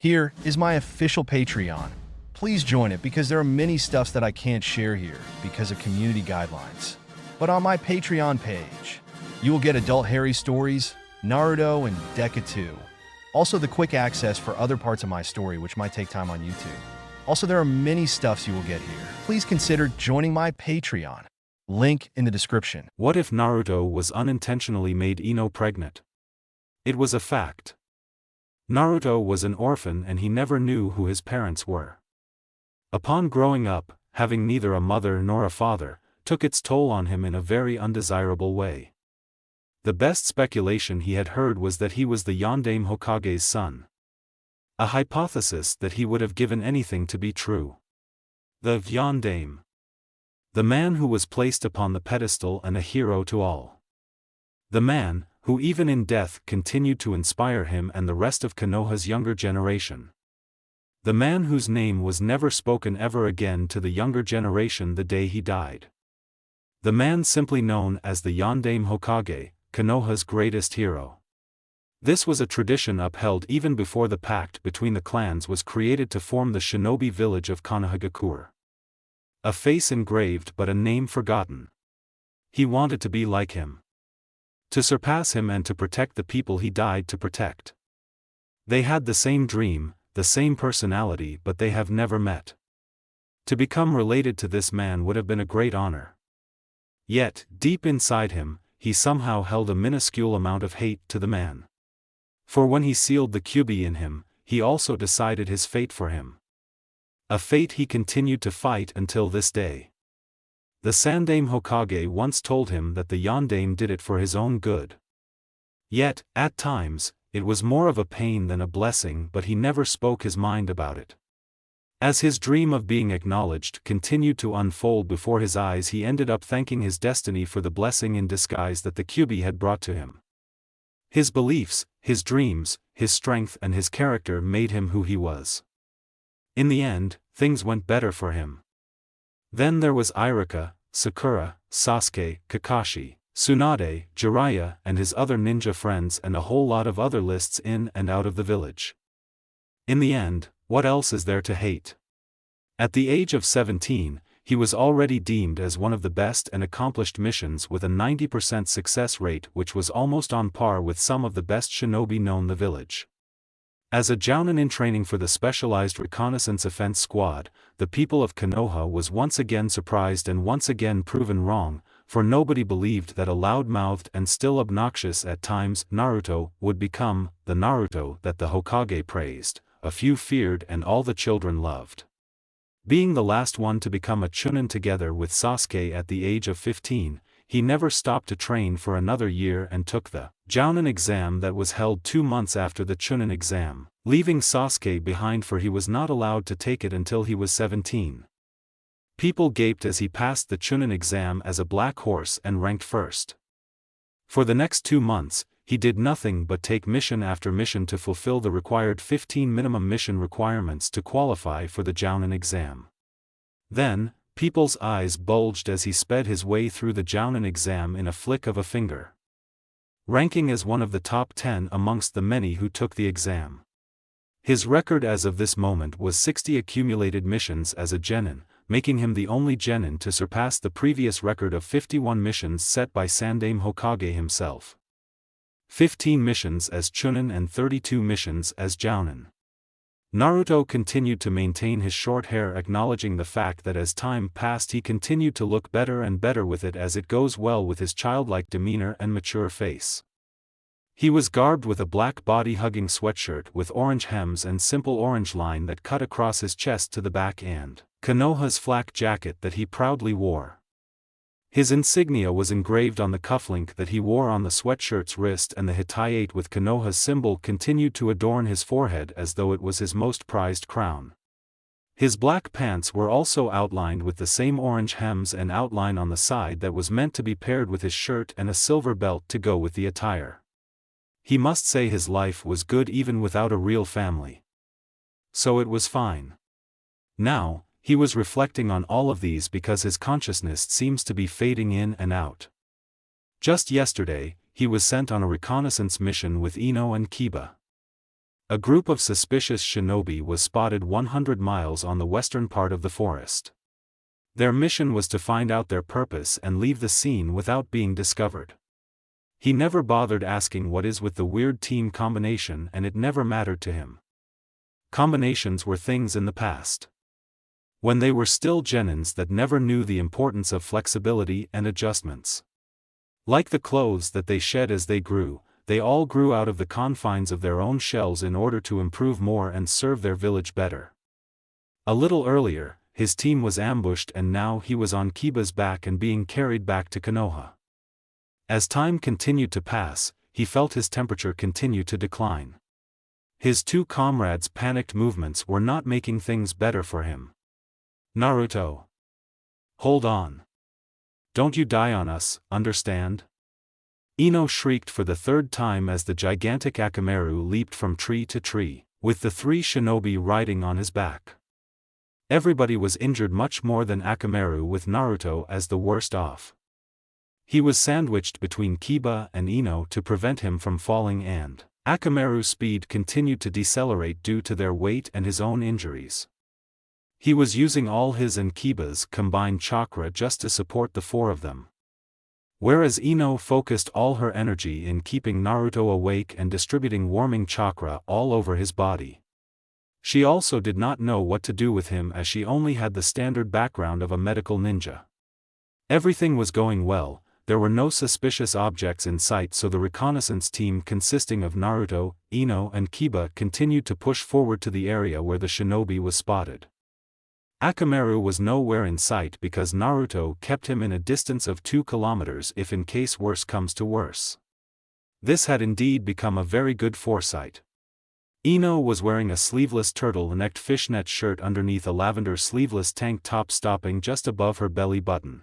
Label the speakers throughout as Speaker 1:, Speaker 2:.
Speaker 1: Here is my official Patreon. Please join it because there are many stuffs that I can't share here because of community guidelines. But on my Patreon page, you will get adult Harry stories, Naruto, and Deca 2. Also the quick access for other parts of my story which might take time on YouTube. Also there are many stuffs you will get here. Please consider joining my Patreon. Link in the description.
Speaker 2: What if Naruto was unintentionally made Ino pregnant? It was a fact. Naruto was an orphan and he never knew who his parents were. Upon growing up, having neither a mother nor a father, took its toll on him in a very undesirable way. The best speculation he had heard was that he was the Yondaime Hokage's son. A hypothesis that he would have given anything to be true. The Yondaime. The man who was placed upon the pedestal and a hero to all. The man, who even in death continued to inspire him and the rest of Konoha's younger generation. The man whose name was never spoken ever again to the younger generation the day he died. The man simply known as the Yondaime Hokage, Konoha's greatest hero. This was a tradition upheld even before the pact between the clans was created to form the shinobi village of Konohagakure. A face engraved but a name forgotten. He wanted to be like him. To surpass him and to protect the people he died to protect. They had the same dream, the same personality, but they have never met. To become related to this man would have been a great honor. Yet, deep inside him, he somehow held a minuscule amount of hate to the man. For when he sealed the Kyuubi in him, he also decided his fate for him. A fate he continued to fight until this day. The Sandaime Hokage once told him that the Yondaime did it for his own good. Yet, at times, it was more of a pain than a blessing, but he never spoke his mind about it. As his dream of being acknowledged continued to unfold before his eyes, he ended up thanking his destiny for the blessing in disguise that the Kyuubi had brought to him. His beliefs, his dreams, his strength and his character made him who he was. In the end, things went better for him. Then there was Iruka, Sakura, Sasuke, Kakashi, Tsunade, Jiraiya and his other ninja friends and a whole lot of other lists in and out of the village. In the end, what else is there to hate? At the age of 17, he was already deemed as one of the best and accomplished missions with a 90% success rate, which was almost on par with some of the best shinobi known the village. As a Jonin in training for the Specialized Reconnaissance Offense Squad, the people of Konoha was once again surprised and once again proven wrong, for nobody believed that a loud-mouthed and still obnoxious at times Naruto would become the Naruto that the Hokage praised, a few feared and all the children loved. Being the last one to become a Chunin together with Sasuke at the age of 15, he never stopped to train for another year and took the Jonin exam that was held 2 months after the Chunin exam, leaving Sasuke behind for he was not allowed to take it until he was 17. People gaped as he passed the Chunin exam as a black horse and ranked first. For the next 2 months, he did nothing but take mission after mission to fulfill the required 15 minimum mission requirements to qualify for the Jonin exam. Then, people's eyes bulged as he sped his way through the Jonin exam in a flick of a finger. Ranking as one of the top 10 amongst the many who took the exam. His record as of this moment was 60 accumulated missions as a genin, making him the only genin to surpass the previous record of 51 missions set by Sandaime Hokage himself. 15 missions as Chunin and 32 missions as Jounin. Naruto continued to maintain his short hair, acknowledging the fact that as time passed he continued to look better and better with it, as it goes well with his childlike demeanor and mature face. He was garbed with a black body-hugging sweatshirt with orange hems and simple orange line that cut across his chest to the back, and Konoha's flak jacket that he proudly wore. His insignia was engraved on the cufflink that he wore on the sweatshirt's wrist, and the hitayate with Konoha's symbol continued to adorn his forehead as though it was his most prized crown. His black pants were also outlined with the same orange hems and outline on the side that was meant to be paired with his shirt, and a silver belt to go with the attire. He must say his life was good even without a real family. So it was fine. Now, he was reflecting on all of these because his consciousness seems to be fading in and out. Just yesterday, he was sent on a reconnaissance mission with Ino and Kiba. A group of suspicious shinobi was spotted 100 miles on the western part of the forest. Their mission was to find out their purpose and leave the scene without being discovered. He never bothered asking what is with the weird team combination, and it never mattered to him. Combinations were things in the past. When they were still genins that never knew the importance of flexibility and adjustments. Like the clothes that they shed as they grew, they all grew out of the confines of their own shells in order to improve more and serve their village better. A little earlier, his team was ambushed and now he was on Kiba's back and being carried back to Konoha. As time continued to pass, he felt his temperature continue to decline. His two comrades' panicked movements were not making things better for him. Naruto. Hold on. Don't you die on us, understand? Ino shrieked for the third time as the gigantic Akamaru leaped from tree to tree, with the three shinobi riding on his back. Everybody was injured much more than Akamaru, with Naruto as the worst off. He was sandwiched between Kiba and Ino to prevent him from falling, and Akamaru's speed continued to decelerate due to their weight and his own injuries. He was using all his and Kiba's combined chakra just to support the four of them. Whereas Ino focused all her energy in keeping Naruto awake and distributing warming chakra all over his body. She also did not know what to do with him as she only had the standard background of a medical ninja. Everything was going well, there were no suspicious objects in sight, so the reconnaissance team consisting of Naruto, Ino and Kiba continued to push forward to the area where the shinobi was spotted. Akamaru was nowhere in sight because Naruto kept him in a distance of 2 kilometers if in case worse comes to worse. This had indeed become a very good foresight. Ino was wearing a sleeveless turtle-necked fishnet shirt underneath a lavender sleeveless tank top stopping just above her belly button.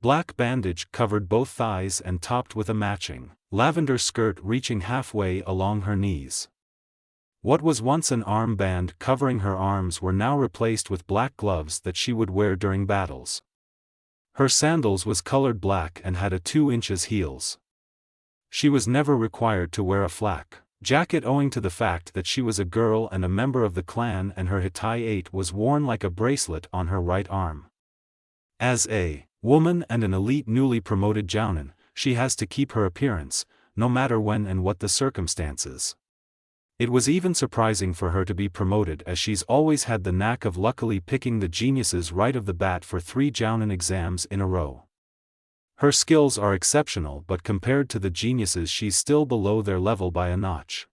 Speaker 2: Black bandage covered both thighs and topped with a matching lavender skirt reaching halfway along her knees. What was once an armband covering her arms were now replaced with black gloves that she would wear during battles. Her sandals was colored black and had a 2 inches heels. She was never required to wear a flak jacket owing to the fact that she was a girl and a member of the clan, and her Hitai 8 was worn like a bracelet on her right arm. As a woman and an elite newly promoted Jonin, she has to keep her appearance, no matter when and what the circumstances. It was even surprising for her to be promoted, as she's always had the knack of luckily picking the geniuses right of the bat for 3 Jonin exams in a row. Her skills are exceptional, but compared to the geniuses she's still below their level by a notch.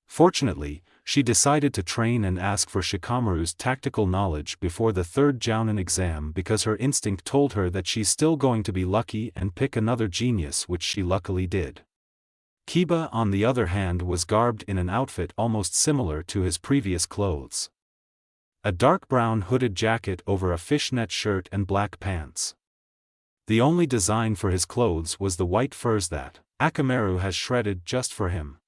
Speaker 2: Fortunately, she decided to train and ask for Shikamaru's tactical knowledge before the 3rd Jonin exam because her instinct told her that she's still going to be lucky and pick another genius, which she luckily did. Kiba, on the other hand, was garbed in an outfit almost similar to his previous clothes. A dark brown hooded jacket over a fishnet shirt and black pants. The only design for his clothes was the white furs that Akamaru has shredded just for him.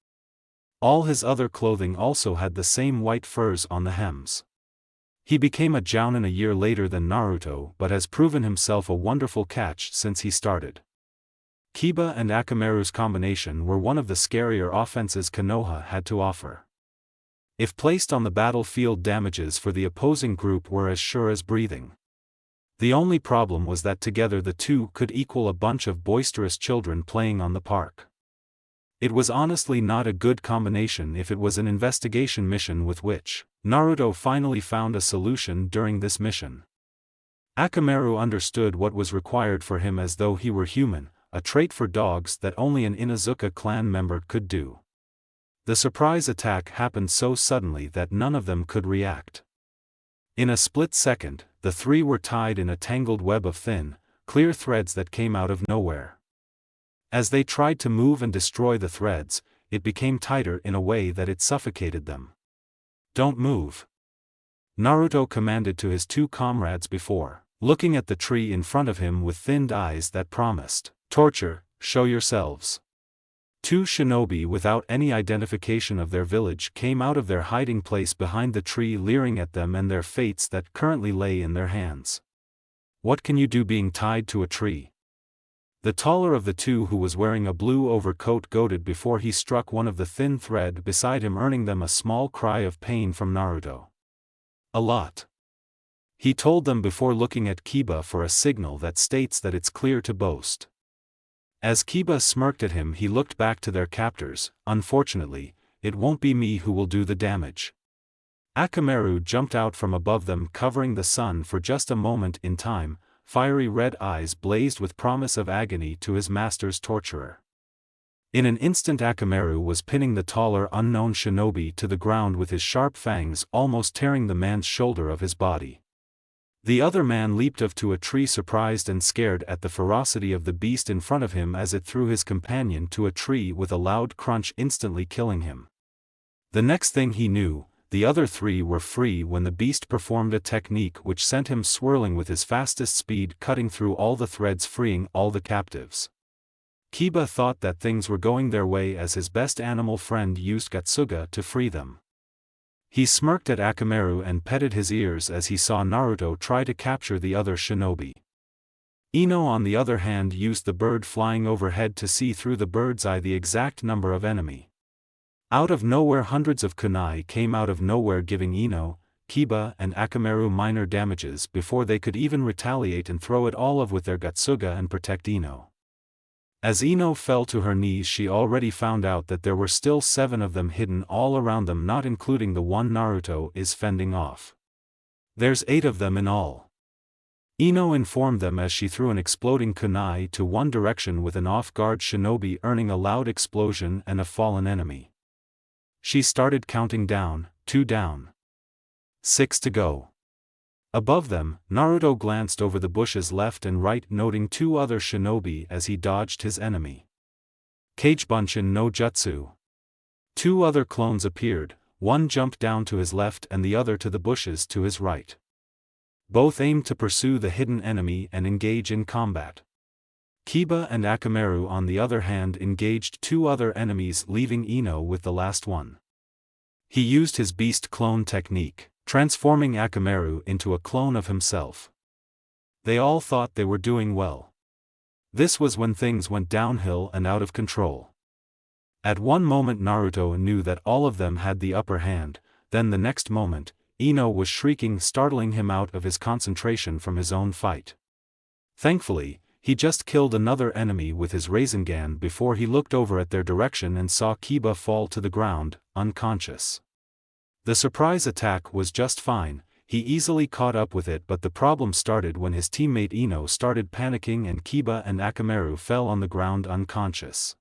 Speaker 2: All his other clothing also had the same white furs on the hems. He became a Jonin a year later than Naruto, but has proven himself a wonderful catch since he started. Kiba and Akamaru's combination were one of the scarier offenses Konoha had to offer. If placed on the battlefield, damages for the opposing group were as sure as breathing. The only problem was that together the two could equal a bunch of boisterous children playing on the park. It was honestly not a good combination if it was an investigation mission, with which Naruto finally found a solution during this mission. Akamaru understood what was required for him as though he were human, a trait for dogs that only an Inuzuka clan member could do. The surprise attack happened so suddenly that none of them could react. In a split second, the 3 were tied in a tangled web of thin, clear threads that came out of nowhere. As they tried to move and destroy the threads, it became tighter in a way that it suffocated them. "Don't move," Naruto commanded to his 2 comrades before looking at the tree in front of him with thinned eyes that promised torture. "Show yourselves." 2 shinobi without any identification of their village came out of their hiding place behind the tree, leering at them and their fates that currently lay in their hands. "What can you do being tied to a tree?" The taller of the two, who was wearing a blue overcoat, goaded before he struck one of the thin thread beside him, earning them a small cry of pain from Naruto. A lot. He told them before looking at Kiba for a signal that states that it's clear to boast. As Kiba smirked at him, he looked back to their captors. Unfortunately, it won't be me who will do the damage. Akamaru jumped out from above them, covering the sun for just a moment in time. Fiery red eyes blazed with promise of agony to his master's torturer. In an instant, Akamaru was pinning the taller unknown shinobi to the ground with his sharp fangs, almost tearing the man's shoulder of his body. The other man leaped off to a tree, surprised and scared at the ferocity of the beast in front of him as it threw his companion to a tree with a loud crunch, instantly killing him. The next thing he knew, the other three were free when the beast performed a technique which sent him swirling with his fastest speed, cutting through all the threads, freeing all the captives. Kiba thought that things were going their way as his best animal friend used Gatsuga to free them. He smirked at Akamaru and petted his ears as he saw Naruto try to capture the other shinobi. Ino, on the other hand, used the bird flying overhead to see through the bird's eye the exact number of enemy. Out of nowhere, hundreds of kunai came out of nowhere, giving Ino, Kiba and Akamaru minor damages before they could even retaliate and throw it all of with their Gatsuga and protect Ino. As Ino fell to her knees, she already found out that there were still 7 of them hidden all around them, not including the one Naruto is fending off. There's 8 of them in all. Ino informed them as she threw an exploding kunai to one direction with an off-guard shinobi, earning a loud explosion and a fallen enemy. She started counting down, 2 down. 6 to go. Above them, Naruto glanced over the bushes left and right, noting 2 other shinobi as he dodged his enemy. Kagebunshin no Jutsu. 2 other clones appeared, one jumped down to his left and the other to the bushes to his right. Both aimed to pursue the hidden enemy and engage in combat. Kiba and Akamaru, on the other hand, engaged 2 other enemies, leaving Ino with the last one. He used his beast clone technique, transforming Akamaru into a clone of himself. They all thought they were doing well. This was when things went downhill and out of control. At one moment Naruto knew that all of them had the upper hand, then the next moment, Ino was shrieking, startling him out of his concentration from his own fight. Thankfully, he just killed another enemy with his Rasengan before he looked over at their direction and saw Kiba fall to the ground, unconscious. The surprise attack was just fine, he easily caught up with it, but the problem started when his teammate Ino started panicking and Kiba and Akamaru fell on the ground unconscious.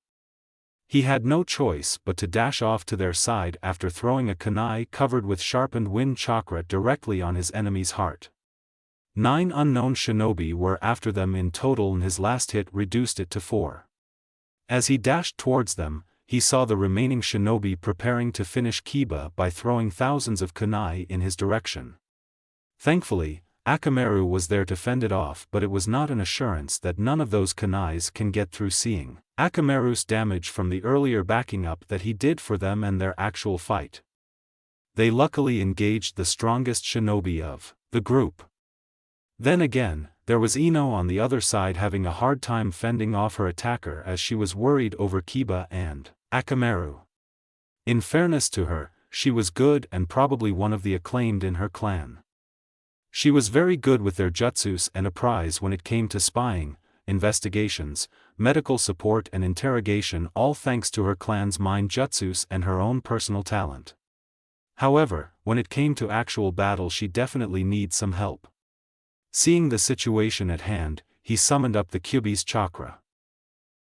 Speaker 2: He had no choice but to dash off to their side after throwing a kunai covered with sharpened wind chakra directly on his enemy's heart. 9 unknown shinobi were after them in total, and his last hit reduced it to 4. As he dashed towards them, he saw the remaining shinobi preparing to finish Kiba by throwing thousands of kunai in his direction. Thankfully, Akamaru was there to fend it off, but it was not an assurance that none of those kunais can get through, seeing Akamaru's damage from the earlier backing up that he did for them and their actual fight. They luckily engaged the strongest shinobi of the group. Then again, there was Ino on the other side, having a hard time fending off her attacker as she was worried over Kiba and Akamaru. In fairness to her, she was good and probably one of the acclaimed in her clan. She was very good with their jutsus and a prize when it came to spying, investigations, medical support and interrogation, all thanks to her clan's mind jutsus and her own personal talent. However, when it came to actual battle, she definitely needs some help. Seeing the situation at hand, he summoned up the Kyuubi's chakra.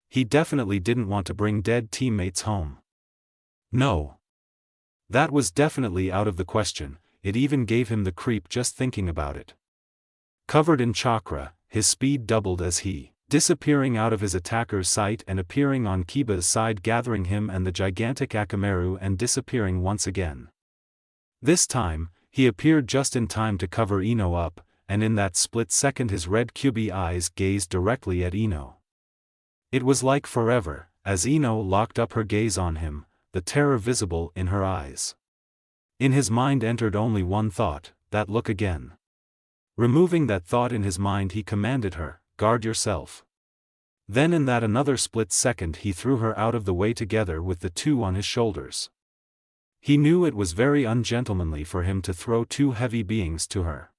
Speaker 2: He definitely didn't want to bring dead teammates home. No. That was definitely out of the question, it even gave him the creep just thinking about it. Covered in chakra, his speed doubled as he, disappearing out of his attacker's sight and appearing on Kiba's side, gathering him and the gigantic Akamaru and disappearing once again. This time, he appeared just in time to cover Ino up, and in that split second his red Kyuubi eyes gazed directly at Ino. It was like forever, as Ino locked up her gaze on him, the terror visible in her eyes. In his mind entered only one thought, that look again. Removing that thought in his mind, he commanded her, "Guard yourself." Then in that another split second he threw her out of the way together with the two on his shoulders. He knew it was very ungentlemanly for him to throw two heavy beings to her.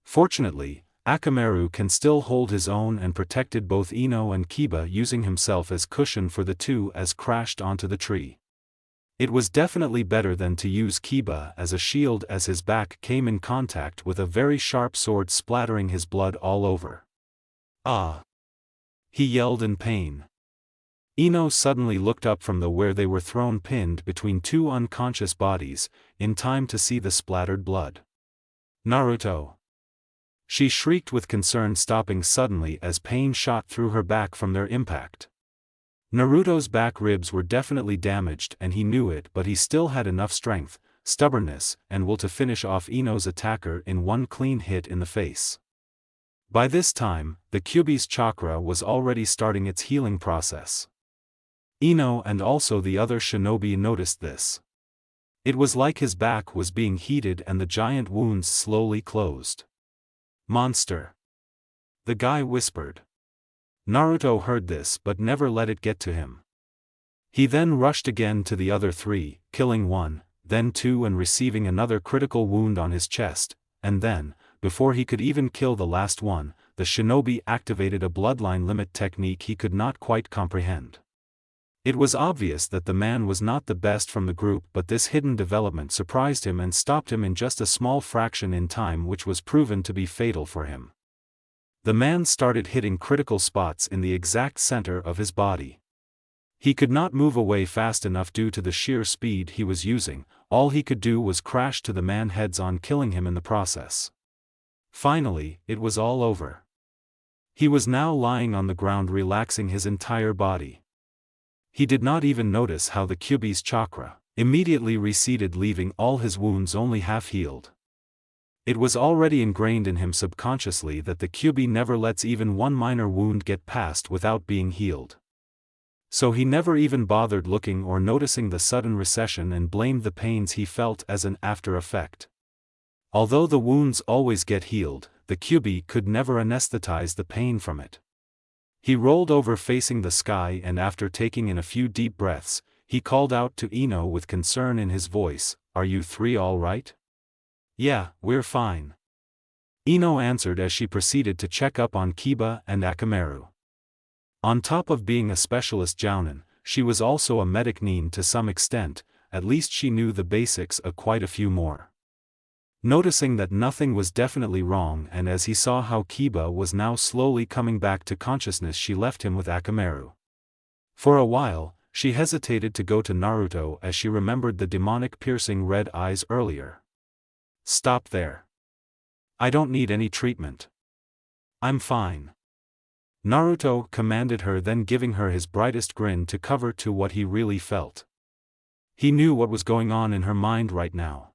Speaker 2: Fortunately, Akamaru can still hold his own and protected both Ino and Kiba, using himself as cushion for the two as crashed onto the tree. It was definitely better than to use Kiba as a shield, as his back came in contact with a very sharp sword, splattering his blood all over. Ah! He yelled in pain. Ino suddenly looked up from where they were thrown, pinned between two unconscious bodies, in time to see the splattered blood. Naruto! She shrieked with concern, stopping suddenly as pain shot through her back from their impact. Naruto's back ribs were definitely damaged and he knew it, but he still had enough strength, stubbornness, and will to finish off Ino's attacker in one clean hit in the face. By this time, the Kyuubi's chakra was already starting its healing process. Ino and also the other shinobi noticed this. It was like his back was being heated and the giant wounds slowly closed. "Monster!" the guy whispered. Naruto heard this but never let it get to him. He then rushed again to the other three, killing one, then two, and receiving another critical wound on his chest, and then, before he could even kill the last one, the shinobi activated a bloodline limit technique he could not quite comprehend. It was obvious that the man was not the best from the group, but this hidden development surprised him and stopped him in just a small fraction in time, which was proven to be fatal for him. The man started hitting critical spots in the exact center of his body. He could not move away fast enough due to the sheer speed he was using. All he could do was crash to the man heads on, killing him in the process. Finally, it was all over. He was now lying on the ground, relaxing his entire body. He did not even notice how the Kyuubi's chakra immediately receded, leaving all his wounds only half healed. It was already ingrained in him subconsciously that the Kyuubi never lets even one minor wound get past without being healed. So he never even bothered looking or noticing the sudden recession and blamed the pains he felt as an after effect. Although the wounds always get healed, the Kyuubi could never anesthetize the pain from it. He rolled over facing the sky, and after taking in a few deep breaths, he called out to Ino with concern in his voice, "Are you three all right?" "Yeah, we're fine," Ino answered as she proceeded to check up on Kiba and Akamaru. On top of being a specialist Jonin, she was also a medic nin to some extent. At least she knew the basics of quite a few more. Noticing that nothing was definitely wrong, and as he saw how Kiba was now slowly coming back to consciousness, she left him with Akamaru. For a while, she hesitated to go to Naruto as she remembered the demonic piercing red eyes earlier. "Stop there. I don't need any treatment. I'm fine," Naruto commanded her, then giving her his brightest grin to cover to what he really felt. He knew what was going on in her mind right now.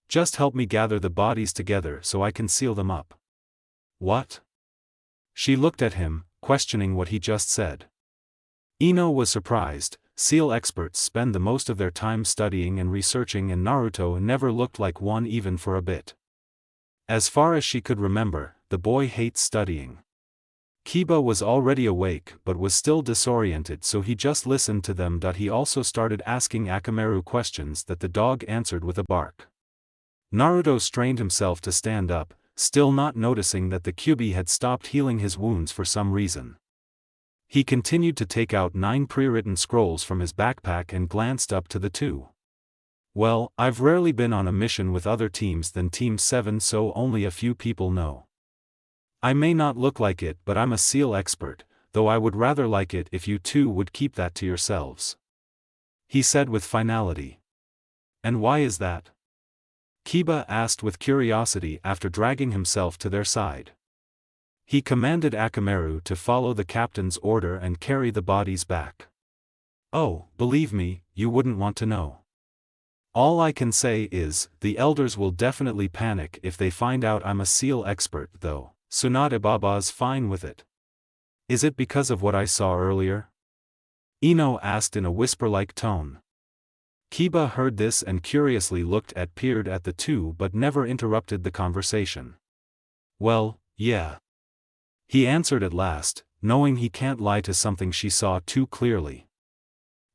Speaker 2: "Just help me gather the bodies together so I can seal them up." "What?" She looked at him, questioning what he just said. Ino was surprised. Seal experts spend the most of their time studying and researching, and Naruto never looked like one even for a bit. As far as she could remember, the boy hates studying. Kiba was already awake but was still disoriented, so he just listened to them. He also started asking Akamaru questions that the dog answered with a bark. Naruto strained himself to stand up, still not noticing that the Kyuubi had stopped healing his wounds for some reason. He continued to take out 9 pre-written scrolls from his backpack and glanced up to the two. "Well, I've rarely been on a mission with other teams than Team 7, so only a few people know. I may not look like it, but I'm a SEAL expert, though I would rather like it if you two would keep that to yourselves," he said with finality. "And why is that?" Kiba asked with curiosity after dragging himself to their side. He commanded Akamaru to follow the captain's order and carry the bodies back. "Oh, believe me, you wouldn't want to know. All I can say is, the elders will definitely panic if they find out I'm a SEAL expert, though Tsunade Baba's fine with it." "Is it because of what I saw earlier?" Ino asked in a whisper-like tone. Kiba heard this and curiously peered at the two but never interrupted the conversation. "Well, yeah," he answered at last, knowing he can't lie to something she saw too clearly.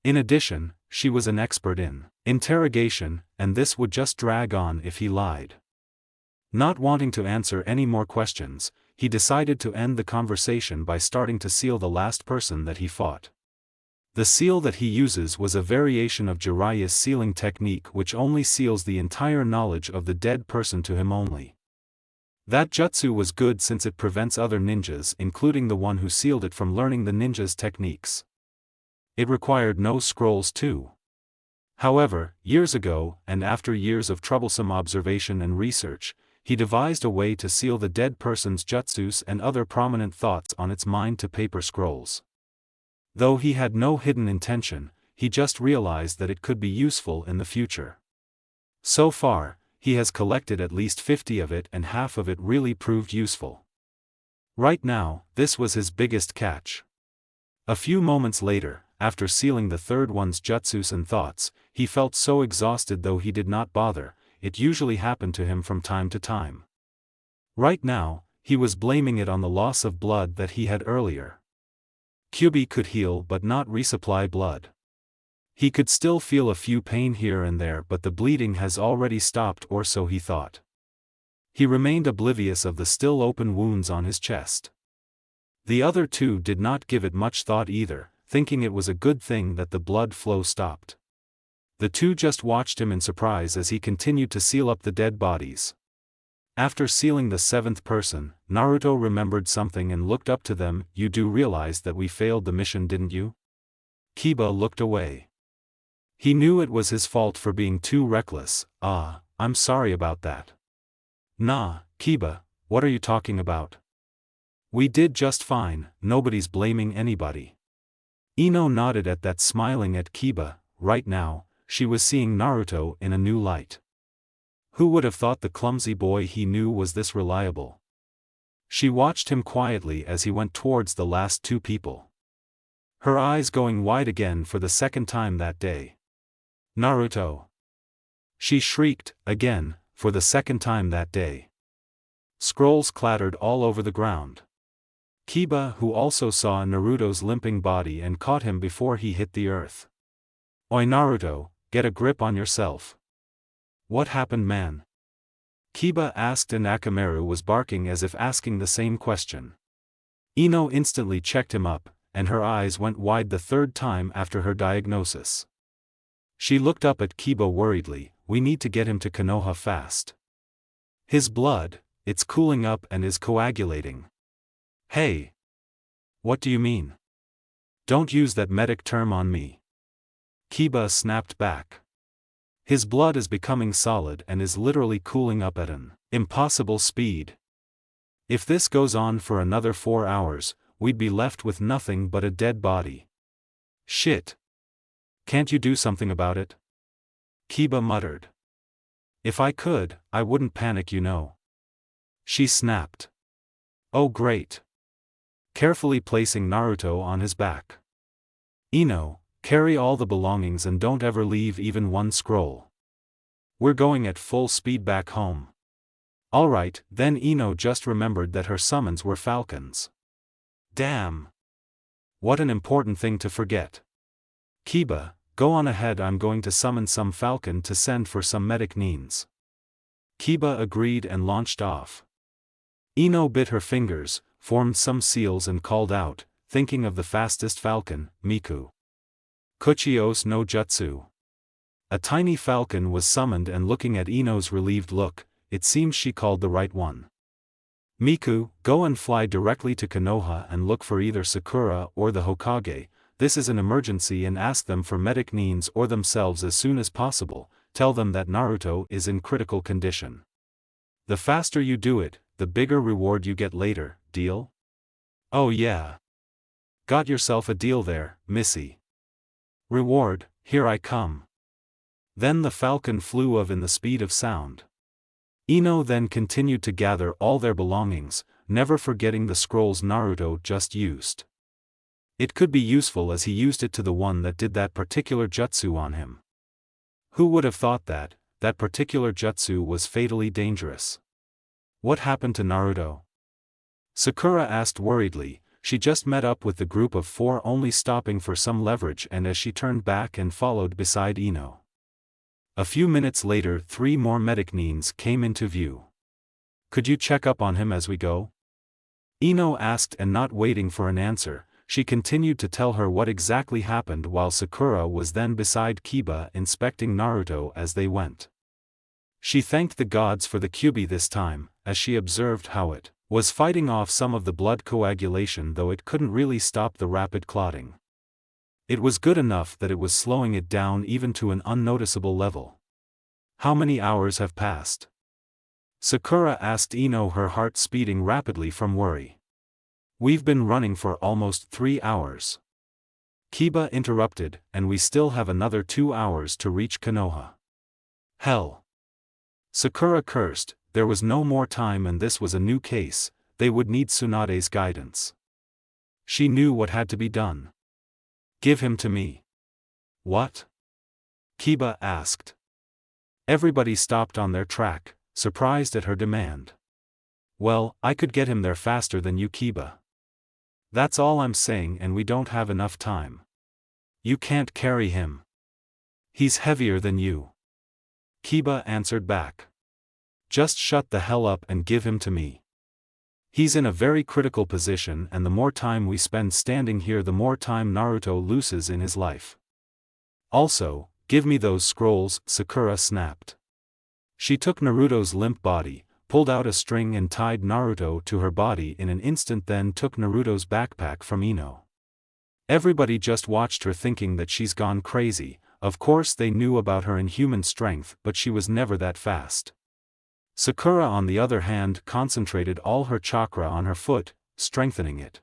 Speaker 2: In addition, she was an expert in interrogation, and this would just drag on if he lied. Not wanting to answer any more questions, he decided to end the conversation by starting to seal the last person that he fought. The seal that he uses was a variation of Jiraiya's sealing technique, which only seals the entire knowledge of the dead person to him only. That jutsu was good since it prevents other ninjas, including the one who sealed it, from learning the ninja's techniques. It required no scrolls too. However, years ago, and after years of troublesome observation and research, he devised a way to seal the dead person's jutsus and other prominent thoughts on its mind to paper scrolls. Though he had no hidden intention, he just realized that it could be useful in the future. So far, he has collected at least 50 of it, and half of it really proved useful. Right now, this was his biggest catch. A few moments later, after sealing the third one's jutsus and thoughts, he felt so exhausted, though he did not bother. It usually happened to him from time to time. Right now, he was blaming it on the loss of blood that he had earlier. Kiba could heal but not resupply blood. He could still feel a few pain here and there, but the bleeding has already stopped, or so he thought. He remained oblivious of the still open wounds on his chest. The other two did not give it much thought either, thinking it was a good thing that the blood flow stopped. The two just watched him in surprise as he continued to seal up the dead bodies. After sealing the seventh person, Naruto remembered something and looked up to them. "You do realize that we failed the mission, didn't you?" Kiba looked away. He knew it was his fault for being too reckless. I'm sorry about that." "Nah, Kiba, what are you talking about? We did just fine, nobody's blaming anybody." Ino nodded at that, smiling at Kiba. Right now, she was seeing Naruto in a new light. Who would have thought the clumsy boy he knew was this reliable? She watched him quietly as he went towards the last two people. Her eyes going wide again for the second time that day. "Naruto!" She shrieked, again, for the second time that day. Scrolls clattered all over the ground. Kiba, who also saw Naruto's limping body and caught him before he hit the earth. "Oi Naruto, get a grip on yourself. What happened, man?" Kiba asked, and Akamaru was barking as if asking the same question. Ino instantly checked him up, and her eyes went wide the third time after her diagnosis. She looked up at Kiba worriedly. "We need to get him to Konoha fast. His blood, it's cooling up and is coagulating." "Hey! What do you mean? Don't use that medic term on me." Kiba snapped back. "His blood is becoming solid and is literally cooling up at an impossible speed. If this goes on for another 4 hours, we'd be left with nothing but a dead body." "Shit. Can't you do something about it?" Kiba muttered. "If I could, I wouldn't panic, you know." She snapped. "Oh great." Carefully placing Naruto on his back. "Ino, carry all the belongings and don't ever leave even one scroll. We're going at full speed back home." "Alright," then Ino just remembered that her summons were falcons. Damn. What an important thing to forget. "Kiba, go on ahead, I'm going to summon some falcon to send for some medic needs." Kiba agreed and launched off. Ino bit her fingers, formed some seals and called out, thinking of the fastest falcon, Miku. Kuchios no Jutsu. A tiny falcon was summoned, and looking at Ino's relieved look, it seems she called the right one. "Miku, go and fly directly to Konoha and look for either Sakura or the Hokage. This is an emergency, and ask them for medic needs or themselves as soon as possible. Tell them that Naruto is in critical condition. The faster you do it, the bigger reward you get later, deal?" "Oh yeah. Got yourself a deal there, Missy. Reward, here I come." Then the falcon flew off in the speed of sound. Ino then continued to gather all their belongings, never forgetting the scrolls Naruto just used. It could be useful as he used it to the one that did that particular jutsu on him. Who would have thought that particular jutsu was fatally dangerous? What happened to Naruto? Sakura asked worriedly. she just met up with the group of 4, only stopping for some leverage, and as she turned back and followed beside Ino. A few minutes later 3 more medic Nins came into view. "Could you check up on him as we go?" Ino asked, and not waiting for an answer, she continued to tell her what exactly happened while Sakura was then beside Kiba inspecting Naruto as they went. She thanked the gods for the Kyuubi this time, as she observed how it was fighting off some of the blood coagulation, though it couldn't really stop the rapid clotting. It was good enough that it was slowing it down even to an unnoticeable level. "How many hours have passed?" Sakura asked Ino, her heart speeding rapidly from worry. "We've been running for almost 3 hours. Kiba interrupted, "and we still have another 2 hours to reach Konoha." "Hell!" Sakura cursed. There was no more time, and this was a new case. They would need Tsunade's guidance. She knew what had to be done. "Give him to me." "What?" Kiba asked. Everybody stopped on their track, surprised at her demand. "Well, I could get him there faster than you, Kiba. That's all I'm saying, and we don't have enough time. You can't carry him. He's heavier than you." Kiba answered back. "Just shut the hell up and give him to me. He's in a very critical position, and the more time we spend standing here, the more time Naruto loses in his life. Also, give me those scrolls," Sakura snapped. She took Naruto's limp body, pulled out a string and tied Naruto to her body in an instant, then took Naruto's backpack from Ino. Everybody just watched her, thinking that she's gone crazy. Of course they knew about her inhuman strength, but she was never that fast. Sakura, on the other hand, concentrated all her chakra on her foot, strengthening it.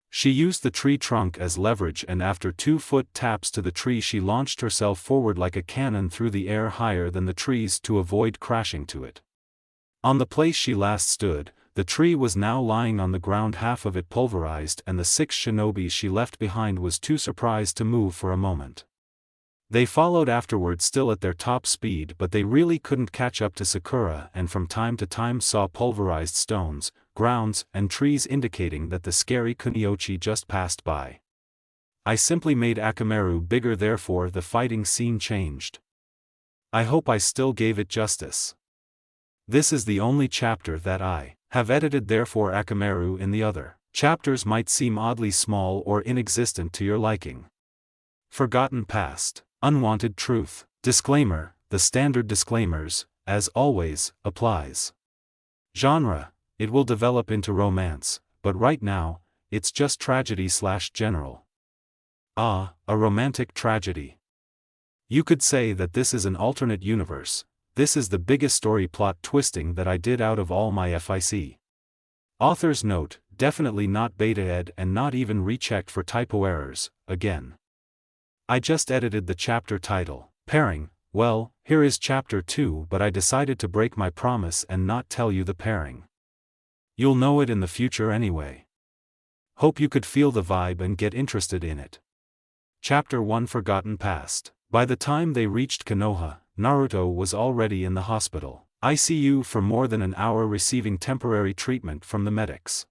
Speaker 2: She used the tree trunk as leverage, and after 2-foot taps to the tree she launched herself forward like a cannon through the air higher than the trees to avoid crashing to it. On the place she last stood, the tree was now lying on the ground, half of it pulverized, and the 6 shinobi she left behind was too surprised to move for a moment. They followed afterward, still at their top speed, but they really couldn't catch up to Sakura, and from time to time saw pulverized stones, grounds, and trees, indicating that the scary Kunoichi just passed by. "I simply made Akamaru bigger, therefore the fighting scene changed. I hope I still gave it justice. This is the only chapter that I have edited, therefore Akamaru in the other chapters might seem oddly small or inexistent to your liking." Forgotten past. Unwanted truth. Disclaimer: the standard disclaimers, as always, applies. Genre: it will develop into romance, but right now, it's just tragedy/general. Ah, a romantic tragedy. You could say that this is an alternate universe. This is the biggest story plot twisting that I did out of all my FIC. Author's note: definitely not beta ed and not even rechecked for typo errors, again. I just edited the chapter title. Pairing: well, here is chapter 2, but I decided to break my promise and not tell you the pairing. You'll know it in the future anyway. Hope you could feel the vibe and get interested in it. Chapter 1: Forgotten Past. By the time they reached Konoha, Naruto was already in the hospital ICU for more than an hour, receiving temporary treatment from the medics.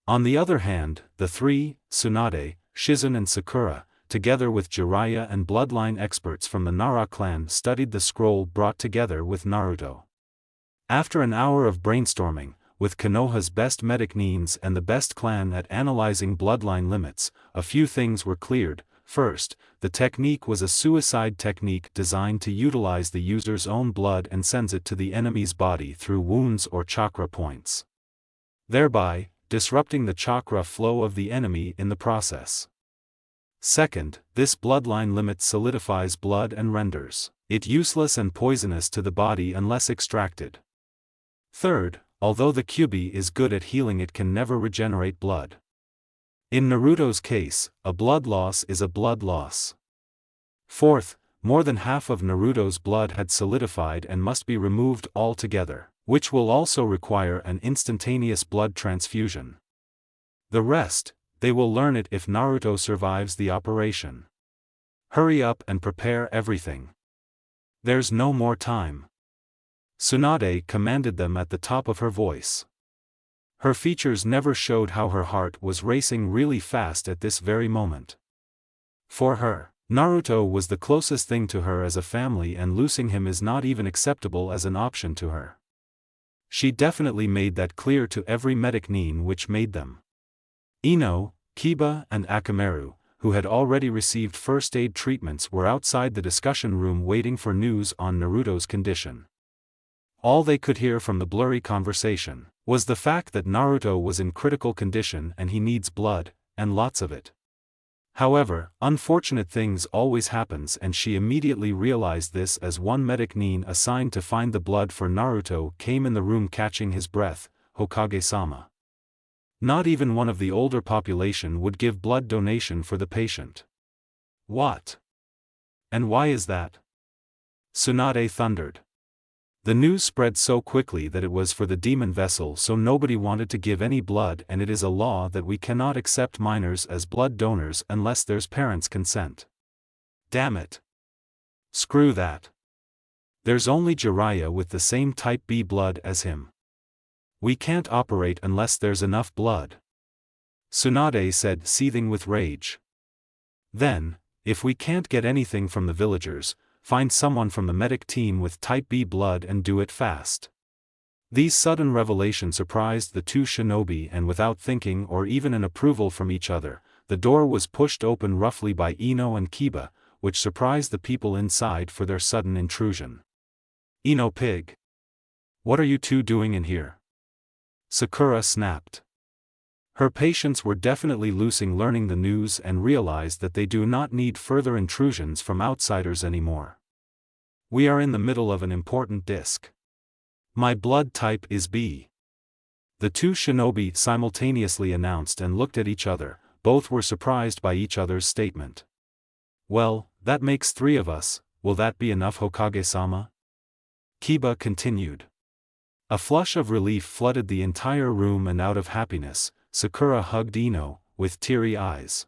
Speaker 2: On the other hand, the 3, Tsunade, Shizune and Sakura, together with Jiraiya and bloodline experts from the Nara clan, studied the scroll brought together with Naruto. After an hour of brainstorming, with Konoha's best medic Nins and the best clan at analyzing bloodline limits, a few things were cleared. First, the technique was a suicide technique designed to utilize the user's own blood and sends it to the enemy's body through wounds or chakra points, thereby disrupting the chakra flow of the enemy in the process. Second, this bloodline limit solidifies blood and renders it useless and poisonous to the body unless extracted. Third, although the Kyuubi is good at healing, it can never regenerate blood. In Naruto's case, a blood loss is a blood loss. Fourth, more than half of Naruto's blood had solidified and must be removed altogether, which will also require an instantaneous blood transfusion. The rest, they will learn it if Naruto survives the operation. Hurry up and prepare everything. There's no more time. Tsunade commanded them at the top of her voice. Her features never showed how her heart was racing really fast at this very moment. For her, Naruto was the closest thing to her as a family, and losing him is not even acceptable as an option to her. She definitely made that clear to every medic nin which made them. Ino, Kiba and Akamaru, who had already received first aid treatments, were outside the discussion room waiting for news on Naruto's condition. All they could hear from the blurry conversation was the fact that Naruto was in critical condition and he needs blood, and lots of it. However, unfortunate things always happens, and she immediately realized this as one medic nin assigned to find the blood for Naruto came in the room catching his breath. Hokage-sama. Not even one of the older population would give blood donation for the patient. What? And why is that? Tsunade thundered. The news spread so quickly that it was for the demon vessel, so nobody wanted to give any blood, and it is a law that we cannot accept minors as blood donors unless there's parents' consent. Damn it. Screw that. There's only Jiraiya with the same type B blood as him. We can't operate unless there's enough blood. Tsunade said, seething with rage. Then, if we can't get anything from the villagers, find someone from the medic team with type B blood and do it fast. These sudden revelations surprised the two shinobi, and without thinking or even an approval from each other, the door was pushed open roughly by Ino and Kiba, which surprised the people inside for their sudden intrusion. Ino pig. What are you two doing in here? Sakura snapped. Her patients were definitely losing learning the news and realized that they do not need further intrusions from outsiders anymore. We are in the middle of an important disc. My blood type is B. The two shinobi simultaneously announced and looked at each other. Both were surprised by each other's statement. Well, that makes 3 of us. Will that be enough, Hokage-sama? Kiba continued. A flush of relief flooded the entire room, and out of happiness, Sakura hugged Ino, with teary eyes.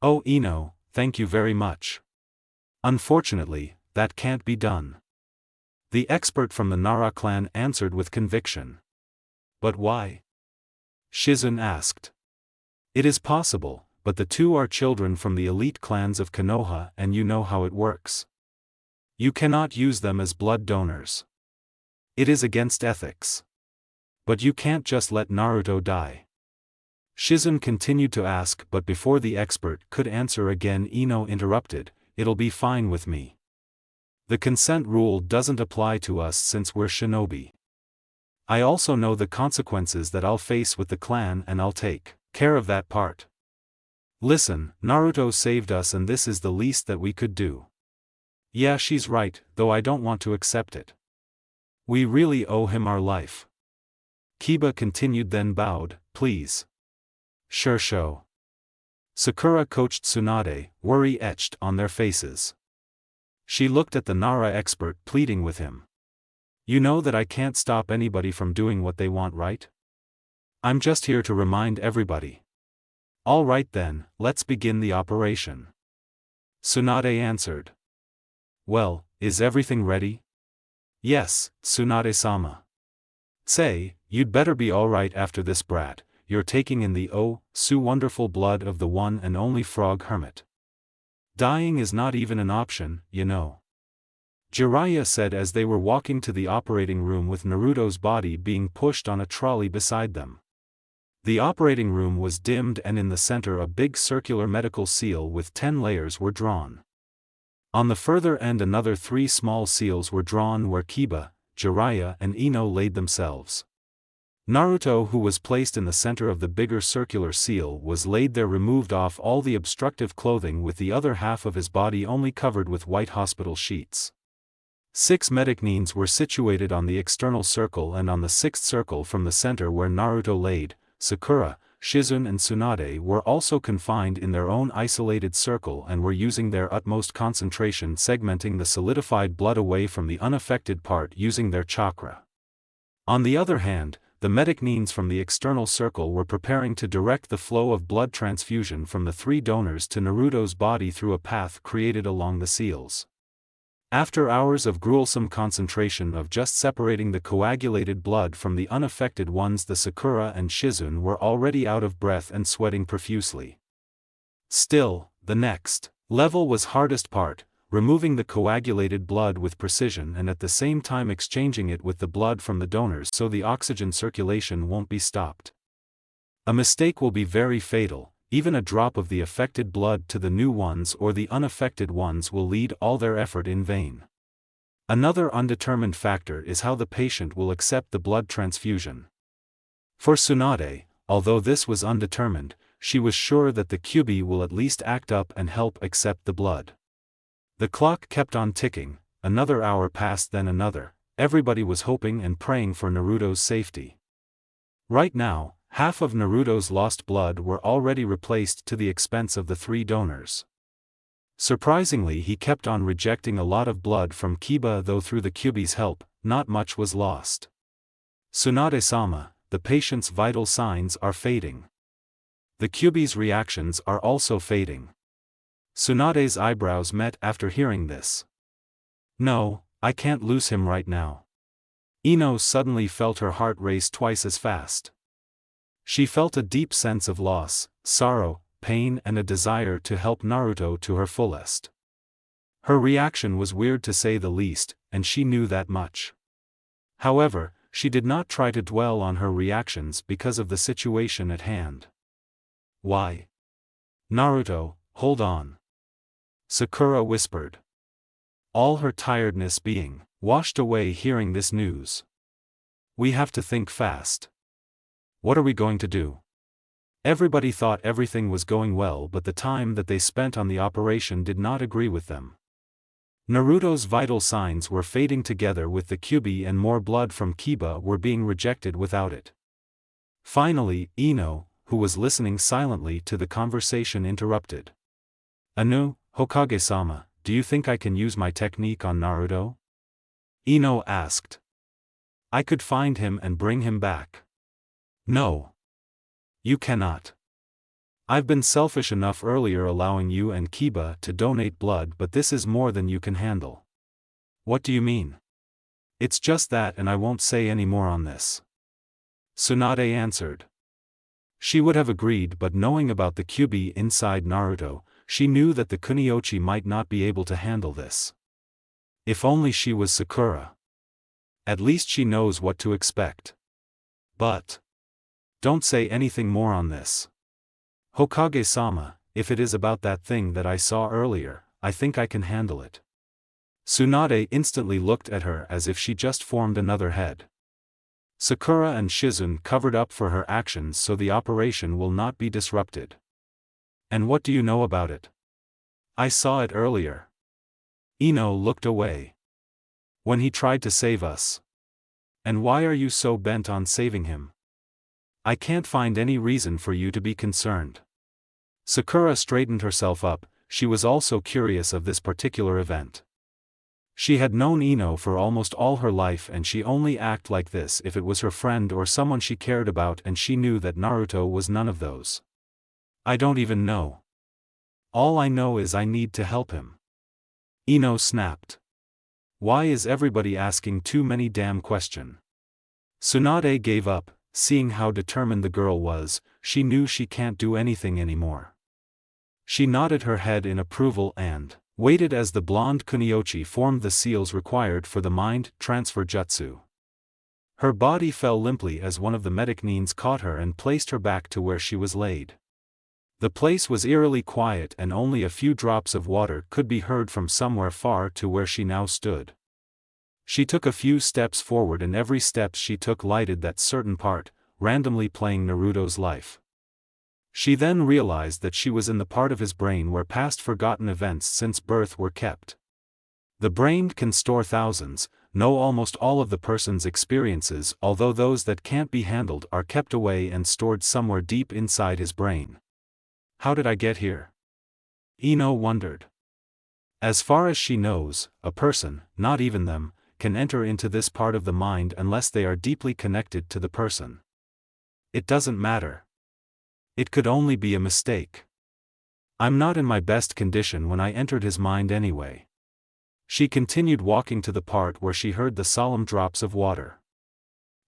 Speaker 2: Oh Ino, thank you very much. Unfortunately, that can't be done. The expert from the Nara clan answered with conviction. But why? Shizun asked. It is possible, but the two are children from the elite clans of Konoha, and you know how it works. You cannot use them as blood donors. It is against ethics. But you can't just let Naruto die. Shizun continued to ask, but before the expert could answer again, Ino interrupted, it'll be fine with me. The consent rule doesn't apply to us since we're shinobi. I also know the consequences that I'll face with the clan, and I'll take care of that part. Listen, Naruto saved us, and this is the least that we could do. Yeah, she's right, though I don't want to accept it. We really owe him our life. Kiba continued, then bowed, please. Sure show. Sakura coached Tsunade, worry etched on their faces. She looked at the Nara expert, pleading with him. You know that I can't stop anybody from doing what they want, right? I'm just here to remind everybody. All right then, let's begin the operation. Tsunade answered. Well, is everything ready? Yes, Tsunade-sama. Say, you'd better be alright after this, brat. You're taking in the wonderful blood of the one and only frog hermit. Dying is not even an option, you know. Jiraiya said as they were walking to the operating room, with Naruto's body being pushed on a trolley beside them. The operating room was dimmed, and in the center a big circular medical seal with 10 layers were drawn. On the further end another 3 small seals were drawn where Kiba, Jiraiya and Ino laid themselves. Naruto, who was placed in the center of the bigger circular seal, was laid there, removed off all the obstructive clothing, with the other half of his body only covered with white hospital sheets. 6 medic nins were situated on the external circle, and on the 6th circle from the center where Naruto laid, Sakura, Shizun and Tsunade were also confined in their own isolated circle and were using their utmost concentration, segmenting the solidified blood away from the unaffected part using their chakra. On the other hand, the medic nins from the external circle were preparing to direct the flow of blood transfusion from the 3 donors to Naruto's body through a path created along the seals. After hours of gruesome concentration of just separating the coagulated blood from the unaffected ones, the Sakura and Shizune were already out of breath and sweating profusely. Still, the next level was hardest part, removing the coagulated blood with precision and at the same time exchanging it with the blood from the donors so the oxygen circulation won't be stopped. A mistake will be very fatal. Even a drop of the affected blood to the new ones or the unaffected ones will lead all their effort in vain. Another undetermined factor is how the patient will accept the blood transfusion. For Tsunade, although this was undetermined, she was sure that the Kyubi will at least act up and help accept the blood. The clock kept on ticking, another hour passed, then another. Everybody was hoping and praying for Naruto's safety. Right now, half of Naruto's lost blood were already replaced to the expense of the 3 donors. Surprisingly, he kept on rejecting a lot of blood from Kiba, though through the Kyubi's help, not much was lost. Tsunade-sama, the patient's vital signs are fading. The Kyubi's reactions are also fading. Tsunade's eyebrows met after hearing this. No, I can't lose him right now. Ino suddenly felt her heart race twice as fast. She felt a deep sense of loss, sorrow, pain and a desire to help Naruto to her fullest. Her reaction was weird to say the least, and she knew that much. However, she did not try to dwell on her reactions because of the situation at hand. Why? Naruto, hold on. Sakura whispered. All her tiredness being washed away hearing this news. We have to think fast. What are we going to do? Everybody thought everything was going well, but the time that they spent on the operation did not agree with them. Naruto's vital signs were fading together with the Kyubi and more blood from Kiba were being rejected without it. Finally, Ino, who was listening silently to the conversation, interrupted. Anu, Hokage-sama, do you think I can use my technique on Naruto? Ino asked. I could find him and bring him back. No. You cannot. I've been selfish enough earlier allowing you and Kiba to donate blood, but this is more than you can handle. What do you mean? It's just that, and I won't say any more on this. Tsunade answered. She would have agreed, but knowing about the Kyubi inside Naruto, she knew that the Kunoichi might not be able to handle this. If only she was Sakura. At least she knows what to expect. But don't say anything more on this. Hokage-sama, if it is about that thing that I saw earlier, I think I can handle it. Tsunade instantly looked at her as if she just formed another head. Sakura and Shizune covered up for her actions so the operation will not be disrupted. And what do you know about it? I saw it earlier. Ino looked away. When he tried to save us. And why are you so bent on saving him? I can't find any reason for you to be concerned. Sakura straightened herself up. She was also curious of this particular event. She had known Ino for almost all her life, and she only acted like this if it was her friend or someone she cared about, and she knew that Naruto was none of those. I don't even know. All I know is I need to help him. Ino snapped. Why is everybody asking too many damn questions? Tsunade gave up. Seeing how determined the girl was, she knew she can't do anything anymore. She nodded her head in approval and waited as the blonde Kunoichi formed the seals required for the mind transfer jutsu. Her body fell limply as one of the medicnines caught her and placed her back to where she was laid. The place was eerily quiet and only a few drops of water could be heard from somewhere far to where she now stood. She took a few steps forward, and every step she took lighted that certain part, randomly playing Naruto's life. She then realized that she was in the part of his brain where past forgotten events since birth were kept. The brain can store thousands, know almost all of the person's experiences, although those that can't be handled are kept away and stored somewhere deep inside his brain. How did I get here? Ino wondered. As far as she knows, a person, not even them, can enter into this part of the mind unless they are deeply connected to the person. It doesn't matter. It could only be a mistake. I'm not in my best condition when I entered his mind anyway. She continued walking to the part where she heard the solemn drops of water.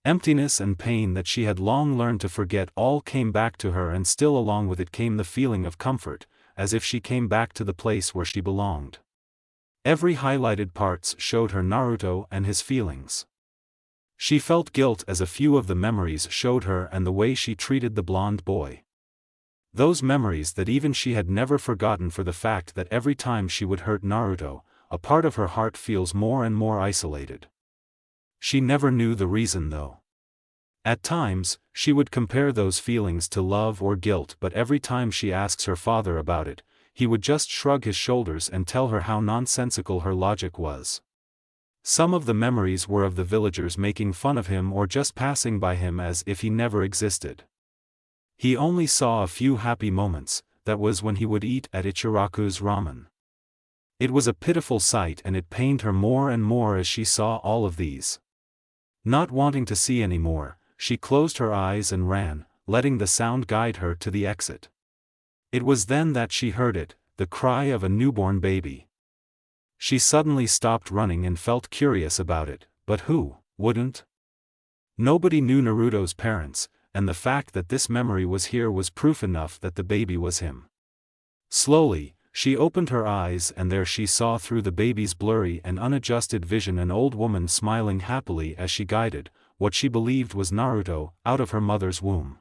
Speaker 2: Emptiness and pain that she had long learned to forget all came back to her, and still along with it came the feeling of comfort, as if she came back to the place where she belonged. Every highlighted parts showed her Naruto and his feelings. She felt guilt as a few of the memories showed her, and the way she treated the blonde boy. Those memories that even she had never forgotten, for the fact that every time she would hurt Naruto, a part of her heart feels more and more isolated. She never knew the reason though. At times, she would compare those feelings to love or guilt, but every time she asks her father about it, he would just shrug his shoulders and tell her how nonsensical her logic was. Some of the memories were of the villagers making fun of him or just passing by him as if he never existed. He only saw a few happy moments, that was when he would eat at Ichiraku's ramen. It was a pitiful sight, and it pained her more and more as she saw all of these. Not wanting to see any more, she closed her eyes and ran, letting the sound guide her to the exit. It was then that she heard it, the cry of a newborn baby. She suddenly stopped running and felt curious about it, but who wouldn't? Nobody knew Naruto's parents, and the fact that this memory was here was proof enough that the baby was him. Slowly, she opened her eyes, and there she saw through the baby's blurry and unadjusted vision an old woman smiling happily as she guided what she believed was Naruto out of her mother's womb.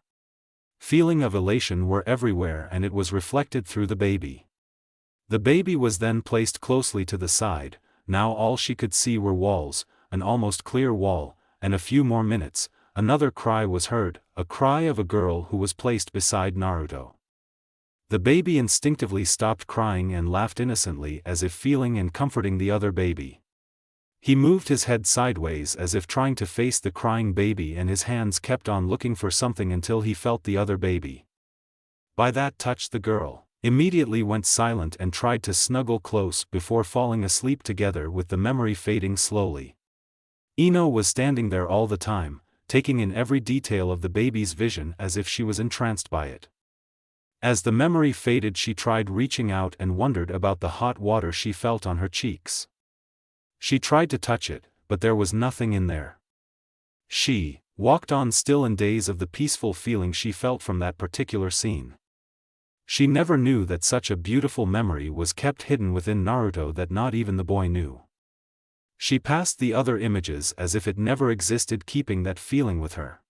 Speaker 2: Feeling of elation were everywhere, and it was reflected through the baby. The baby was then placed closely to the side. Now all she could see were walls, an almost clear wall, and a few more minutes, another cry was heard, a cry of a girl who was placed beside Naruto. The baby instinctively stopped crying and laughed innocently, as if feeling and comforting the other baby. He moved his head sideways as if trying to face the crying baby, and his hands kept on looking for something until he felt the other baby. By that touch, the girl immediately went silent and tried to snuggle close before falling asleep together, with the memory fading slowly. Ino was standing there all the time, taking in every detail of the baby's vision as if she was entranced by it. As the memory faded, she tried reaching out and wondered about the hot water she felt on her cheeks. She tried to touch it, but there was nothing in there. She walked on still in daze of the peaceful feeling she felt from that particular scene. She never knew that such a beautiful memory was kept hidden within Naruto, that not even the boy knew. She passed the other images as if it never existed, keeping that feeling with her.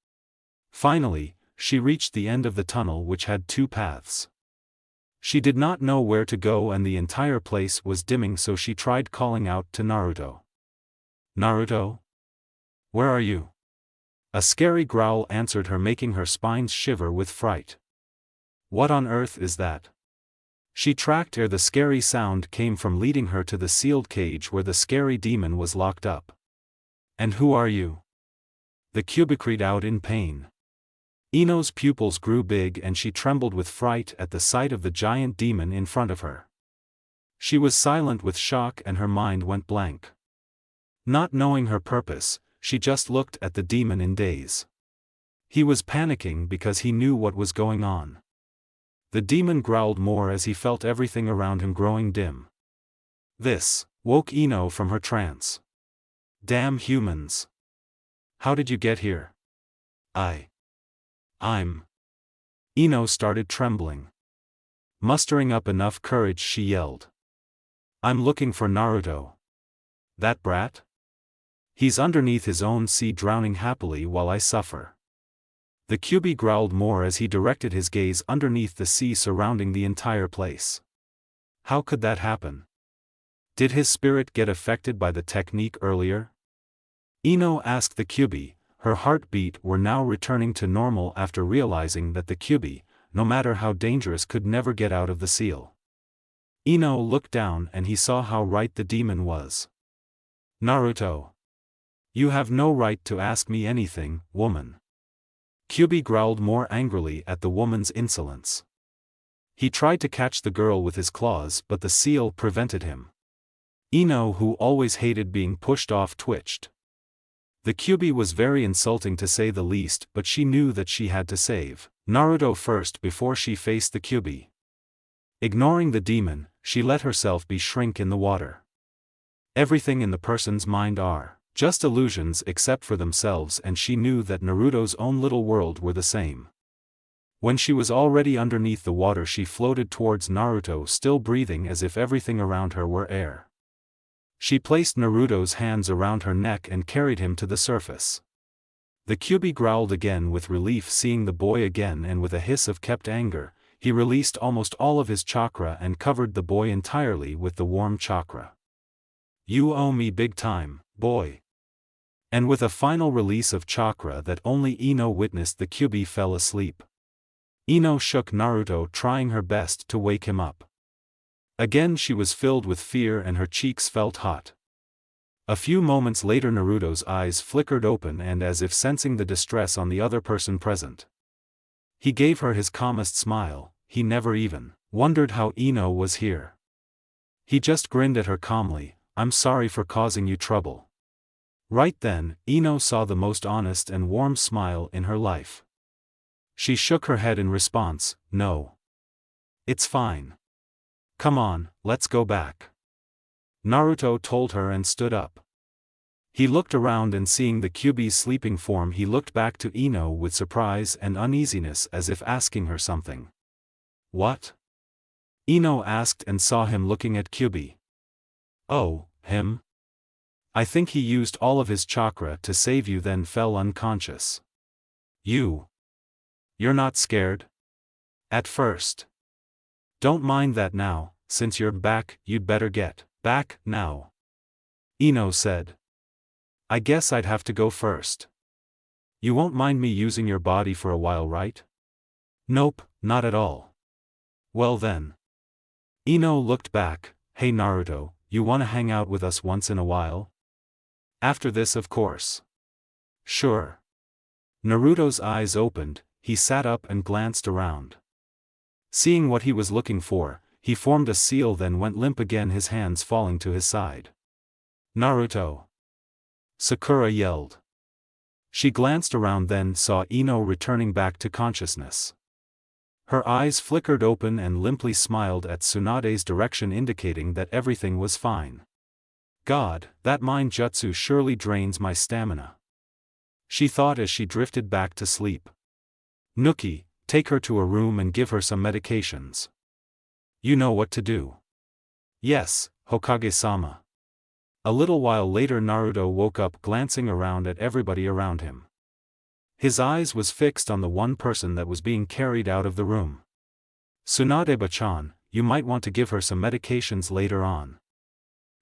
Speaker 2: Finally, she reached the end of the tunnel, which had two paths. She did not know where to go, and the entire place was dimming, so she tried calling out to Naruto. "Naruto? Where are you?" A scary growl answered her, making her spine shiver with fright. What on earth is that? She tracked ere the scary sound came from, leading her to the sealed cage where the scary demon was locked up. "And who are you?" The Kyuubi cried out in pain. Ino's pupils grew big and she trembled with fright at the sight of the giant demon in front of her. She was silent with shock and her mind went blank. Not knowing her purpose, she just looked at the demon in daze. He was panicking because he knew what was going on. The demon growled more as he felt everything around him growing dim. This woke Ino from her trance. "Damn humans! How did you get here?" I'm... Ino started trembling. Mustering up enough courage, she yelled. "I'm looking for Naruto. That brat? He's underneath his own sea, drowning happily while I suffer." The Kyuubi growled more as he directed his gaze underneath the sea surrounding the entire place. How could that happen? Did his spirit get affected by the technique earlier? Ino asked the Kyuubi. Her heartbeat were now returning to normal after realizing that the Kyuubi, no matter how dangerous, could never get out of the seal. Ino looked down and he saw how right the demon was. "Naruto. You have no right to ask me anything, woman." Kyuubi growled more angrily at the woman's insolence. He tried to catch the girl with his claws, but the seal prevented him. Ino, who always hated being pushed off, twitched. The Kyuubi was very insulting to say the least, but she knew that she had to save Naruto first before she faced the Kyuubi. Ignoring the demon, she let herself be shrink in the water. Everything in the person's mind are just illusions except for themselves, and she knew that Naruto's own little world were the same. When she was already underneath the water, she floated towards Naruto, still breathing as if everything around her were air. She placed Naruto's hands around her neck and carried him to the surface. The Kyuubi growled again with relief seeing the boy again, and with a hiss of kept anger, he released almost all of his chakra and covered the boy entirely with the warm chakra. "You owe me big time, boy." And with a final release of chakra that only Ino witnessed, the Kyuubi fell asleep. Ino shook Naruto, trying her best to wake him up. Again she was filled with fear and her cheeks felt hot. A few moments later Naruto's eyes flickered open, and as if sensing the distress on the other person present, he gave her his calmest smile. He never even wondered how Ino was here. He just grinned at her calmly. "I'm sorry for causing you trouble." Right then, Ino saw the most honest and warm smile in her life. She shook her head in response. "No. It's fine. Come on, let's go back," Naruto told her and stood up. He looked around, and seeing the Kyuubi's sleeping form, he looked back to Ino with surprise and uneasiness, as if asking her something. "What?" Ino asked, and saw him looking at Kyuubi. "Oh, him? I think he used all of his chakra to save you, then fell unconscious. You're not scared? At first. Don't mind that now, since you're back, you'd better get back now," Ino said. "I guess I'd have to go first. You won't mind me using your body for a while, right?" "Nope, not at all." "Well then." Ino looked back. "Hey Naruto, you wanna hang out with us once in a while? After this, of course." "Sure." Naruto's eyes opened, he sat up and glanced around. Seeing what he was looking for, he formed a seal, then went limp again, his hands falling to his side. "Naruto!" Sakura yelled. She glanced around, then saw Ino returning back to consciousness. Her eyes flickered open and limply smiled at Tsunade's direction, indicating that everything was fine. "God, that mind jutsu surely drains my stamina," she thought as she drifted back to sleep. "Nuki, take her to a room and give her some medications. You know what to do." "Yes, Hokage-sama." A little while later Naruto woke up, glancing around at everybody around him. His eyes was fixed on the one person that was being carried out of the room. "Tsunade-bachan, you might want to give her some medications later on."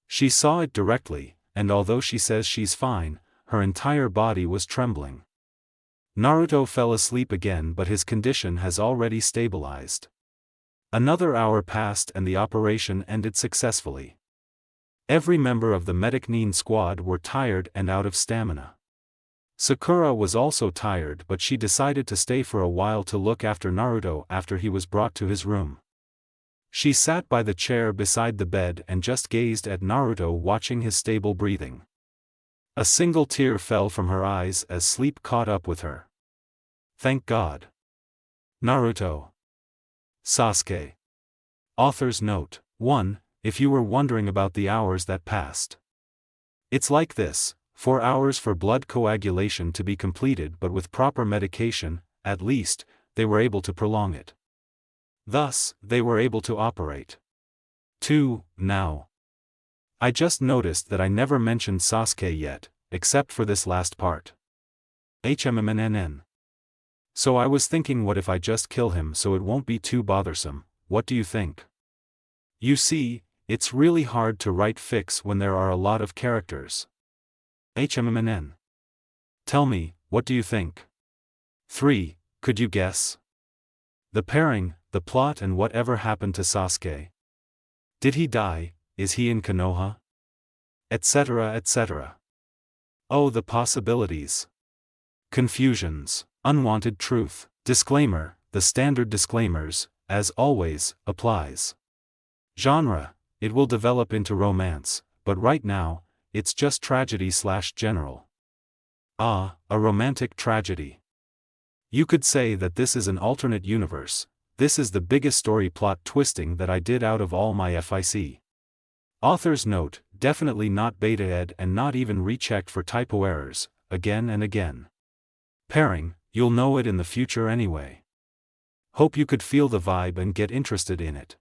Speaker 2: She saw it directly, and although she says she's fine, her entire body was trembling. Naruto fell asleep again, but his condition has already stabilized. Another hour passed and the operation ended successfully. Every member of the Medic Nin squad were tired and out of stamina. Sakura was also tired, but she decided to stay for a while to look after Naruto after he was brought to his room. She sat by the chair beside the bed and just gazed at Naruto, watching his stable breathing. A single tear fell from her eyes as sleep caught up with her. Thank God. Naruto. Sasuke. Author's note: 1. If you were wondering about the hours that passed. It's like this: 4 hours for blood coagulation to be completed, but with proper medication, at least, they were able to prolong it. Thus, they were able to operate. 2. Now, I just noticed that I never mentioned Sasuke yet, except for this last part. HMMNN. So I was thinking, what if I just kill him so it won't be too bothersome? What do you think? You see, it's really hard to write fics when there are a lot of characters. HMMNN. Tell me, what do you think? 3. Could you guess? The pairing, the plot, and whatever happened to Sasuke. Did he die? Is he in Konoha? Etc. etc. Oh, the possibilities. Confusions, unwanted truth. Disclaimer: the standard disclaimers, as always, applies. Genre: it will develop into romance, but right now, it's just tragedy/general. Ah, a romantic tragedy. You could say that this is an alternate universe. This is the biggest story plot twisting that I did out of all my FIC. Author's note, definitely not beta-ed and not even rechecked for typo errors, again and again. Pairing, you'll know it in the future anyway. Hope you could feel the vibe and get interested in it.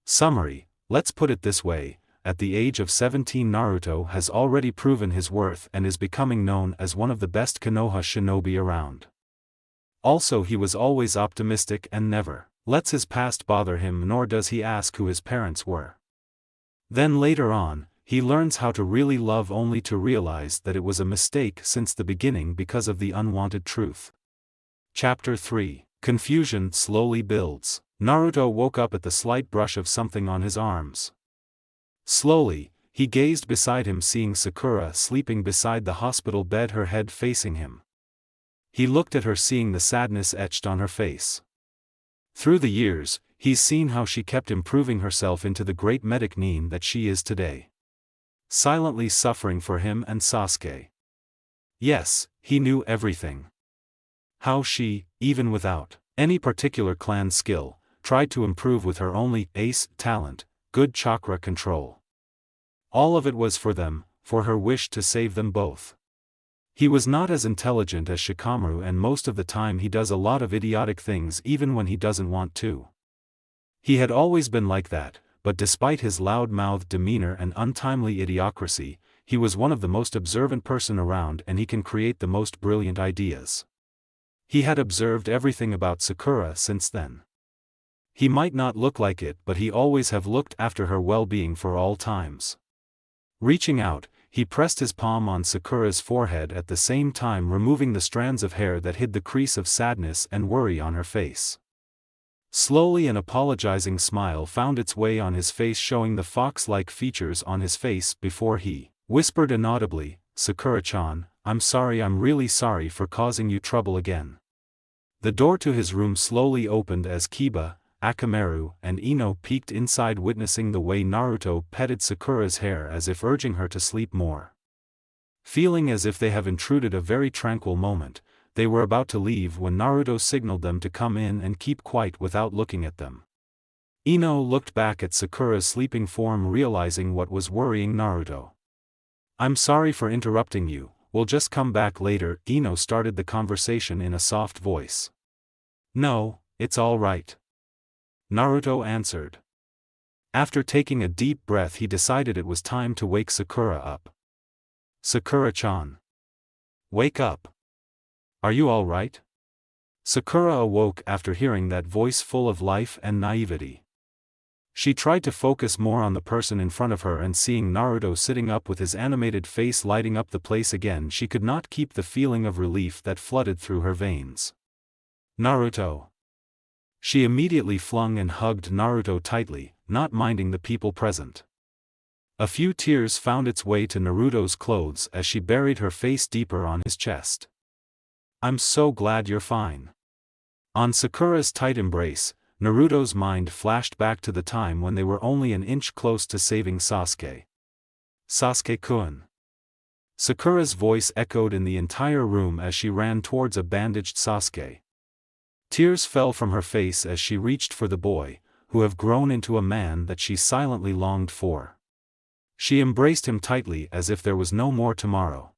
Speaker 2: Summary, let's put it this way, at the age of 17 Naruto has already proven his worth and is becoming known as one of the best Konoha shinobi around. Also he was always optimistic and never lets his past bother him, nor does he ask who his parents were. Then later on, he learns how to really love only to realize that it was a mistake since the beginning because of the unwanted truth. Chapter 3. Confusion slowly builds. Naruto woke up at the slight brush of something on his arms. Slowly, he gazed beside him, seeing Sakura sleeping beside the hospital bed, her head facing him. He looked at her, seeing the sadness etched on her face. Through the years, he's seen how she kept improving herself into the great medic Nin that she is today. Silently suffering for him and Sasuke. Yes, he knew everything. How she, even without any particular clan skill, tried to improve with her only ace talent, good chakra control. All of it was for them, for her wish to save them both. He was not as intelligent as Shikamaru, and most of the time he does a lot of idiotic things even when he doesn't want to. He had always been like that, but despite his loud-mouthed demeanor and untimely idiocracy, he was one of the most observant person around, and he can create the most brilliant ideas. He had observed everything about Sakura since then. He might not look like it, but he always have looked after her well-being for all times. Reaching out, he pressed his palm on Sakura's forehead, at the same time removing the strands of hair that hid the crease of sadness and worry on her face. Slowly an apologizing smile found its way on his face, showing the fox-like features on his face before he whispered inaudibly, "Sakura-chan, I'm sorry, I'm really sorry for causing you trouble again." The door to his room slowly opened as Kiba, Akamaru, and Ino peeked inside, witnessing the way Naruto petted Sakura's hair as if urging her to sleep more. Feeling as if they have intruded a very tranquil moment, they were about to leave when Naruto signaled them to come in and keep quiet without looking at them. Ino looked back at Sakura's sleeping form, realizing what was worrying Naruto. "I'm sorry for interrupting you, we'll just come back later," Ino started the conversation in a soft voice. "No, it's all right," Naruto answered. After taking a deep breath, he decided it was time to wake Sakura up. "Sakura-chan. Wake up. Are you all right?" Sakura awoke after hearing that voice full of life and naivety. She tried to focus more on the person in front of her, and seeing Naruto sitting up with his animated face lighting up the place again, she could not keep the feeling of relief that flooded through her veins. "Naruto." She immediately flung and hugged Naruto tightly, not minding the people present. A few tears found its way to Naruto's clothes as she buried her face deeper on his chest. "I'm so glad you're fine." On Sakura's tight embrace, Naruto's mind flashed back to the time when they were only an inch close to saving Sasuke. "Sasuke-kun." Sakura's voice echoed in the entire room as she ran towards a bandaged Sasuke. Tears fell from her face as she reached for the boy, who have grown into a man that she silently longed for. She embraced him tightly as if there was no more tomorrow.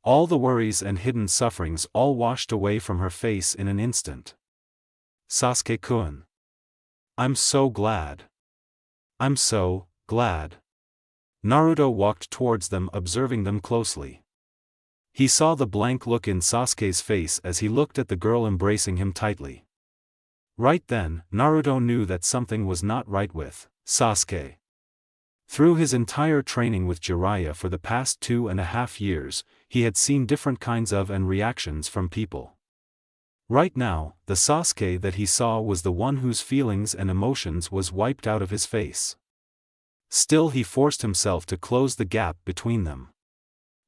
Speaker 2: All the worries and hidden sufferings all washed away from her face in an instant. "Sasuke-kun. I'm so glad. I'm so glad." Naruto walked towards them, observing them closely. He saw the blank look in Sasuke's face as he looked at the girl embracing him tightly. Right then, Naruto knew that something was not right with Sasuke. Through his entire training with Jiraiya for the past 2.5 years, he had seen different kinds of and reactions from people. Right now, the Sasuke that he saw was the one whose feelings and emotions was wiped out of his face. Still, he forced himself to close the gap between them.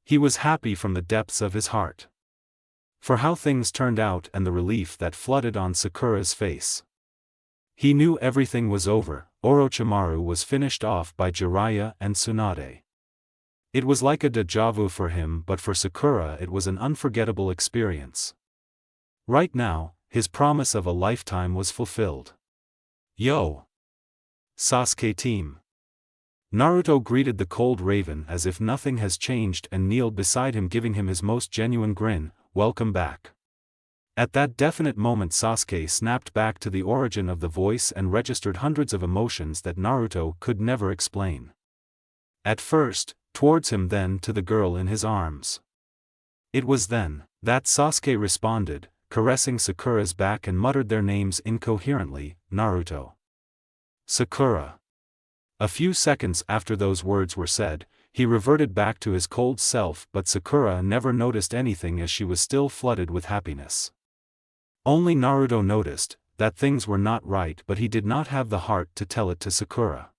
Speaker 2: He was happy from the depths of his heart for how things turned out and the relief that flooded on Sakura's face. He knew everything was over. Orochimaru was finished off by Jiraiya and Tsunade. It was like a déjà vu for him, but for Sakura it was an unforgettable experience. Right now, his promise of a lifetime was fulfilled. "Yo! Sasuke team. Naruto greeted the cold raven as if nothing has changed and kneeled beside him, giving him his most genuine grin. Welcome back. At that definite moment, Sasuke snapped back to the origin of the voice and registered hundreds of emotions that Naruto could never explain. At first, towards him, then to the girl in his arms. It was then that Sasuke responded, caressing Sakura's back, and muttered their names incoherently, Naruto. Sakura. A few seconds after those words were said, he reverted back to his cold self, but Sakura never noticed anything as she was still flooded with happiness. Only Naruto noticed that things were not right, but he did not have the heart to tell it to Sakura.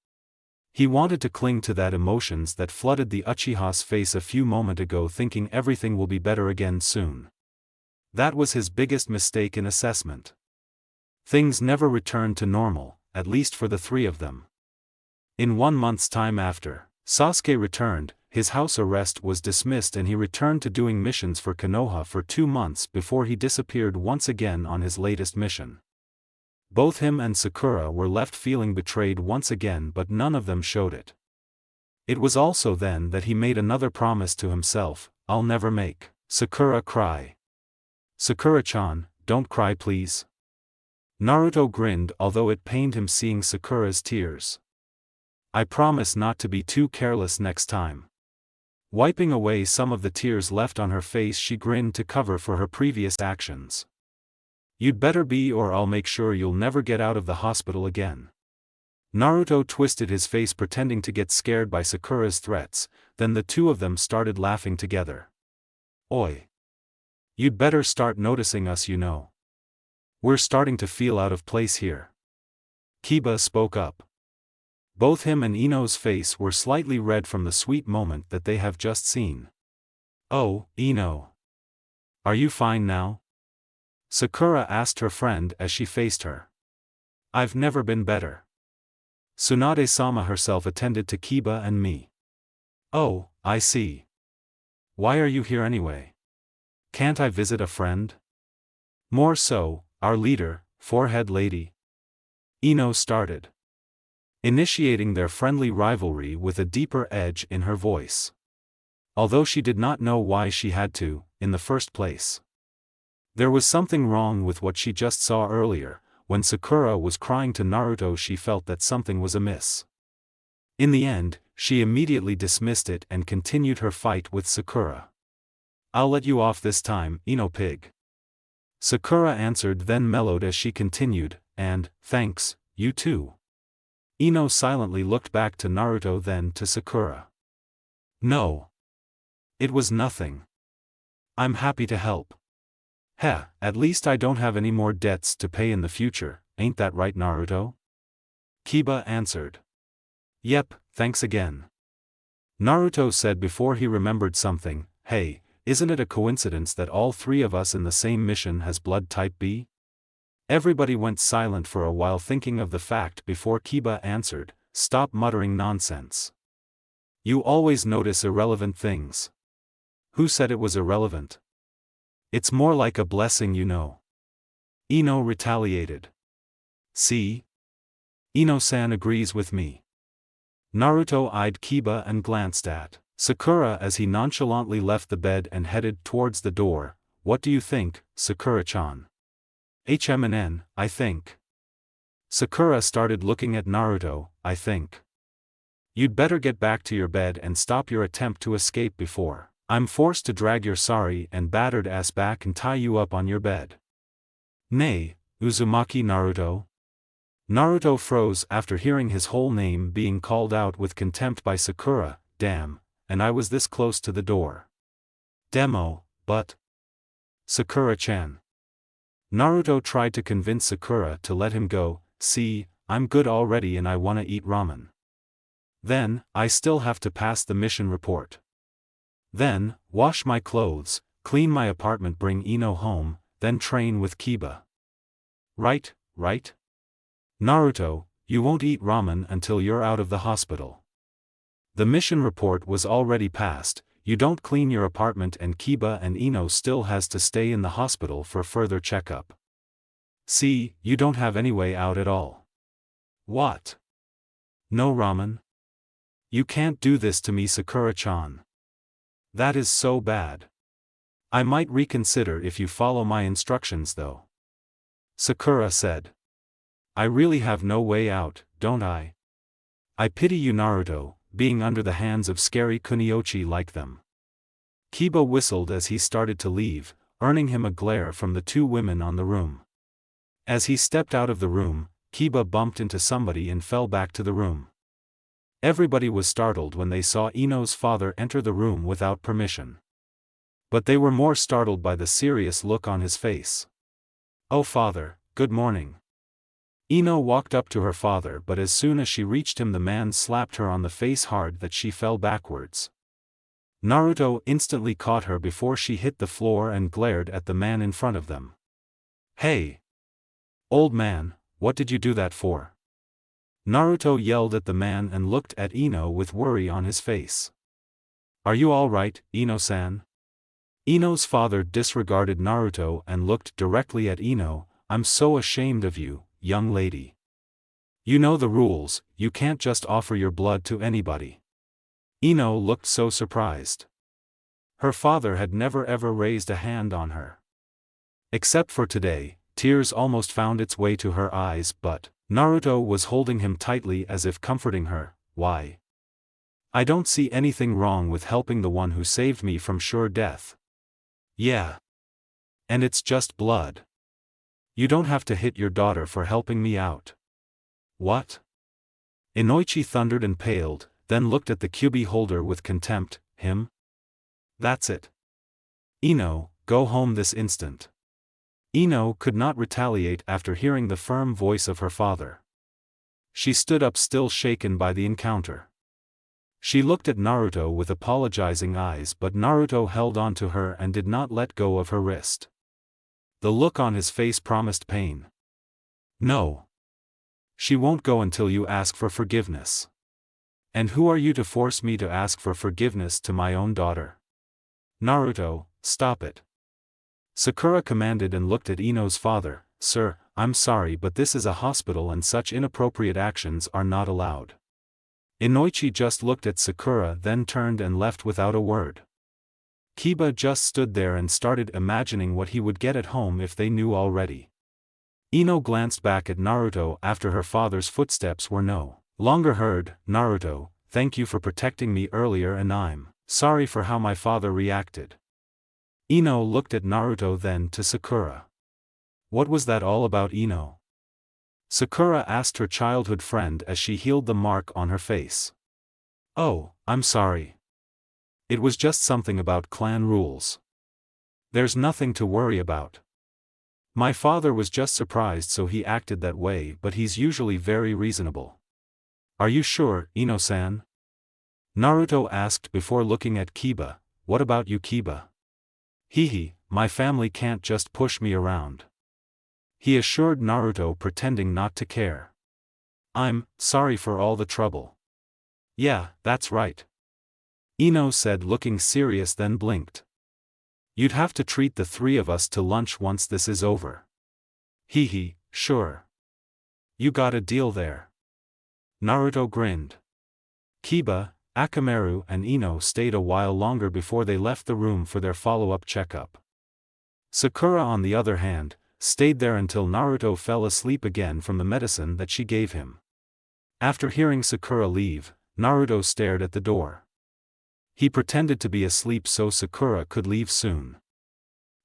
Speaker 2: He wanted to cling to that emotions that flooded the Uchiha's face a few moments ago, thinking everything will be better again soon. That was his biggest mistake in assessment. Things never returned to normal, at least for the three of them. In 1 month's time after Sasuke returned, his house arrest was dismissed and he returned to doing missions for Konoha for 2 months before he disappeared once again on his latest mission. Both him and Sakura were left feeling betrayed once again, but none of them showed it. It was also then that he made another promise to himself: I'll never make Sakura cry. Sakura-chan, don't cry please. Naruto grinned, although it pained him seeing Sakura's tears. I promise not to be too careless next time. Wiping away some of the tears left on her face, she grinned to cover for her previous actions. You'd better be, or I'll make sure you'll never get out of the hospital again. Naruto twisted his face, pretending to get scared by Sakura's threats, then the two of them started laughing together. Oi! You'd better start noticing us, you know. We're starting to feel out of place here. Kiba spoke up. Both him and Ino's face were slightly red from the sweet moment that they have just seen. Oh, Ino. Are you fine now? Sakura asked her friend as she faced her. I've never been better. Tsunade-sama herself attended to Kiba and me. Oh, I see. Why are you here anyway? Can't I visit a friend? More so, our leader, forehead lady. Ino started, initiating their friendly rivalry with a deeper edge in her voice. Although she did not know why she had to, in the first place. There was something wrong with what she just saw earlier. When Sakura was crying to Naruto, she felt that something was amiss. In the end, she immediately dismissed it and continued her fight with Sakura. I'll let you off this time, Ino pig. Sakura answered, then mellowed as she continued, and, thanks, you too. Ino silently looked back to Naruto, then to Sakura. No. It was nothing. I'm happy to help. Heh, at least I don't have any more debts to pay in the future, ain't that right, Naruto? Kiba answered. Yep, thanks again. Naruto said before he remembered something. Hey, isn't it a coincidence that all three of us in the same mission has blood type B? Everybody went silent for a while, thinking of the fact before Kiba answered, stop muttering nonsense. You always notice irrelevant things. Who said it was irrelevant? It's more like a blessing, you know. Ino retaliated. See? Ino-san agrees with me. Naruto eyed Kiba and glanced at Sakura as he nonchalantly left the bed and headed towards the door. What do you think, Sakura-chan? I think. Sakura started looking at Naruto. I think. You'd better get back to your bed and stop your attempt to escape before I'm forced to drag your sorry and battered ass back and tie you up on your bed. Nay, Uzumaki Naruto? Naruto froze after hearing his whole name being called out with contempt by Sakura. Damn, and I was this close to the door. Demo, but... Sakura-chan. Naruto tried to convince Sakura to let him go. See, I'm good already and I wanna eat ramen. Then, I still have to pass the mission report. Then, wash my clothes, clean my apartment, bring Ino home, then train with Kiba. Right? Naruto, you won't eat ramen until you're out of the hospital. The mission report was already passed. You don't clean your apartment and Kiba and Ino still has to stay in the hospital for further checkup. See, you don't have any way out at all. What? No ramen? You can't do this to me, Sakura-chan. That is so bad. I might reconsider if you follow my instructions though. Sakura said. I really have no way out, don't I? I pity you, Naruto, being under the hands of scary Kunoichi like them. Kiba whistled as he started to leave, earning him a glare from the two women on the room. As he stepped out of the room, Kiba bumped into somebody and fell back to the room. Everybody was startled when they saw Ino's father enter the room without permission. But they were more startled by the serious look on his face. Oh father, good morning. Ino walked up to her father, but as soon as she reached him the man slapped her on the face hard that she fell backwards. Naruto instantly caught her before she hit the floor and glared at the man in front of them. Hey! Old man, what did you do that for? Naruto yelled at the man and looked at Ino with worry on his face. Are you alright, Ino-san? Ino's father disregarded Naruto and looked directly at Ino. I'm so ashamed of you, young lady. You know the rules, you can't just offer your blood to anybody. Ino looked so surprised. Her father had never ever raised a hand on her. Except for today, tears almost found its way to her eyes, but Naruto was holding him tightly as if comforting her. Why? I don't see anything wrong with helping the one who saved me from sure death. Yeah. And it's just blood. You don't have to hit your daughter for helping me out. What? Inoichi thundered and paled, then looked at the Kyuubi holder with contempt. Him? That's it. Ino, go home this instant. Ino could not retaliate after hearing the firm voice of her father. She stood up, still shaken by the encounter. She looked at Naruto with apologizing eyes, but Naruto held on to her and did not let go of her wrist. The look on his face promised pain. No. She won't go until you ask for forgiveness. And who are you to force me to ask for forgiveness to my own daughter? Naruto, stop it. Sakura commanded and looked at Ino's father. Sir, I'm sorry, but this is a hospital and such inappropriate actions are not allowed. Inoichi just looked at Sakura, then turned and left without a word. Kiba just stood there and started imagining what he would get at home if they knew already. Ino glanced back at Naruto after her father's footsteps were no longer heard. Naruto, thank you for protecting me earlier, and I'm sorry for how my father reacted. Ino looked at Naruto, then to Sakura. What was that all about, Ino? Sakura asked her childhood friend as she healed the mark on her face. Oh, I'm sorry. It was just something about clan rules. There's nothing to worry about. My father was just surprised, so he acted that way, but he's usually very reasonable. Are you sure, Ino-san? Naruto asked before looking at Kiba. What about you, Kiba? Hehe, my family can't just push me around. He assured Naruto, pretending not to care. I'm sorry for all the trouble. Yeah, that's right. Ino said, looking serious, then blinked. You'd have to treat the three of us to lunch once this is over. Hehe, sure. You got a deal there. Naruto grinned. Kiba, Akamaru and Ino stayed a while longer before they left the room for their follow-up checkup. Sakura, on the other hand, stayed there until Naruto fell asleep again from the medicine that she gave him. After hearing Sakura leave, Naruto stared at the door. He pretended to be asleep so Sakura could leave soon.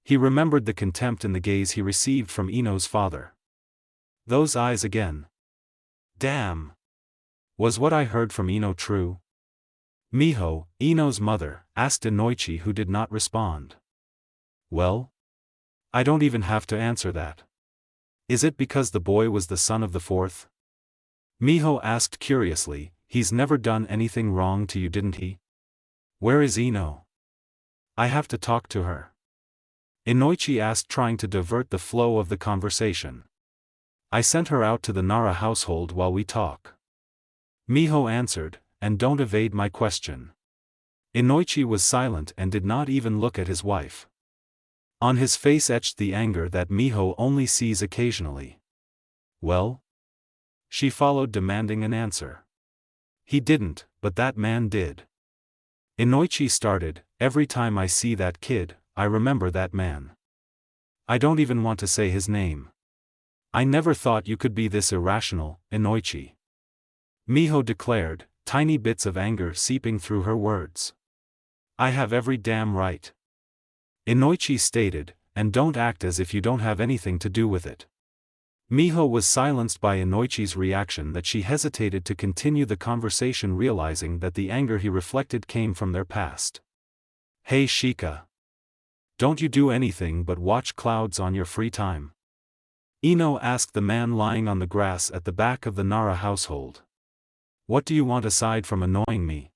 Speaker 2: He remembered the contempt in the gaze he received from Ino's father. Those eyes again. Damn! Was what I heard from Ino true? Miho, Ino's mother, asked Inoichi, who did not respond. Well? I don't even have to answer that. Is it because the boy was the son of the fourth? Miho asked curiously. He's never done anything wrong to you, didn't he? Where is Ino? I have to talk to her. Inoichi asked, trying to divert the flow of the conversation. I sent her out to the Nara household while we talk. Miho answered, and don't evade my question. Inoichi was silent and did not even look at his wife. On his face etched the anger that Miho only sees occasionally. Well? She followed, demanding an answer. He didn't, but that man did. Inoichi started, every time I see that kid, I remember that man. I don't even want to say his name. I never thought you could be this irrational, Inoichi. Miho declared, tiny bits of anger seeping through her words. I have every damn right. Inoichi stated, and don't act as if you don't have anything to do with it. Miho was silenced by Inoichi's reaction that she hesitated to continue the conversation, realizing that the anger he reflected came from their past. Hey Shika. Don't you do anything but watch clouds on your free time? Ino asked the man lying on the grass at the back of the Nara household. What do you want aside from annoying me?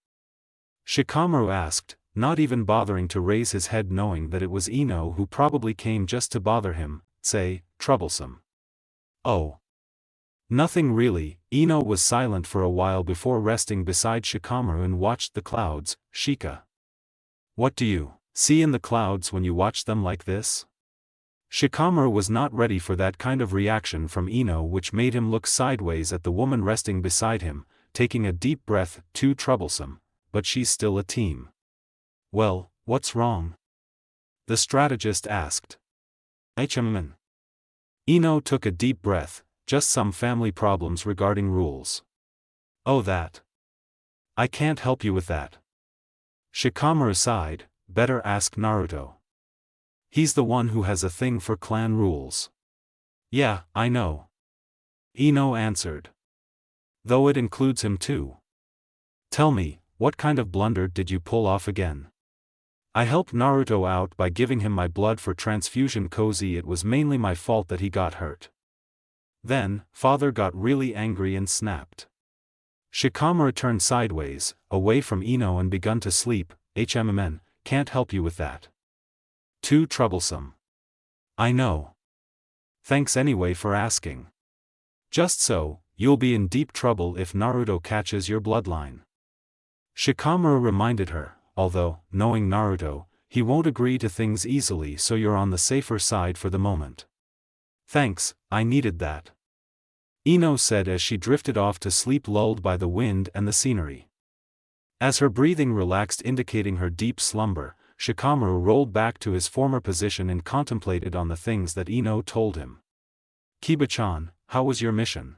Speaker 2: Shikamaru asked, not even bothering to raise his head, knowing that it was Ino who probably came just to bother him, say, troublesome. Oh. Nothing really. Ino was silent for a while before resting beside Shikamaru and watched the clouds. Shika. What do you see in the clouds when you watch them like this? Shikamaru was not ready for that kind of reaction from Ino, which made him look sideways at the woman resting beside him, taking a deep breath. Too troublesome, but she's still a team. Well, what's wrong? The strategist asked. HMN. Ino took a deep breath, just some family problems regarding rules. Oh, that. I can't help you with that. Shikamaru sighed, better ask Naruto. He's the one who has a thing for clan rules. Yeah, I know. Ino answered. Though it includes him too. Tell me, what kind of blunder did you pull off again? I helped Naruto out by giving him my blood for transfusion. Cozy, it was mainly my fault that he got hurt. Then, father got really angry and snapped. Shikamaru turned sideways, away from Ino, and begun to sleep. HMN, can't help you with that. Too troublesome. I know. Thanks anyway for asking. Just so, you'll be in deep trouble if Naruto catches your bloodline. Shikamaru reminded her, although, knowing Naruto, he won't agree to things easily, so you're on the safer side for the moment. Thanks, I needed that. Ino said as she drifted off to sleep, lulled by the wind and the scenery. As her breathing relaxed, indicating her deep slumber, Shikamaru rolled back to his former position and contemplated on the things that Ino told him. Kiba-chan, how was your mission?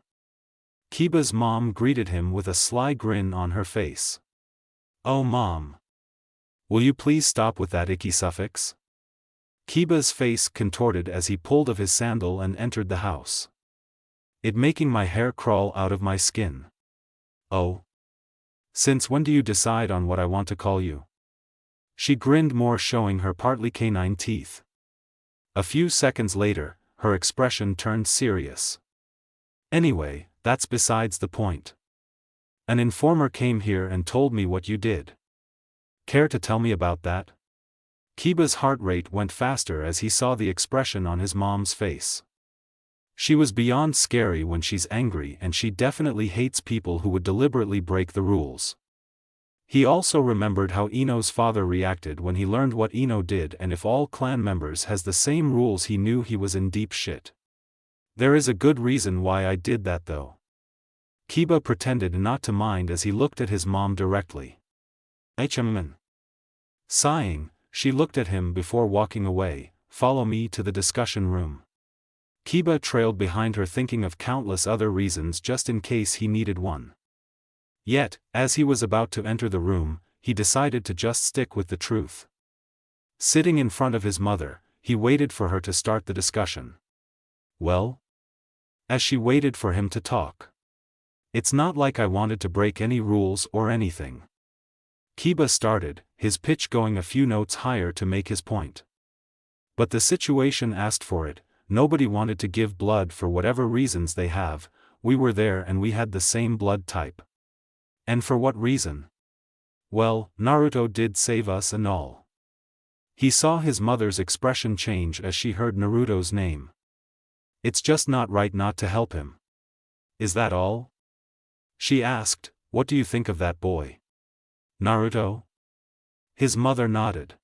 Speaker 2: Kiba's mom greeted him with a sly grin on her face. Oh mom. Will you please stop with that icky suffix? Kiba's face contorted as he pulled off his sandal and entered the house. It making my hair crawl out of my skin. Oh. Since when do you decide on what I want to call you? She grinned more, showing her partly canine teeth. A few seconds later, her expression turned serious. Anyway, that's besides the point. An informer came here and told me what you did. Care to tell me about that? Kiba's heart rate went faster as he saw the expression on his mom's face. She was beyond scary when she's angry, and she definitely hates people who would deliberately break the rules. He also remembered how Ino's father reacted when he learned what Ino did, and if all clan members has the same rules, he knew he was in deep shit. There is a good reason why I did that though. Kiba pretended not to mind as he looked at his mom directly. HMN. Sighing, she looked at him before walking away. Follow me to the discussion room. Kiba trailed behind her, thinking of countless other reasons just in case he needed one. Yet, as he was about to enter the room, he decided to just stick with the truth. Sitting in front of his mother, he waited for her to start the discussion. Well? As she waited for him to talk. It's not like I wanted to break any rules or anything. Kiba started, his pitch going a few notes higher to make his point. But the situation asked for it. Nobody wanted to give blood for whatever reasons they have. We were there and we had the same blood type. And for what reason? Well, Naruto did save us and all. He saw his mother's expression change as she heard Naruto's name. It's just not right not to help him. Is that all? She asked, what do you think of that boy? Naruto? His mother nodded.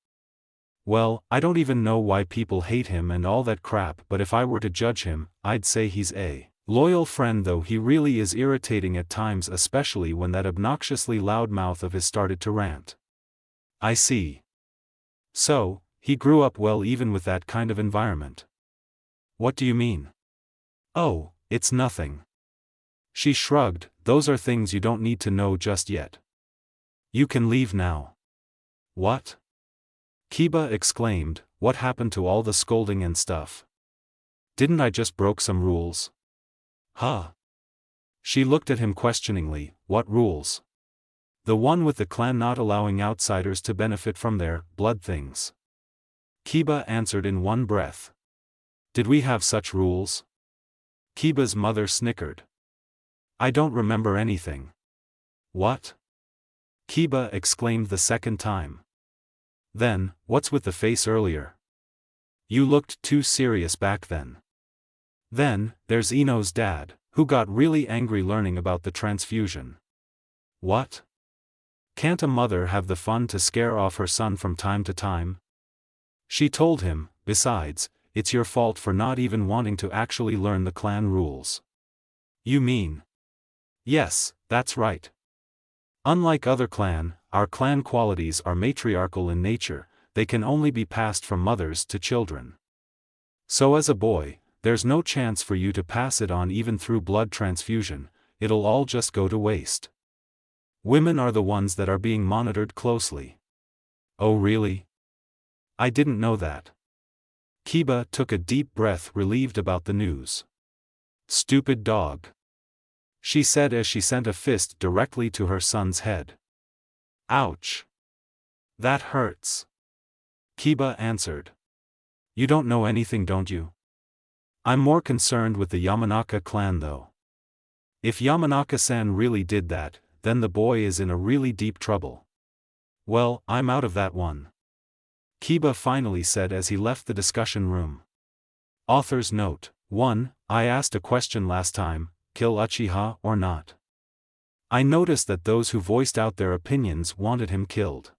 Speaker 2: Well, I don't even know why people hate him and all that crap, but if I were to judge him, I'd say he's a Loyal friend though he really is irritating at times, especially when that obnoxiously loud mouth of his started to rant. I see. So, he grew up well even with that kind of environment. What do you mean? Oh, it's nothing. She shrugged, those are things you don't need to know just yet. You can leave now. What? Kiba exclaimed, what happened to all the scolding and stuff? Didn't I just broke some rules? Huh? She looked at him questioningly, what rules? The one with the clan not allowing outsiders to benefit from their blood things. Kiba answered in one breath. Did we have such rules? Kiba's mother snickered. I don't remember anything. What? Kiba exclaimed the second time. Then, what's with the face earlier? You looked too serious back then. Then, there's Ino's dad, who got really angry learning about the transfusion. What? Can't a mother have the fun to scare off her son from time to time? She told him, besides, it's your fault for not even wanting to actually learn the clan rules. You mean? Yes, that's right. Unlike other clan, our clan qualities are matriarchal in nature, they can only be passed from mothers to children. So as a boy, there's no chance for you to pass it on even through blood transfusion, it'll all just go to waste. Women are the ones that are being monitored closely. Oh really? I didn't know that. Kiba took a deep breath, relieved about the news. Stupid dog. She said as she sent a fist directly to her son's head. Ouch. That hurts. Kiba answered. You don't know anything, don't you? I'm more concerned with the Yamanaka clan though. If Yamanaka-san really did that, then the boy is in a really deep trouble. Well, I'm out of that one. Kiba finally said as he left the discussion room. Author's note: 1. I asked a question last time, kill Uchiha or not? I noticed that those who voiced out their opinions wanted him killed.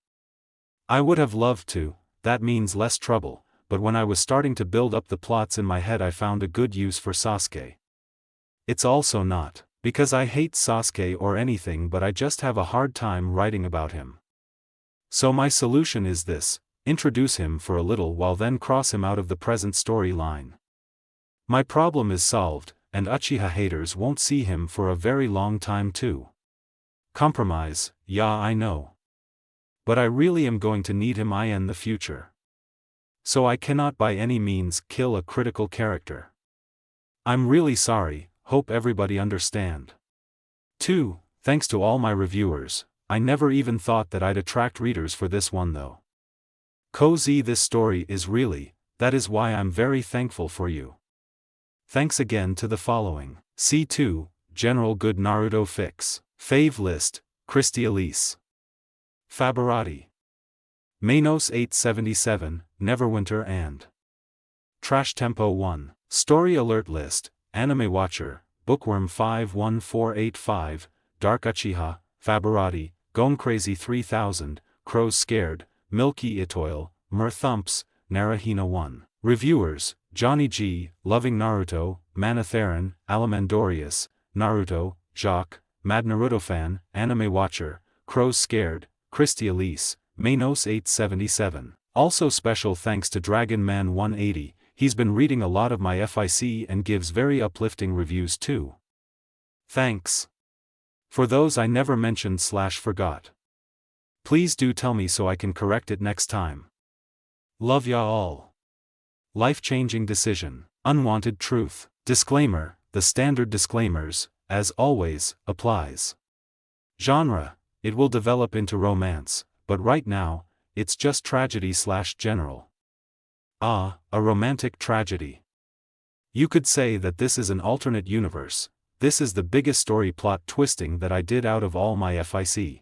Speaker 2: I would have loved to, that means less trouble, but when I was starting to build up the plots in my head I found a good use for Sasuke. It's also not, because I hate Sasuke or anything, but I just have a hard time writing about him. So my solution is this: introduce him for a little while then cross him out of the present storyline. My problem is solved, and Uchiha haters won't see him for a very long time too. Compromise, yeah I know. But I really am going to need him in the future. So I cannot by any means kill a critical character. I'm really sorry, hope everybody understand. 2. Thanks to all my reviewers, I never even thought that I'd attract readers for this one though. Cozy, this story is really, that is why I'm very thankful for you. Thanks again to the following. C2, General Good Naruto Fix. Fave List, Christy Elise. Faberati. Manos 877, Neverwinter and Trash Tempo 1. Story Alert List, Anime Watcher, Bookworm 51485, Dark Uchiha, Faberati, Gon Crazy 3000, Crows Scared, Milky Itoil, Thumps, Narahina 1. Reviewers, Johnny G, Loving Naruto, Manatharan, Alamandorius, Naruto, Jacques, Mad Naruto Fan, Anime Watcher, Crows Scared, Christy Elise, Manos 877. Also special thanks to Dragon Man 180, he's been reading a lot of my FIC and gives very uplifting reviews too. Thanks. For those I never mentioned/forgot. Please do tell me so I can correct it next time. Love ya all. Life-changing decision. Unwanted truth. Disclaimer: the standard disclaimers, as always, applies. Genre: it will develop into romance, but right now, it's just tragedy/general. A romantic tragedy. You could say that this is an alternate universe. This is the biggest story plot twisting that I did out of all my FIC.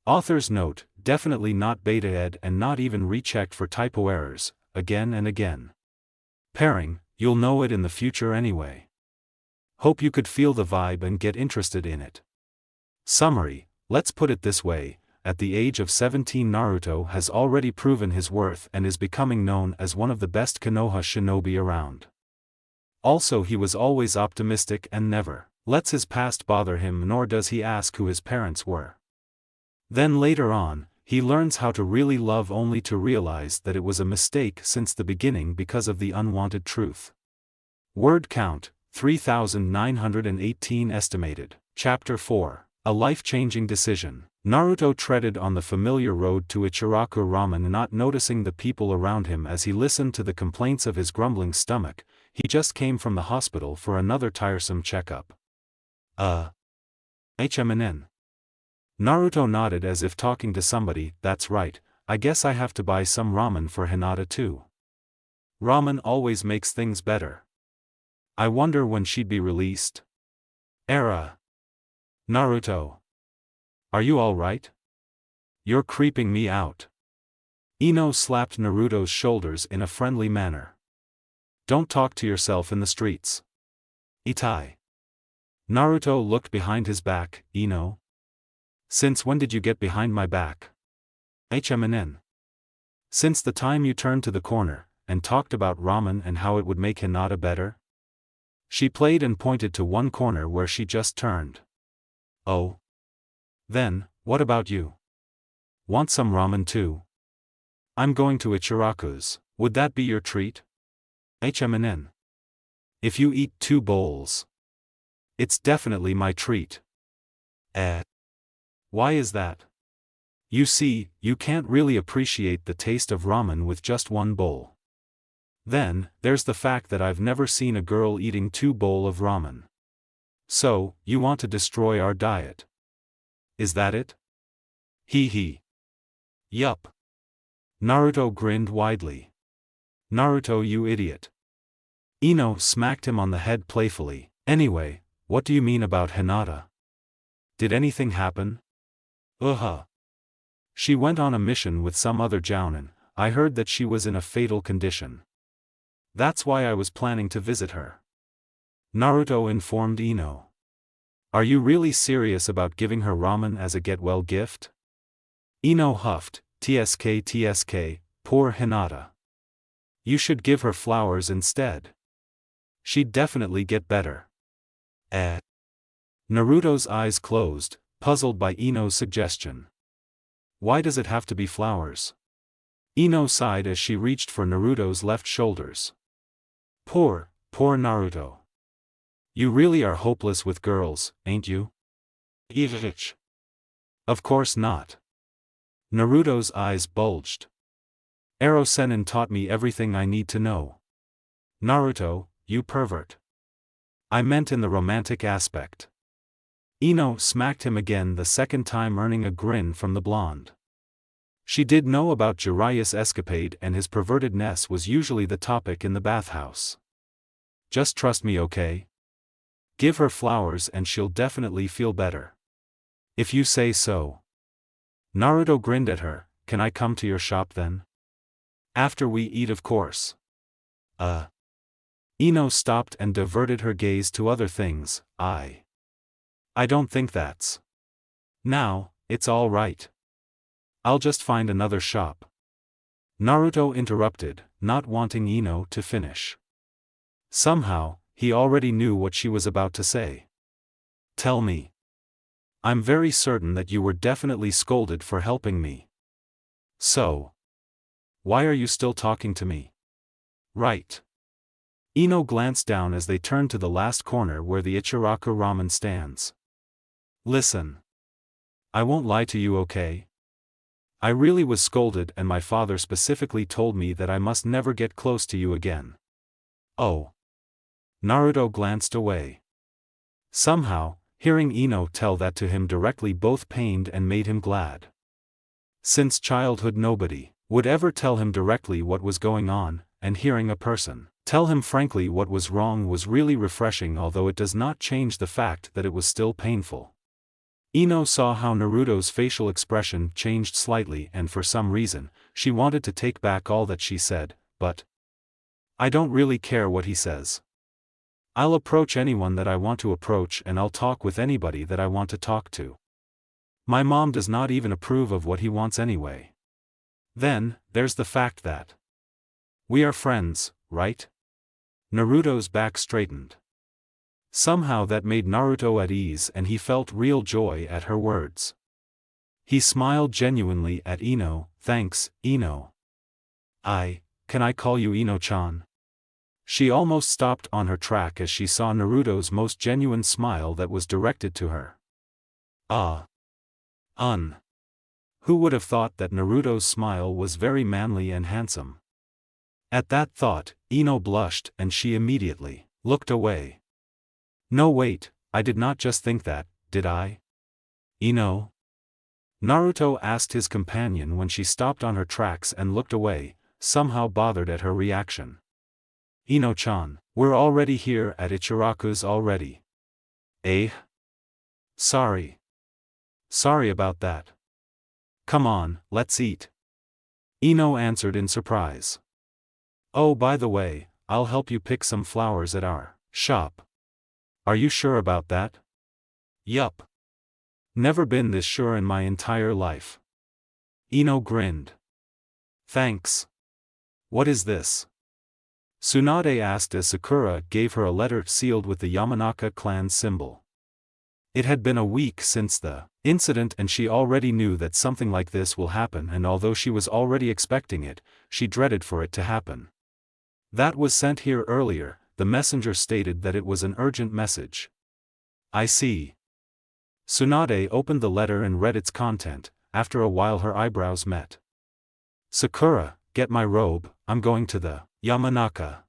Speaker 2: Author's note: definitely not beta ed and not even rechecked for typo errors, again and again. Pairing: you'll know it in the future anyway. Hope you could feel the vibe and get interested in it. Summary: let's put it this way, at the age of 17 Naruto has already proven his worth and is becoming known as one of the best Konoha shinobi around. Also, he was always optimistic and never lets his past bother him, nor does he ask who his parents were. Then later on, he learns how to really love only to realize that it was a mistake since the beginning because of the unwanted truth. Word count, 3,918 estimated. Chapter 4. A life-changing decision. Naruto treaded on the familiar road to Ichiraku Ramen, not noticing the people around him as he listened to the complaints of his grumbling stomach. He just came from the hospital for another tiresome checkup. HMNN. Naruto nodded as if talking to somebody. That's right, I guess I have to buy some ramen for Hinata too. Ramen always makes things better. I wonder when she'd be released. Naruto. Are you alright? You're creeping me out. Ino slapped Naruto's shoulders in a friendly manner. Don't talk to yourself in the streets. Itai. Naruto looked behind his back. Ino? Since when did you get behind my back? HMNN. Since the time you turned to the corner, and talked about ramen and how it would make Hinata better? She played and pointed to one corner where she just turned. Oh. Then, what about you? Want some ramen too? I'm going to Ichiraku's, would that be your treat? HMNN. If you eat 2 bowls. It's definitely my treat. Why is that? You see, you can't really appreciate the taste of ramen with just 1 bowl. Then, there's the fact that I've never seen a girl eating 2 bowls of ramen. So, you want to destroy our diet. Is that it? Hee hee. Yup. Naruto grinned widely. Naruto, you idiot. Ino smacked him on the head playfully. Anyway, what do you mean about Hinata? Did anything happen? She went on a mission with some other Jonin. I heard that she was in a fatal condition. That's why I was planning to visit her. Naruto informed Ino. Are you really serious about giving her ramen as a get-well gift? Ino huffed. TSK, poor Hinata. You should give her flowers instead. She'd definitely get better. Naruto's eyes closed, puzzled by Ino's suggestion. Why does it have to be flowers? Ino sighed as she reached for Naruto's left shoulders. Poor Naruto. You really are hopeless with girls, ain't you? Of course not. Naruto's eyes bulged. Ero Sennin taught me everything I need to know. Naruto, you pervert. I meant in the romantic aspect. Ino smacked him again, the second time earning a grin from the blonde. She did know about Jiraiya's escapade, and his pervertedness was usually the topic in the bathhouse. Just trust me, okay? Give her flowers and she'll definitely feel better. If you say so. Naruto grinned at her. Can I come to your shop then? After we eat, of course. Ino stopped and diverted her gaze to other things. I don't think that's. Now, it's all right. I'll just find another shop. Naruto interrupted, not wanting Ino to finish. Somehow, he already knew what she was about to say. Tell me. I'm very certain that you were definitely scolded for helping me. So. Why are you still talking to me? Right. Ino glanced down as they turned to the last corner where the Ichiraku Ramen stands. Listen. I won't lie to you, okay? I really was scolded, and my father specifically told me that I must never get close to you again. Oh. Naruto glanced away. Somehow, hearing Ino tell that to him directly both pained and made him glad. Since childhood nobody would ever tell him directly what was going on, and hearing a person tell him frankly what was wrong was really refreshing, although it does not change the fact that it was still painful. Ino saw how Naruto's facial expression changed slightly, and for some reason, she wanted to take back all that she said, but I don't really care what he says. I'll approach anyone that I want to approach, and I'll talk with anybody that I want to talk to. My mom does not even approve of what he wants anyway. Then, there's the fact that we are friends, right? Naruto's back straightened. Somehow that made Naruto at ease and he felt real joy at her words. He smiled genuinely at Ino. Thanks, Ino. Can I call you Ino-chan? She almost stopped on her track as she saw Naruto's most genuine smile that was directed to her. Who would have thought that Naruto's smile was very manly and handsome? At that thought, Ino blushed and she immediately looked away. No wait, I did not just think that, did I? Ino? Naruto asked his companion when she stopped on her tracks and looked away, somehow bothered at her reaction. Ino-chan, we're already here at Ichiraku's already. Eh? Sorry about that. Come on, let's eat. Ino answered in surprise. Oh, by the way, I'll help you pick some flowers at our shop. Are you sure about that? Yup. Never been this sure in my entire life. Ino grinned. Thanks. What is this? Tsunade asked as Sakura gave her a letter sealed with the Yamanaka clan symbol. It had been a week since the incident and she already knew that something like this will happen, and although she was already expecting it, she dreaded for it to happen. That was sent here earlier. The messenger stated that it was an urgent message. I see. Tsunade opened the letter and read its content. After a while her eyebrows met. Sakura, get my robe, I'm going to the Yamanaka.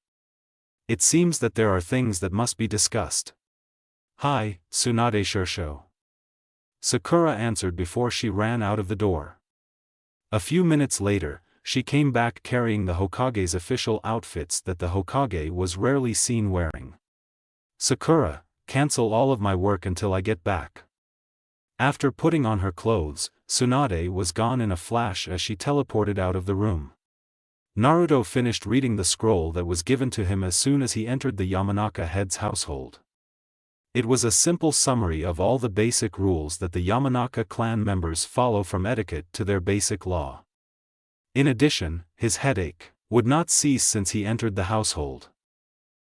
Speaker 2: It seems that there are things that must be discussed. Hi, Tsunade Shirsho. Sakura answered before she ran out of the door. A few minutes later, she came back carrying the Hokage's official outfits that the Hokage was rarely seen wearing. Sakura, cancel all of my work until I get back. After putting on her clothes, Tsunade was gone in a flash as she teleported out of the room. Naruto finished reading the scroll that was given to him as soon as he entered the Yamanaka head's household. It was a simple summary of all the basic rules that the Yamanaka clan members follow, from etiquette to their basic law. In addition, his headache would not cease since he entered the household.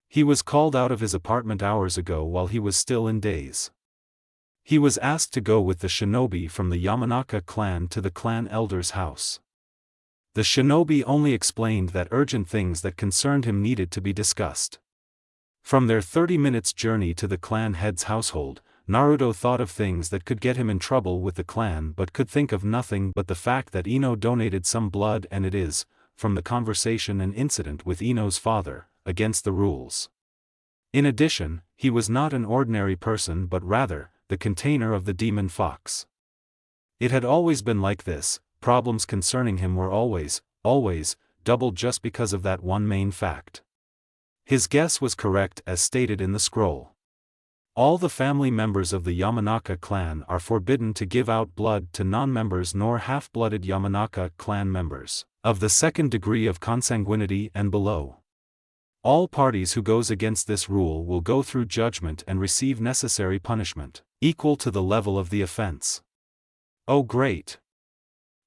Speaker 2: He was called out of his apartment hours ago while he was still in daze. He was asked to go with the shinobi from the Yamanaka clan to the clan elder's house. The shinobi only explained that urgent things that concerned him needed to be discussed. From their 30 minutes journey to the clan head's household, Naruto thought of things that could get him in trouble with the clan but could think of nothing but the fact that Ino donated some blood, and it is, from the conversation and incident with Ino's father, against the rules. In addition, he was not an ordinary person but rather, the container of the demon fox. It had always been like this, problems concerning him were always, doubled just because of that one main fact. His guess was correct as stated in the scroll. All the family members of the Yamanaka clan are forbidden to give out blood to non-members nor half-blooded Yamanaka clan members, of the second degree of consanguinity and below. All parties who goes against this rule will go through judgment and receive necessary punishment, equal to the level of the offense. Oh great!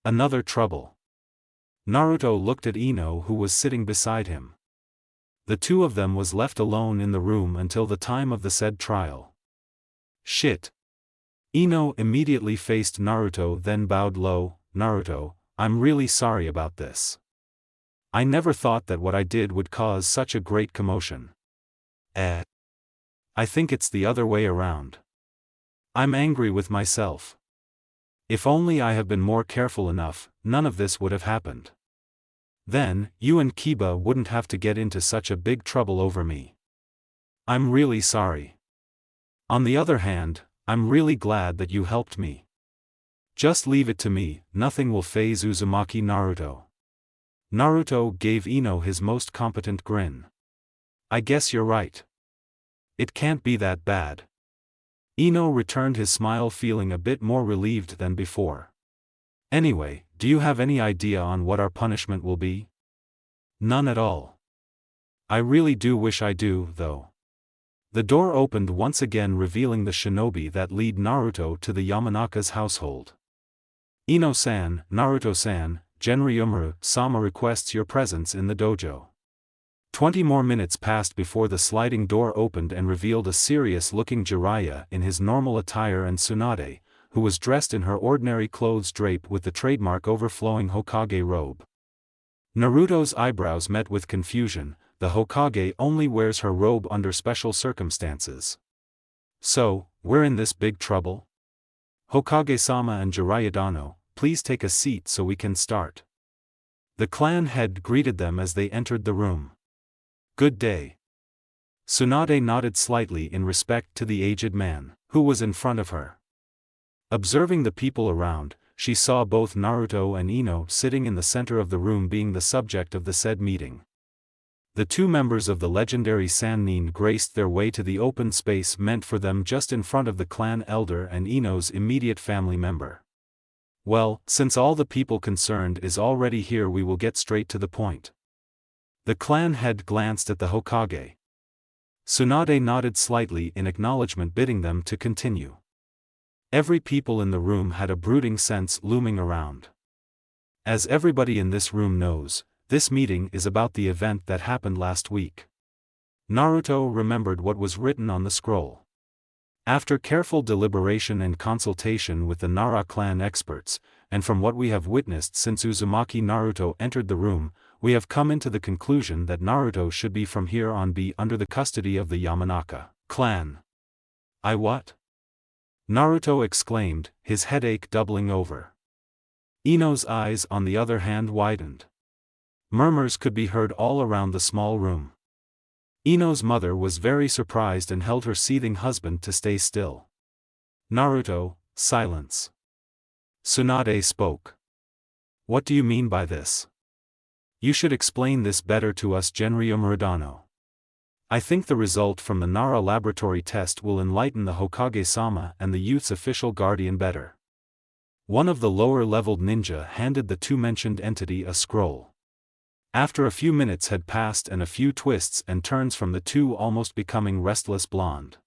Speaker 2: Another trouble. Naruto looked at Ino, who was sitting beside him. The two of them was left alone in the room until the time of the said trial. Shit. Ino immediately faced Naruto, then bowed low. Naruto, I'm really sorry about this. I never thought that what I did would cause such a great commotion. I think it's the other way around. I'm angry with myself. If only I have been more careful enough, none of this would have happened. Then, you and Kiba wouldn't have to get into such a big trouble over me. I'm really sorry. On the other hand, I'm really glad that you helped me. Just leave it to me, nothing will faze Uzumaki Naruto. Naruto gave Ino his most competent grin. I guess you're right. It can't be that bad. Ino returned his smile, feeling a bit more relieved than before. Anyway, do you have any idea on what our punishment will be? None at all. I really do wish I do, though. The door opened once again, revealing the shinobi that lead Naruto to the Yamanaka's household. Ino-san, Naruto-san, Genryumaru-sama requests your presence in the dojo. 20 more minutes passed before the sliding door opened and revealed a serious-looking Jiraiya in his normal attire and Tsunade, who was dressed in her ordinary clothes draped with the trademark overflowing Hokage robe. Naruto's eyebrows met with confusion. The Hokage only wears her robe under special circumstances. So, we're in this big trouble? Hokage-sama and Jiraiya-dano, please take a seat so we can start. The clan head greeted them as they entered the room. Good day. Tsunade nodded slightly in respect to the aged man, who was in front of her. Observing the people around, she saw both Naruto and Ino sitting in the center of the room being the subject of the said meeting. The two members of the legendary Sannin graced their way to the open space meant for them just in front of the clan elder and Ino's immediate family member. Well, since all the people concerned is already here, we will get straight to the point. The clan head glanced at the Hokage. Tsunade nodded slightly in acknowledgement, bidding them to continue. Every people in the room had a brooding sense looming around. As everybody in this room knows, this meeting is about the event that happened last week. Naruto remembered what was written on the scroll. After careful deliberation and consultation with the Nara clan experts, and from what we have witnessed since Uzumaki Naruto entered the room, we have come into the conclusion that Naruto should be from here on be under the custody of the Yamanaka clan. What? Naruto exclaimed, his headache doubling over. Ino's eyes on the other hand widened. Murmurs could be heard all around the small room. Ino's mother was very surprised and held her seething husband to stay still. Naruto, silence. Tsunade spoke. What do you mean by this? You should explain this better to us, Genryo Muradano. I think the result from the Nara laboratory test will enlighten the Hokage-sama and the youth's official guardian better. One of the lower-leveled ninja handed the two-mentioned entity a scroll. After a few minutes had passed and a few twists and turns from the two almost becoming restless blonde,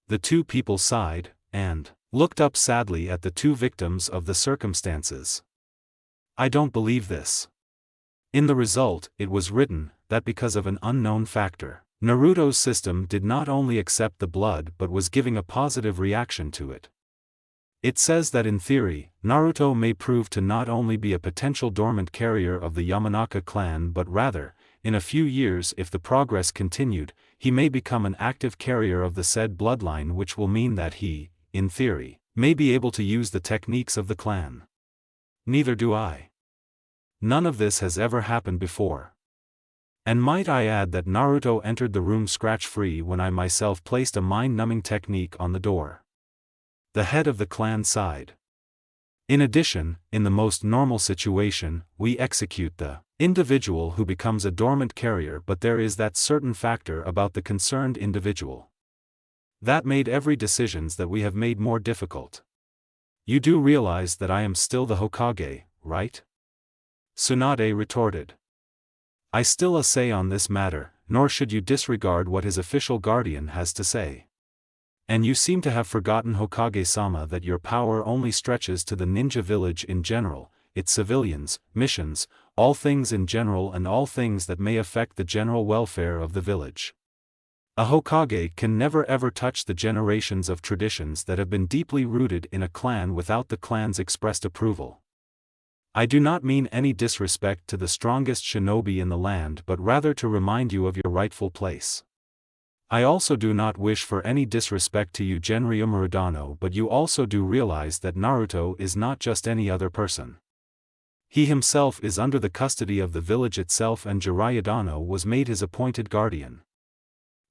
Speaker 2: the two people sighed, and looked up sadly at the two victims of the circumstances. I don't believe this. In the result, it was written that because of an unknown factor, Naruto's system did not only accept the blood but was giving a positive reaction to it. It says that in theory, Naruto may prove to not only be a potential dormant carrier of the Yamanaka clan but rather, in a few years if the progress continued, he may become an active carrier of the said bloodline, which will mean that he, in theory, may be able to use the techniques of the clan. Neither do I. None of this has ever happened before. And might I add that Naruto entered the room scratch-free when I myself placed a mind-numbing technique on the door. The head of the clan sighed. In addition, in the most normal situation, we execute the individual who becomes a dormant carrier, but there is that certain factor about the concerned individual. That made every decisions that we have made more difficult. You do realize that I am still the Hokage, right? Tsunade retorted. I still a say on this matter, nor should you disregard what his official guardian has to say. And you seem to have forgotten, Hokage-sama, that your power only stretches to the ninja village in general, its civilians, missions, all things in general and all things that may affect the general welfare of the village. A Hokage can never ever touch the generations of traditions that have been deeply rooted in a clan without the clan's expressed approval. I do not mean any disrespect to the strongest shinobi in the land but rather to remind you of your rightful place. I also do not wish for any disrespect to you, Genryo Muradano, but you also do realize that Naruto is not just any other person. He himself is under the custody of the village itself and Jiraiya-dano was made his appointed guardian.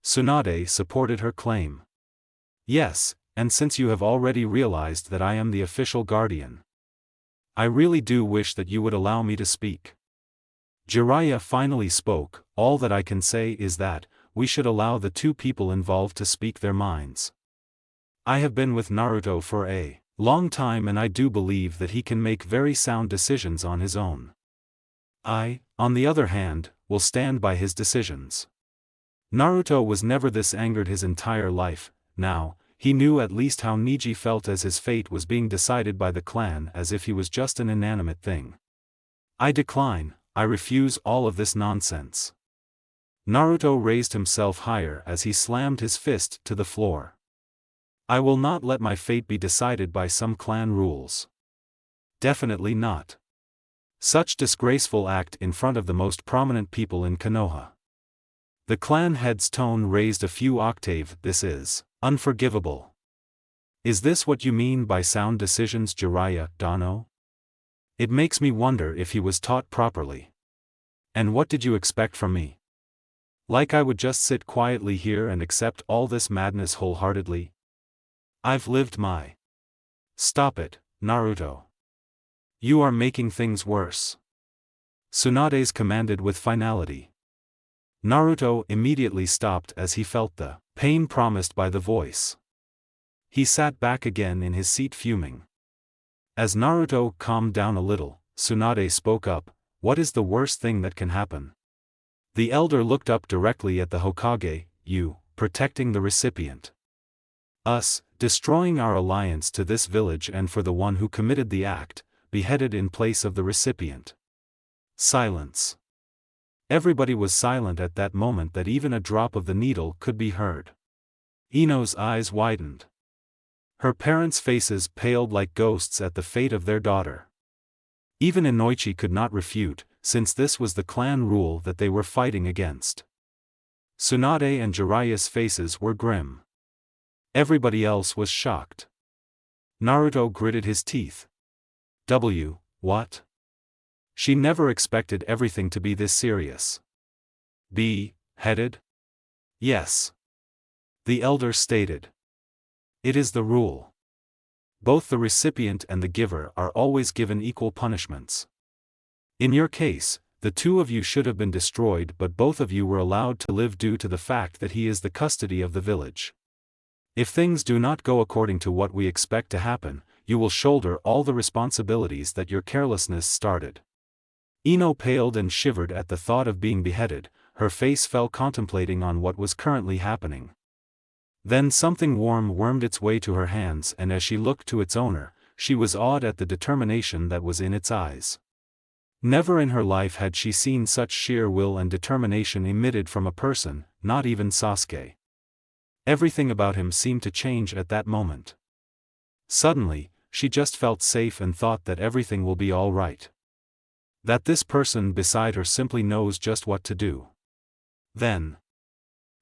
Speaker 2: Tsunade supported her claim. Yes, and since you have already realized that I am the official guardian, I really do wish that you would allow me to speak. Jiraiya finally spoke. All that I can say is that, we should allow the two people involved to speak their minds. I have been with Naruto for a long time and I do believe that he can make very sound decisions on his own. I, on the other hand, will stand by his decisions. Naruto was never this angered his entire life. Now, he knew at least how Neji felt as his fate was being decided by the clan as if he was just an inanimate thing. I decline, I refuse all of this nonsense. Naruto raised himself higher as he slammed his fist to the floor. I will not let my fate be decided by some clan rules. Definitely not. Such disgraceful act in front of the most prominent people in Konoha. The clan head's tone raised a few octaves. This is unforgivable. Is this what you mean by sound decisions, Jiraiya, Dano? It makes me wonder if he was taught properly. And what did you expect from me? Like I would just sit quietly here and accept all this madness wholeheartedly? I've lived my... Stop it, Naruto. You are making things worse. Tsunade's commanded with finality. Naruto immediately stopped as he felt the pain promised by the voice. He sat back again in his seat fuming. As Naruto calmed down a little, Tsunade spoke up, "What is the worst thing that can happen?" The elder looked up directly at the Hokage, "You, protecting the recipient. Us, destroying our alliance to this village and for the one who committed the act, beheaded in place of the recipient." Silence. Everybody was silent at that moment that even a drop of the needle could be heard. Ino's eyes widened. Her parents' faces paled like ghosts at the fate of their daughter. Even Inoichi could not refute, since this was the clan rule that they were fighting against. Tsunade and Jiraiya's faces were grim. Everybody else was shocked. Naruto gritted his teeth. What? She never expected everything to be this serious. Beheaded? Yes. The elder stated. It is the rule. Both the recipient and the giver are always given equal punishments. In your case, the two of you should have been destroyed, but both of you were allowed to live due to the fact that he is the custody of the village. If things do not go according to what we expect to happen, you will shoulder all the responsibilities that your carelessness started. Ino paled and shivered at the thought of being beheaded, her face fell contemplating on what was currently happening. Then something warm wormed its way to her hands, and as she looked to its owner, she was awed at the determination that was in its eyes. Never in her life had she seen such sheer will and determination emitted from a person, not even Sasuke. Everything about him seemed to change at that moment. Suddenly, she just felt safe and thought that everything will be all right. That this person beside her simply knows just what to do. Then,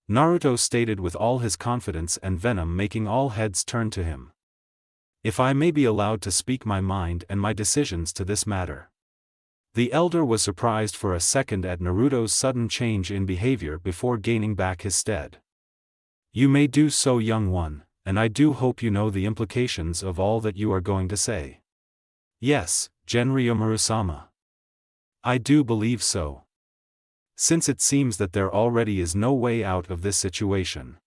Speaker 2: Naruto stated with all his confidence and venom, making all heads turn to him. If I may be allowed to speak my mind and my decisions to this matter. The elder was surprised for a second at Naruto's sudden change in behavior before gaining back his stead. You may do so, young one, and I do hope you know the implications of all that you are going to say. Yes, Genryumaru-sama. I do believe so. Since it seems that there already is no way out of this situation.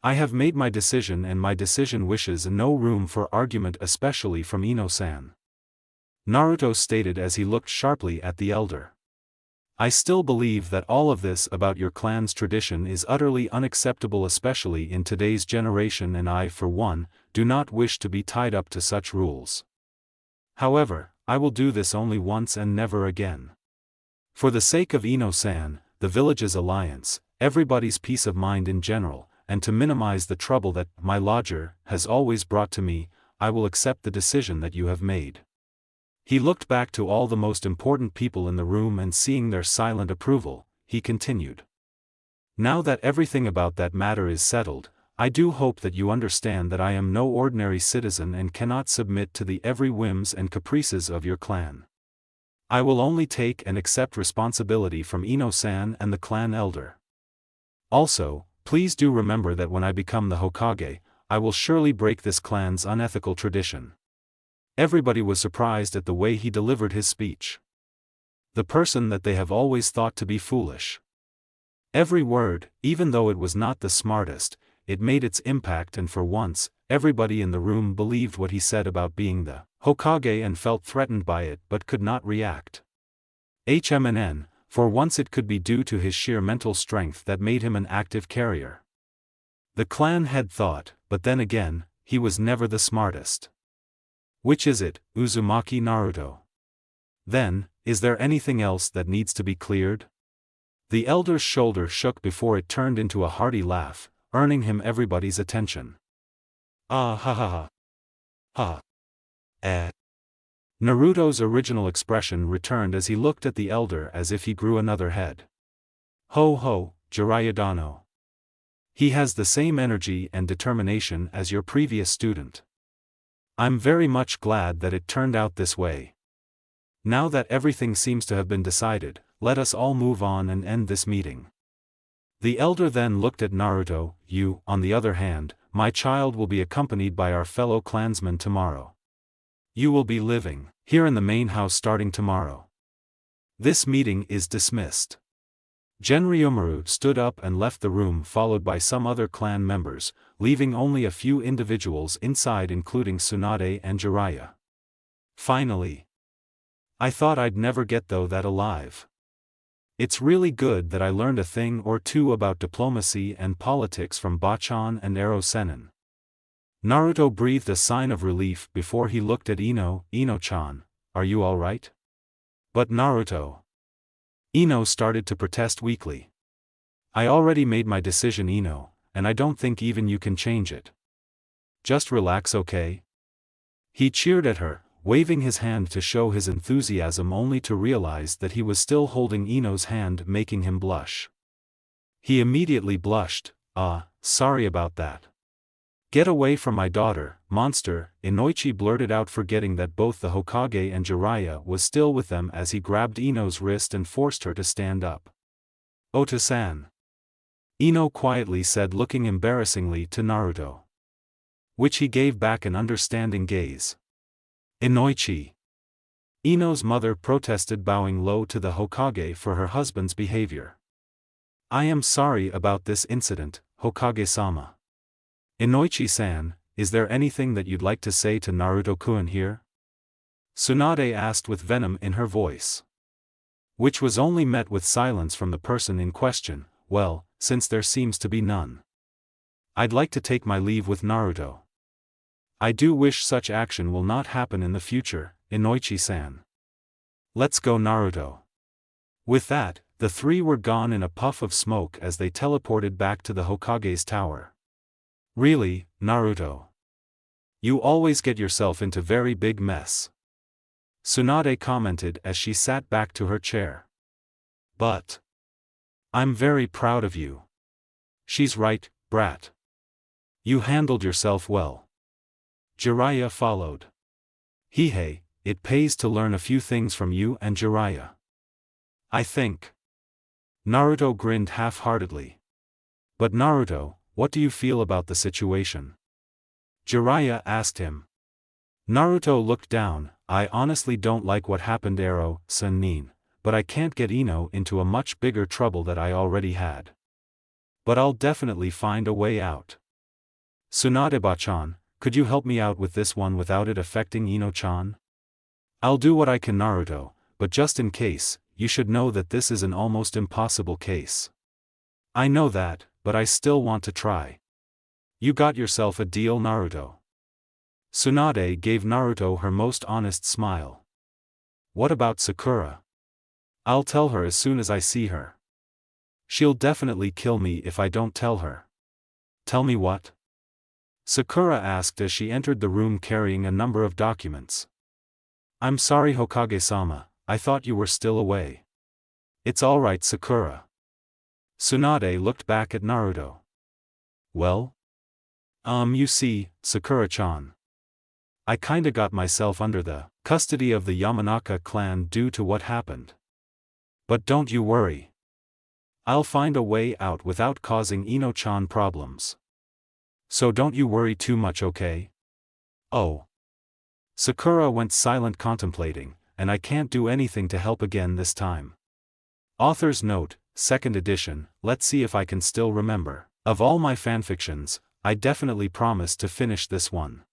Speaker 2: I have made my decision, and my decision wishes no room for argument, especially from Ino-san. Naruto stated as he looked sharply at the elder. I still believe that all of this about your clan's tradition is utterly unacceptable, especially in today's generation, and I, for one, do not wish to be tied up to such rules. However, I will do this only once and never again. For the sake of Ino-san, the village's alliance, everybody's peace of mind in general, and to minimize the trouble that my lodger has always brought to me, I will accept the decision that you have made. He looked back to all the most important people in the room, and seeing their silent approval, he continued. Now that everything about that matter is settled, I do hope that you understand that I am no ordinary citizen and cannot submit to the every whims and caprices of your clan. I will only take and accept responsibility from Ino-san and the clan elder. Also, please do remember that when I become the Hokage, I will surely break this clan's unethical tradition. Everybody was surprised at the way he delivered his speech. The person that they have always thought to be foolish. Every word, even though it was not the smartest, it made its impact, and for once, everybody in the room believed what he said about being the Hokage and felt threatened by it but could not react. For once it could be due to his sheer mental strength that made him an active carrier. The clan head thought, but then again, he was never the smartest. Which is it, Uzumaki Naruto? Then, is there anything else that needs to be cleared? The elder's shoulder shook before it turned into a hearty laugh, earning him everybody's attention. Ah ha ha ha. Ha. Eh. Naruto's original expression returned as he looked at the elder as if he grew another head. Ho ho, Jiraiya Dano. He has the same energy and determination as your previous student. I'm very much glad that it turned out this way. Now that everything seems to have been decided, let us all move on and end this meeting. The elder then looked at Naruto. You, on the other hand, my child, will be accompanied by our fellow clansmen tomorrow. You will be living here in the main house starting tomorrow. This meeting is dismissed. Genryumaru stood up and left the room, followed by some other clan members, leaving only a few individuals inside, including Tsunade and Jiraiya. Finally. I thought I'd never get that alive. It's really good that I learned a thing or two about diplomacy and politics from Bachan and Ero Sennin. Naruto breathed a sign of relief before he looked at Ino-chan, are you alright? But Naruto. Ino started to protest weakly. I already made my decision, Ino, and I don't think even you can change it. Just relax, okay? He cheered at her, waving his hand to show his enthusiasm, only to realize that he was still holding Ino's hand, making him blush. He immediately blushed. Sorry about that. Get away from my daughter, monster, Inoichi blurted out, forgetting that both the Hokage and Jiraiya was still with them as he grabbed Ino's wrist and forced her to stand up. Ota-san. Ino quietly said, looking embarrassingly to Naruto. Which he gave back an understanding gaze. Inoichi. Ino's mother protested, bowing low to the Hokage for her husband's behavior. I am sorry about this incident, Hokage-sama. Inoichi-san, is there anything that you'd like to say to Naruto-kun here? Tsunade asked with venom in her voice. Which was only met with silence from the person in question. Well, since there seems to be none. I'd like to take my leave with Naruto. I do wish such action will not happen in the future, Inoichi-san. Let's go, Naruto. With that, the three were gone in a puff of smoke as they teleported back to the Hokage's tower. Really, Naruto? You always get yourself into very big mess. Tsunade commented as she sat back to her chair. But I'm very proud of you. She's right, brat. You handled yourself well. Jiraiya followed. Heihei, it pays to learn a few things from you and Jiraiya. I think. Naruto grinned half-heartedly. But Naruto, what do you feel about the situation? Jiraiya asked him. Naruto looked down. I honestly don't like what happened, Ero Sennin, but I can't get Ino into a much bigger trouble that I already had. But I'll definitely find a way out. Tsunade-bachan, could you help me out with this one without it affecting Ino-chan? I'll do what I can, Naruto, but just in case, you should know that this is an almost impossible case. I know that, but I still want to try. You got yourself a deal, Naruto. Tsunade gave Naruto her most honest smile. What about Sakura? I'll tell her as soon as I see her. She'll definitely kill me if I don't tell her. Tell me what? Sakura asked as she entered the room carrying a number of documents. I'm sorry, Hokage-sama, I thought you were still away. It's alright, Sakura. Tsunade looked back at Naruto. Well? You see, Sakura-chan. I kinda got myself under the custody of the Yamanaka clan due to what happened. But don't you worry. I'll find a way out without causing Ino-chan problems. So don't you worry too much, okay? Oh. Sakura went silent, contemplating, and I can't do anything to help again this time. Author's note, 2nd edition, let's see if I can still remember. Of all my fanfictions, I definitely promise to finish this one.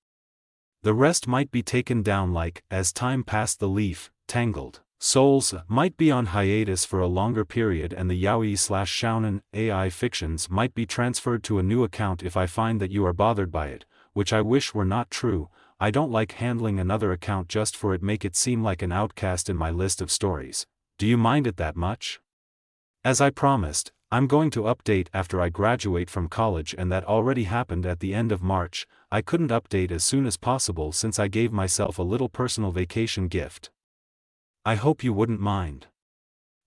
Speaker 2: The rest might be taken down as time passed. The leaf, Tangled Souls might be on hiatus for a longer period, and the yaoi/shounen AI fictions might be transferred to a new account if I find that you are bothered by it, which I wish were not true. I don't like handling another account just for it, make it seem like an outcast in my list of stories. Do you mind it that much? As I promised, I'm going to update after I graduate from college, and that already happened at the end of March. I couldn't update as soon as possible since I gave myself a little personal vacation gift. I hope you wouldn't mind.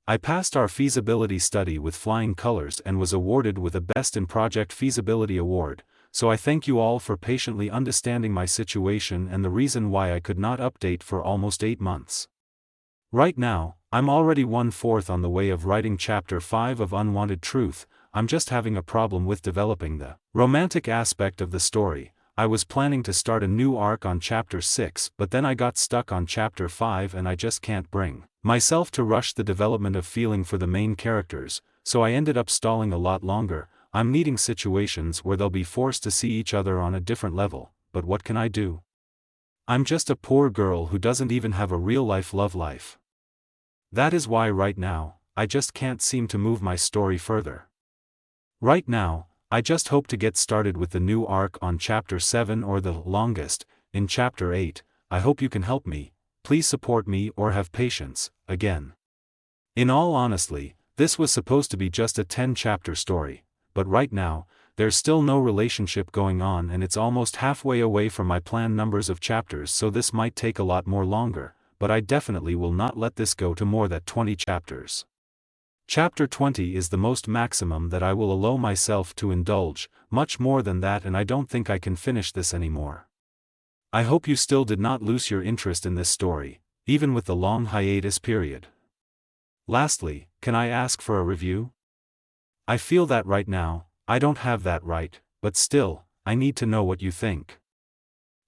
Speaker 2: I passed our feasibility study with flying colors and was awarded with a Best in Project Feasibility Award, so I thank you all for patiently understanding my situation and the reason why I could not update for almost 8 months. Right now, I'm already 1/4 on the way of writing Chapter 5 of Unwanted Truth. I'm just having a problem with developing the romantic aspect of the story. I was planning to start a new arc on Chapter 6, but then I got stuck on Chapter 5 and I just can't bring myself to rush the development of feeling for the main characters, so I ended up stalling a lot longer. I'm needing situations where they'll be forced to see each other on a different level, but what can I do? I'm just a poor girl who doesn't even have a real-life love life. That is why right now, I just can't seem to move my story further. Right now, I just hope to get started with the new arc on Chapter 7 or the longest, in Chapter 8. I hope you can help me, please support me or have patience, again. In all honesty, this was supposed to be just a 10-chapter story, but right now, there's still no relationship going on and it's almost halfway away from my planned numbers of chapters, so this might take a lot more longer, but I definitely will not let this go to more than 20 chapters. Chapter 20 is the most maximum that I will allow myself to indulge, much more than that, and I don't think I can finish this anymore. I hope you still did not lose your interest in this story, even with the long hiatus period. Lastly, can I ask for a review? I feel that right now, I don't have that right, but still, I need to know what you think.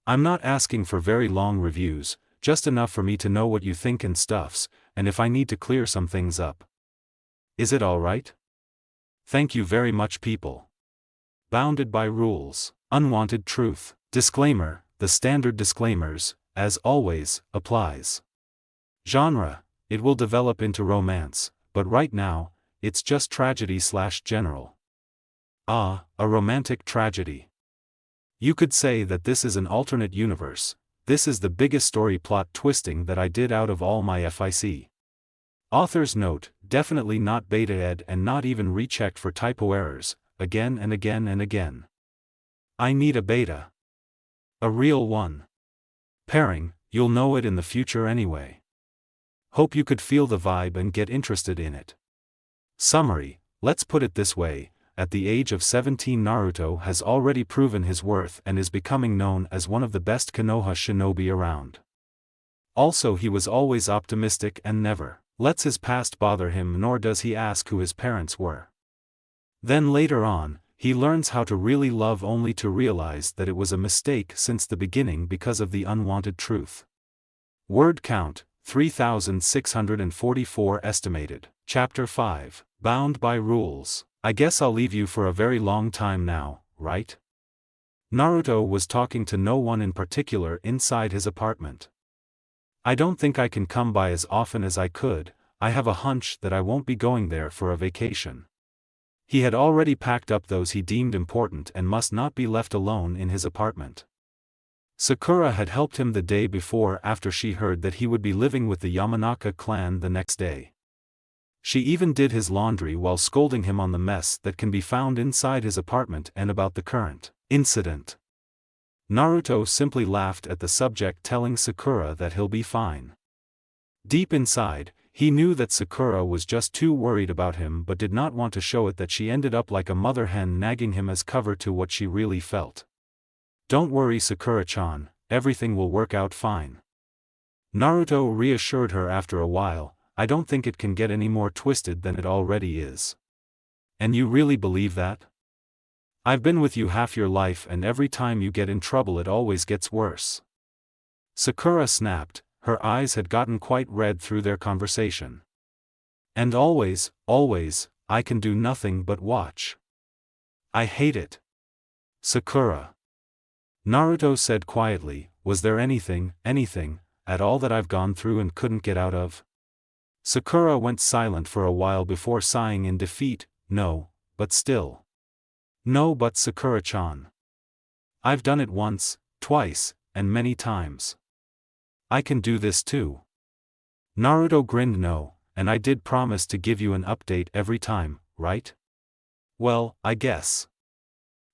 Speaker 2: I'm not asking for very long reviews, just enough for me to know what you think and stuffs, and if I need to clear some things up. Is it alright? Thank you very much, people. Bounded by rules. Unwanted truth. Disclaimer: the standard disclaimers, as always, applies. Genre: it will develop into romance, but right now, it's just tragedy/general. A romantic tragedy. You could say that this is an alternate universe. This is the biggest story plot twisting that I did out of all my FIC. Author's note: definitely not beta ed and not even rechecked for typo errors, again and again and again. I need a beta. A real one. Pairing: you'll know it in the future anyway. Hope you could feel the vibe and get interested in it. Summary: let's put it this way, at the age of 17 Naruto has already proven his worth and is becoming known as one of the best Konoha shinobi around. Also, he was always optimistic and never lets his past bother him, nor does he ask who his parents were. Then later on, he learns how to really love only to realize that it was a mistake since the beginning because of the unwanted truth. Word count: 3,644 estimated. Chapter 5. Bound by rules. I guess I'll leave you for a very long time now, right? Naruto was talking to no one in particular inside his apartment. I don't think I can come by as often as I could. I have a hunch that I won't be going there for a vacation. He had already packed up those he deemed important and must not be left alone in his apartment. Sakura had helped him the day before after she heard that he would be living with the Yamanaka clan the next day. She even did his laundry while scolding him on the mess that can be found inside his apartment and about the current incident. Naruto simply laughed at the subject, telling Sakura that he'll be fine. Deep inside, he knew that Sakura was just too worried about him but did not want to show it, that she ended up like a mother hen nagging him as cover to what she really felt. Don't worry, Sakura-chan, everything will work out fine. Naruto reassured her after a while. I don't think it can get any more twisted than it already is. And you really believe that? I've been with you half your life and every time you get in trouble it always gets worse. Sakura snapped, her eyes had gotten quite red through their conversation. And always, I can do nothing but watch. I hate it. Sakura. Naruto said quietly, was there anything, at all that I've gone through and couldn't get out of? Sakura went silent for a while before sighing in defeat, no, but still. No, but Sakura-chan. I've done it once, twice, and many times. I can do this too. Naruto grinned. No, and I did promise to give you an update every time, right? Well, I guess.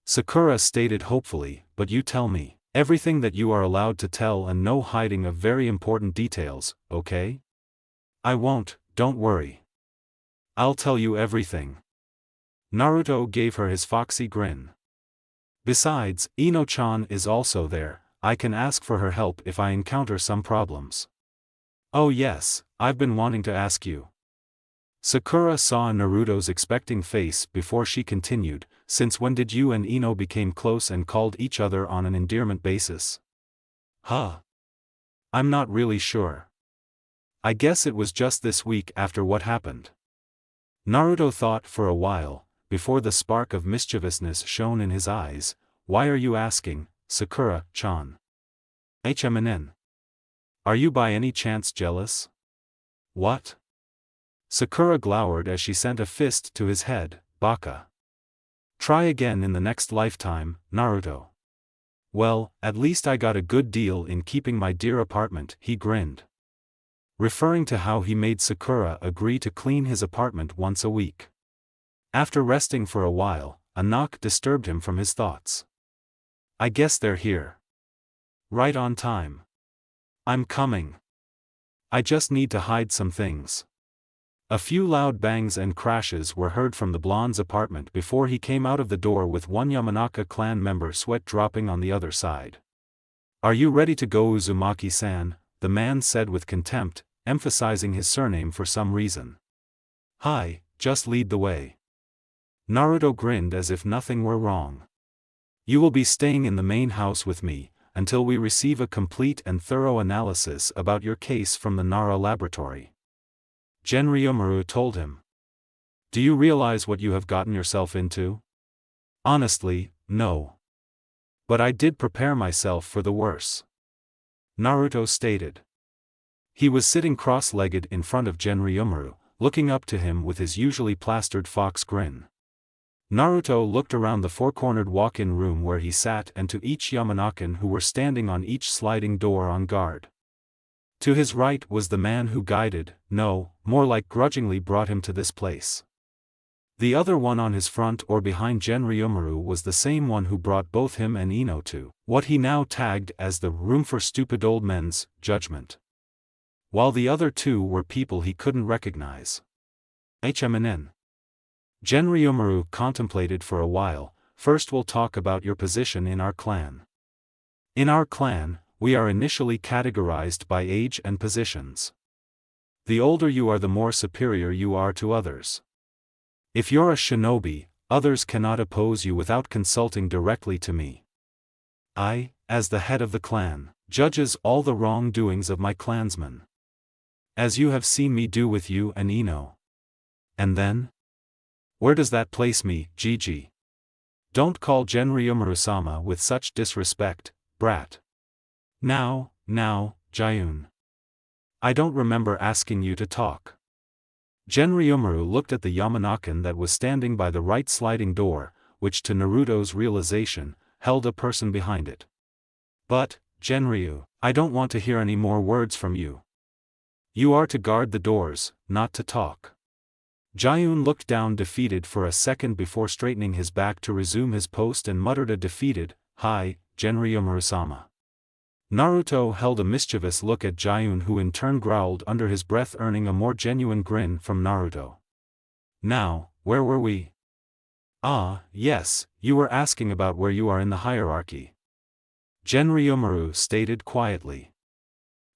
Speaker 2: Sakura stated hopefully, but you tell me everything that you are allowed to tell and no hiding of very important details, okay? I won't, don't worry. I'll tell you everything. Naruto gave her his foxy grin. Besides, Ino-chan is also there, I can ask for her help if I encounter some problems. Oh yes, I've been wanting to ask you. Sakura saw Naruto's expecting face before she continued, since when did you and Ino become close and called each other on an endearment basis? Huh? I'm not really sure. I guess it was just this week after what happened. Naruto thought for a while, before the spark of mischievousness shone in his eyes. Why are you asking, Sakura-chan? Are you by any chance jealous? What? Sakura glowered as she sent a fist to his head, baka. Try again in the next lifetime, Naruto. Well, at least I got a good deal in keeping my dear apartment, he grinned. Referring to how he made Sakura agree to clean his apartment once a week. After resting for a while, a knock disturbed him from his thoughts. I guess they're here. Right on time. I'm coming. I just need to hide some things. A few loud bangs and crashes were heard from the blonde's apartment before he came out of the door with one Yamanaka clan member sweat dropping on the other side. Are you ready to go, Uzumaki-san? The man said with contempt, emphasizing his surname for some reason. Hi, just lead the way. Naruto grinned as if nothing were wrong. You will be staying in the main house with me, until we receive a complete and thorough analysis about your case from the Nara laboratory. Genryumaru told him. Do you realize what you have gotten yourself into? Honestly, no. But I did prepare myself for the worse. Naruto stated. He was sitting cross-legged in front of Genryumaru, looking up to him with his usually plastered fox grin. Naruto looked around the four-cornered walk-in room where he sat and to each Yamanakan who were standing on each sliding door on guard. To his right was the man who guided, no, more like grudgingly brought him to this place. The other one on his front or behind Genryumaru was the same one who brought both him and Ino to what he now tagged as the room for stupid old men's judgment. While the other two were people he couldn't recognize. Genryumaru contemplated for a while. First we'll talk about your position in our clan. In our clan, we are initially categorized by age and positions. The older you are, the more superior you are to others. If you're a shinobi, others cannot oppose you without consulting directly to me. I, as the head of the clan, judges all the wrongdoings of my clansmen. As you have seen me do with you and Ino. And then? Where does that place me, Gigi? Don't call Genryumaru-sama with such disrespect, brat. Now, Jayun. I don't remember asking you to talk. Genryumaru looked at the Yamanakan that was standing by the right sliding door, which to Naruto's realization, held a person behind it. But, Genryu, I don't want to hear any more words from you. You are to guard the doors, not to talk. Jayun looked down defeated for a second before straightening his back to resume his post and muttered a defeated, "Hi, Genryumaru-sama." Naruto held a mischievous look at Jayun, who in turn growled under his breath, earning a more genuine grin from Naruto. Now, where were we? Ah, yes, you were asking about where you are in the hierarchy. Genryumaru stated quietly.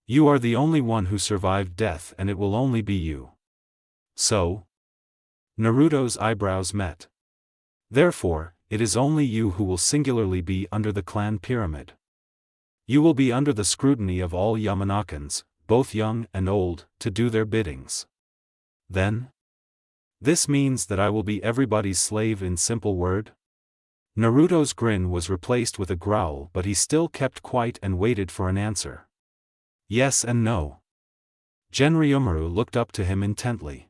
Speaker 2: You are the only one who survived death, and it will only be you. So? Naruto's eyebrows met. Therefore, it is only you who will singularly be under the clan pyramid. You will be under the scrutiny of all Yamanakans, both young and old, to do their biddings. Then? This means that I will be everybody's slave, in simple word? Naruto's grin was replaced with a growl, but he still kept quiet and waited for an answer. Yes and no. Genryumaru looked up to him intently.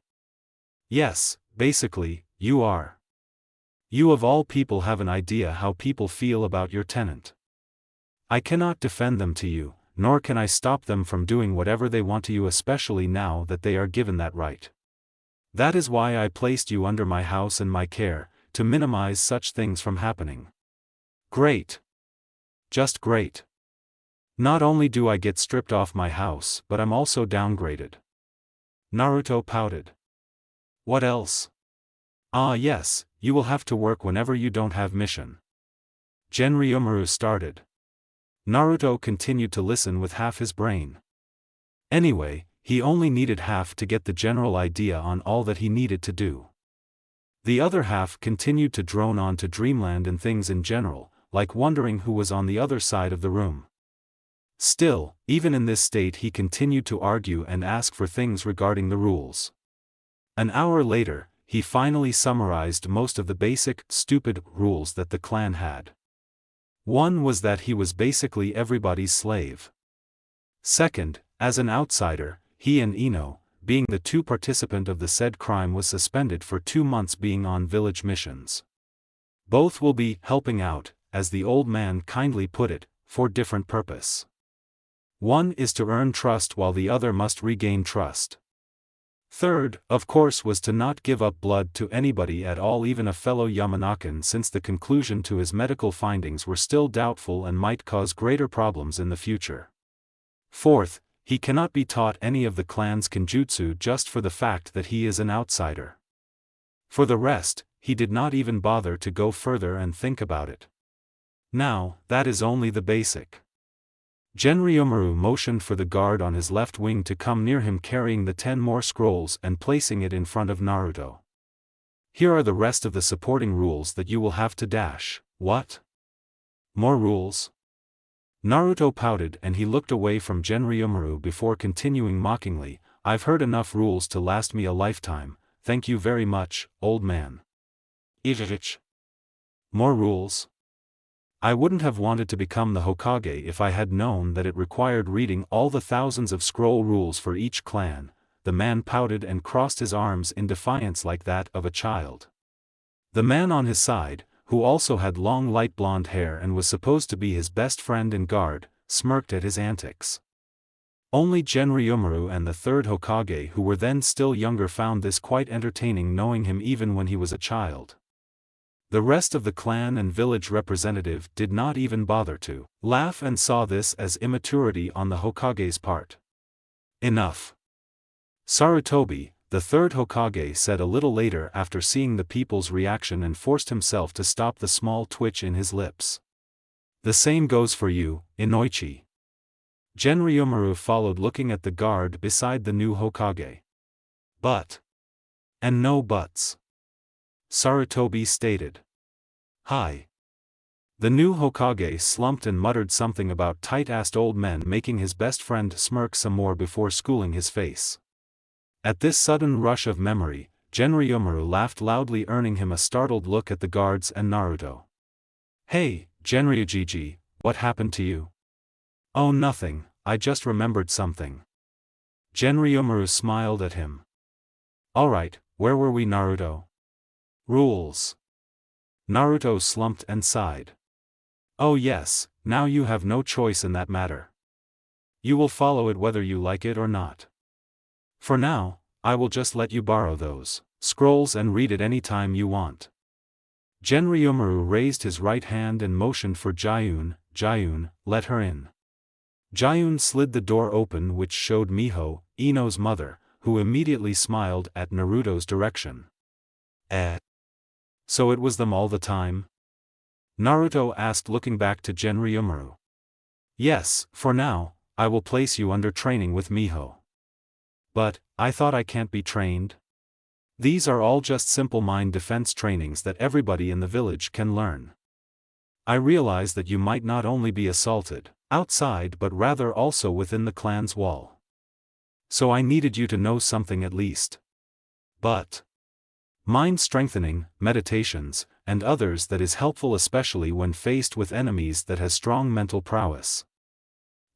Speaker 2: Yes, basically, you are. You of all people have an idea how people feel about your tenant. I cannot defend them to you, nor can I stop them from doing whatever they want to you, especially now that they are given that right. That is why I placed you under my house and my care, to minimize such things from happening. Great. Just great. Not only do I get stripped off my house, but I'm also downgraded. Naruto pouted. What else? Ah yes, you will have to work whenever you don't have mission. Genryumaru started. Naruto continued to listen with half his brain. Anyway, he only needed half to get the general idea on all that he needed to do. The other half continued to drone on to dreamland and things in general, like wondering who was on the other side of the room. Still, even in this state he continued to argue and ask for things regarding the rules. An hour later, he finally summarized most of the basic, stupid rules that the clan had. One was that he was basically everybody's slave. Second, as an outsider, he and Ino, being the two participants of the said crime, was suspended for 2 months being on village missions. Both will be helping out, as the old man kindly put it, for different purpose. One is to earn trust while the other must regain trust. Third, of course, was to not give up blood to anybody at all, even a fellow Yamanakan, since the conclusion to his medical findings were still doubtful and might cause greater problems in the future. Fourth, he cannot be taught any of the clan's kenjutsu just for the fact that he is an outsider. For the rest, he did not even bother to go further and think about it. Now, that is only the basic. Genryumaru motioned for the guard on his left wing to come near him carrying the 10 more scrolls and placing it in front of Naruto. Here are the rest of the supporting rules that you will have to dash. What? More rules? Naruto pouted and he looked away from Genryumaru before continuing mockingly, I've heard enough rules to last me a lifetime, thank you very much, old man. Ijich. More rules? I wouldn't have wanted to become the Hokage if I had known that it required reading all the thousands of scroll rules for each clan. The man pouted and crossed his arms in defiance like that of a child. The man on his side, who also had long light blonde hair and was supposed to be his best friend and guard, smirked at his antics. Only Genryumaru and the third Hokage, who were then still younger, found this quite entertaining, knowing him even when he was a child. The rest of the clan and village representative did not even bother to laugh and saw this as immaturity on the Hokage's part. Enough. Sarutobi, the third Hokage, said a little later after seeing the people's reaction and forced himself to stop the small twitch in his lips. The same goes for you, Inoichi. Genryumaru followed, looking at the guard beside the new Hokage. But. And no buts. Sarutobi stated. Hi. The new Hokage slumped and muttered something about tight-assed old men, making his best friend smirk some more before schooling his face. At this sudden rush of memory, Genryumaru laughed loudly, earning him a startled look at the guards and Naruto. Hey, Genryujiji, what happened to you? Oh, nothing, I just remembered something. Genryumaru smiled at him. Alright, where were we, Naruto? Rules. Naruto slumped and sighed. Oh yes, now you have no choice in that matter. You will follow it whether you like it or not. For now, I will just let you borrow those scrolls and read it any time you want. Genryumaru raised his right hand and motioned for Jayun. Jayun, let her in. Jayun slid the door open, which showed Miho, Ino's mother, who immediately smiled at Naruto's direction. So it was them all the time? Naruto asked, looking back to Genryumaru. Yes, for now, I will place you under training with Miho. But, I thought I can't be trained? These are all just simple mind defense trainings that everybody in the village can learn. I realize that you might not only be assaulted outside but rather also within the clan's wall. So I needed you to know something at least. But mind strengthening, meditations, and others that is helpful especially when faced with enemies that has strong mental prowess.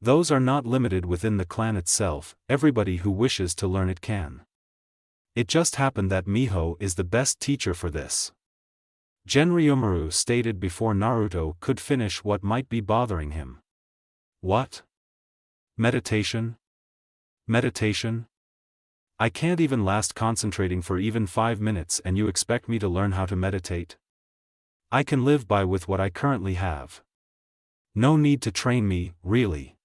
Speaker 2: Those are not limited within the clan itself, everybody who wishes to learn it can. It just happened that Miho is the best teacher for this. Genryumaru stated before Naruto could finish what might be bothering him. What? Meditation? Meditation? I can't even last concentrating for even 5 minutes and you expect me to learn how to meditate? I can live by with what I currently have. No need to train me, really.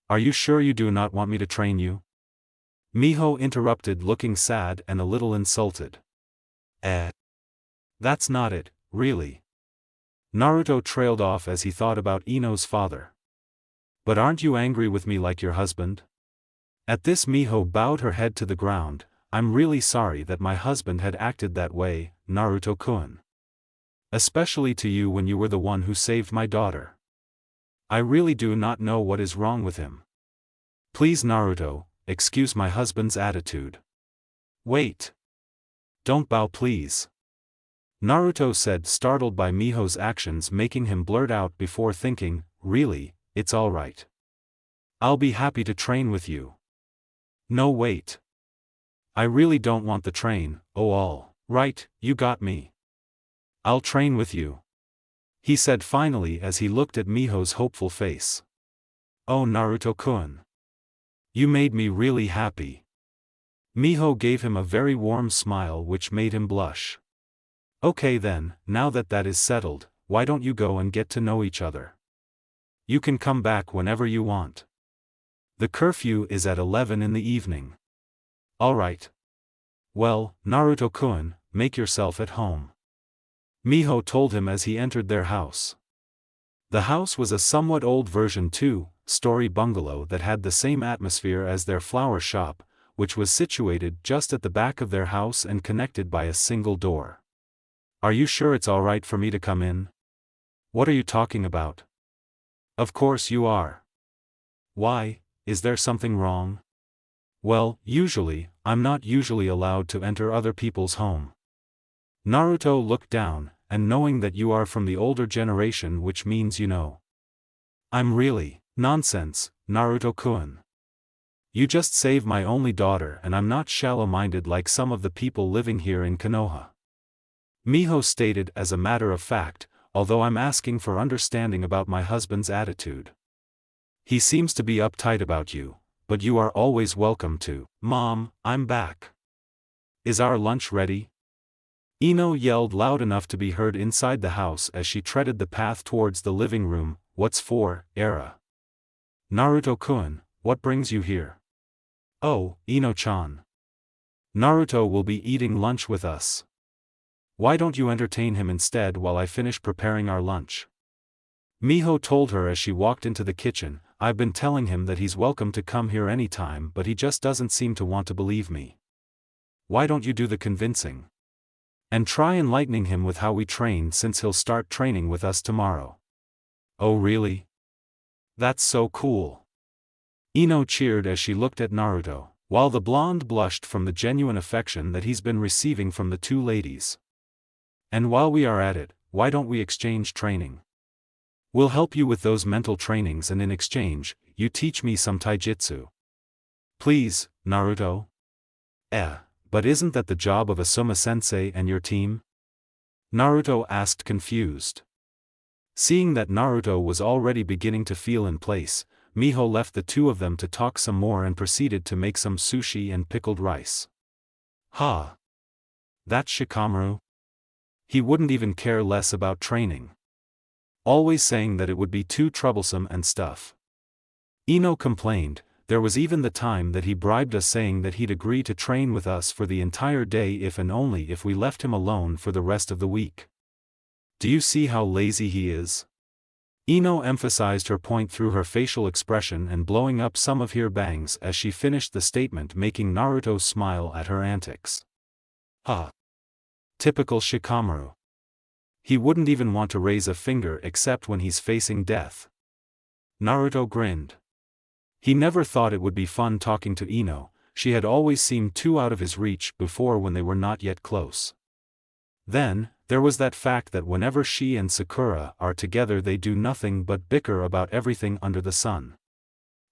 Speaker 2: Are you sure you do not want me to train you? Miho interrupted, looking sad and a little insulted. That's not it, really. Naruto trailed off as he thought about Ino's father. But aren't you angry with me like your husband? At this Miho bowed her head to the ground. I'm really sorry that my husband had acted that way, Naruto-kun. Especially to you when you were the one who saved my daughter. I really do not know what is wrong with him. Please Naruto, excuse my husband's attitude. Wait. Don't bow please. Naruto said, startled by Miho's actions making him blurt out before thinking, really, it's alright. I'll be happy to train with you. No wait. I really don't want the train, oh all right, you got me. I'll train with you. He said finally as he looked at Miho's hopeful face. Oh Naruto-kun. You made me really happy. Miho gave him a very warm smile which made him blush. Okay then, now that that is settled, why don't you go and get to know each other? You can come back whenever you want. The curfew is at 11 in the evening. Alright. Well, Naruto-kun, make yourself at home. Miho told him as he entered their house. The house was a somewhat old version 2-story bungalow that had the same atmosphere as their flower shop, which was situated just at the back of their house and connected by a single door. Are you sure it's alright for me to come in? What are you talking about? Of course you are. Why, is there something wrong? Well, I'm not usually allowed to enter other people's home. Naruto looked down, and knowing that you are from the older generation, which means you know. I'm really, nonsense, Naruto-kun. You just saved my only daughter and I'm not shallow-minded like some of the people living here in Konoha. Miho stated as a matter of fact, although I'm asking for understanding about my husband's attitude. He seems to be uptight about you, but you are always welcome to. Mom, I'm back. Is our lunch ready? Ino yelled loud enough to be heard inside the house as she treaded the path towards the living room. What's for, Era? Naruto-kun, what brings you here? Oh, Ino-chan. Naruto will be eating lunch with us. Why don't you entertain him instead while I finish preparing our lunch? Miho told her as she walked into the kitchen. I've been telling him that he's welcome to come here anytime, but he just doesn't seem to want to believe me. Why don't you do the convincing? And try enlightening him with how we train, since he'll start training with us tomorrow. Oh really? That's so cool. Ino cheered as she looked at Naruto, while the blonde blushed from the genuine affection that he's been receiving from the two ladies. And while we are at it, why don't we exchange training? We'll help you with those mental trainings and in exchange, you teach me some taijutsu. Please, Naruto? But isn't that the job of Asuma-sensei and your team? Naruto asked confused. Seeing that Naruto was already beginning to feel in place, Miho left the two of them to talk some more and proceeded to make some sushi and pickled rice. Ha! That's Shikamaru? He wouldn't even care less about training. Always saying that it would be too troublesome and stuff. Ino complained. There was even the time that he bribed us saying that he'd agree to train with us for the entire day if and only if we left him alone for the rest of the week. Do you see how lazy he is? Ino emphasized her point through her facial expression and blowing up some of her bangs as she finished the statement, making Naruto smile at her antics. Ha! Typical Shikamaru. He wouldn't even want to raise a finger except when he's facing death. Naruto grinned. He never thought it would be fun talking to Ino. She had always seemed too out of his reach before when they were not yet close. Then, there was that fact that whenever she and Sakura are together they do nothing but bicker about everything under the sun.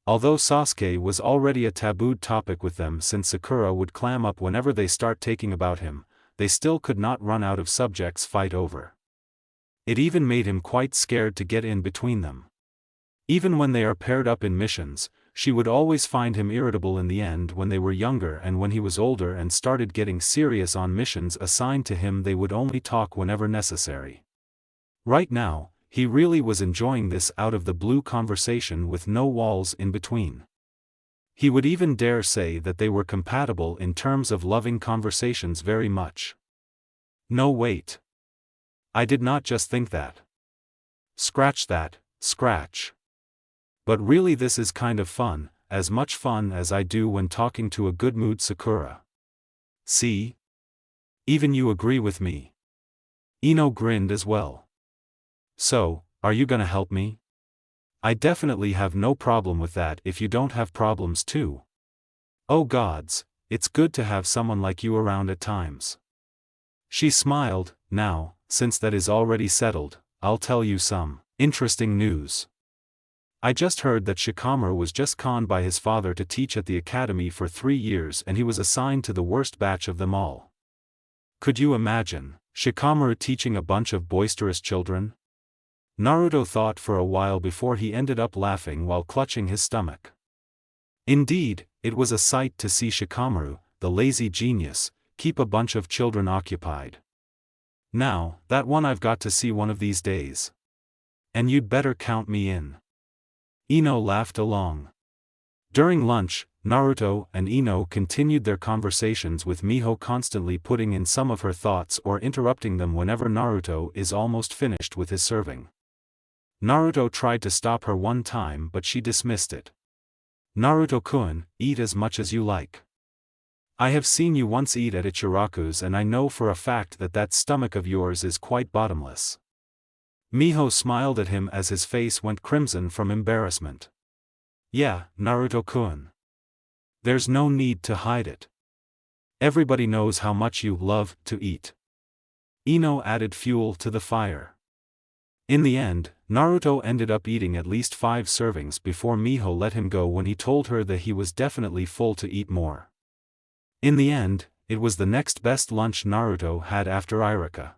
Speaker 2: Although Sasuke was already a tabooed topic with them since Sakura would clam up whenever they start taking about him, they still could not run out of subjects fight over. It even made him quite scared to get in between them. Even when they are paired up in missions, she would always find him irritable in the end. When they were younger and when he was older and started getting serious on missions assigned to him, they would only talk whenever necessary. Right now, he really was enjoying this out-of-the-blue conversation with no walls in between. He would even dare say that they were compatible in terms of loving conversations very much. No, wait. I did not just think that. Scratch that, scratch. But really, this is kind of fun, as much fun as I do when talking to a good-mood Sakura. See? Even you agree with me. Ino grinned as well. So, are you gonna help me? I definitely have no problem with that if you don't have problems too. Oh gods, it's good to have someone like you around at times. She smiled. Now, since that is already settled, I'll tell you some interesting news. I just heard that Shikamaru was just conned by his father to teach at the academy for 3 years, and he was assigned to the worst batch of them all. Could you imagine, Shikamaru teaching a bunch of boisterous children? Naruto thought for a while before he ended up laughing while clutching his stomach. Indeed, it was a sight to see Shikamaru, the lazy genius, keep a bunch of children occupied. Now, that one I've got to see one of these days. And you'd better count me in. Ino laughed along. During lunch, Naruto and Ino continued their conversations with Miho constantly putting in some of her thoughts or interrupting them whenever Naruto is almost finished with his serving. Naruto tried to stop her one time, but she dismissed it. Naruto-kun, eat as much as you like. I have seen you once eat at Ichiraku's and I know for a fact that that stomach of yours is quite bottomless. Miho smiled at him as his face went crimson from embarrassment. Yeah, Naruto-kun. There's no need to hide it. Everybody knows how much you love to eat. Ino added fuel to the fire. In the end, Naruto ended up eating at least 5 servings before Miho let him go when he told her that he was definitely full to eat more. In the end, it was the next best lunch Naruto had after Irika.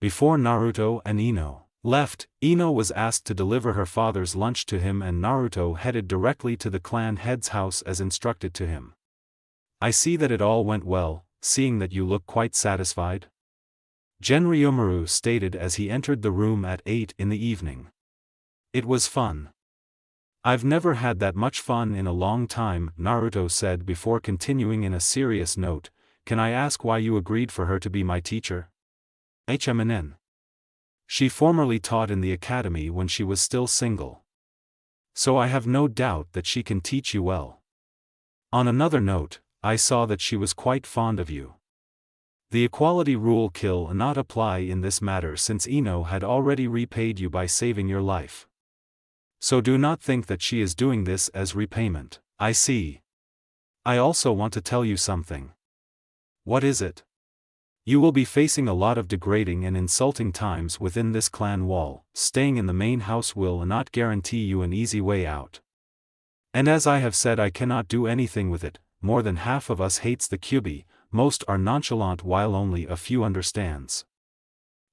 Speaker 2: Before Naruto and Ino left, Ino was asked to deliver her father's lunch to him and Naruto headed directly to the clan head's house as instructed to him. I see that it all went well, seeing that you look quite satisfied. Genryumaru stated as he entered the room at 8 in the evening. It was fun. I've never had that much fun in a long time, Naruto said before continuing in a serious note. Can I ask why you agreed for her to be my teacher? HMNN. She formerly taught in the academy when she was still single. So I have no doubt that she can teach you well. On another note, I saw that she was quite fond of you. The equality rule will not apply in this matter since Ino had already repaid you by saving your life. So do not think that she is doing this as repayment. I see. I also want to tell you something. What is it? You will be facing a lot of degrading and insulting times within this clan wall. Staying in the main house will not guarantee you an easy way out. And as I have said, I cannot do anything with it. More than half of us hates the Kyubi, most are nonchalant while only a few understands.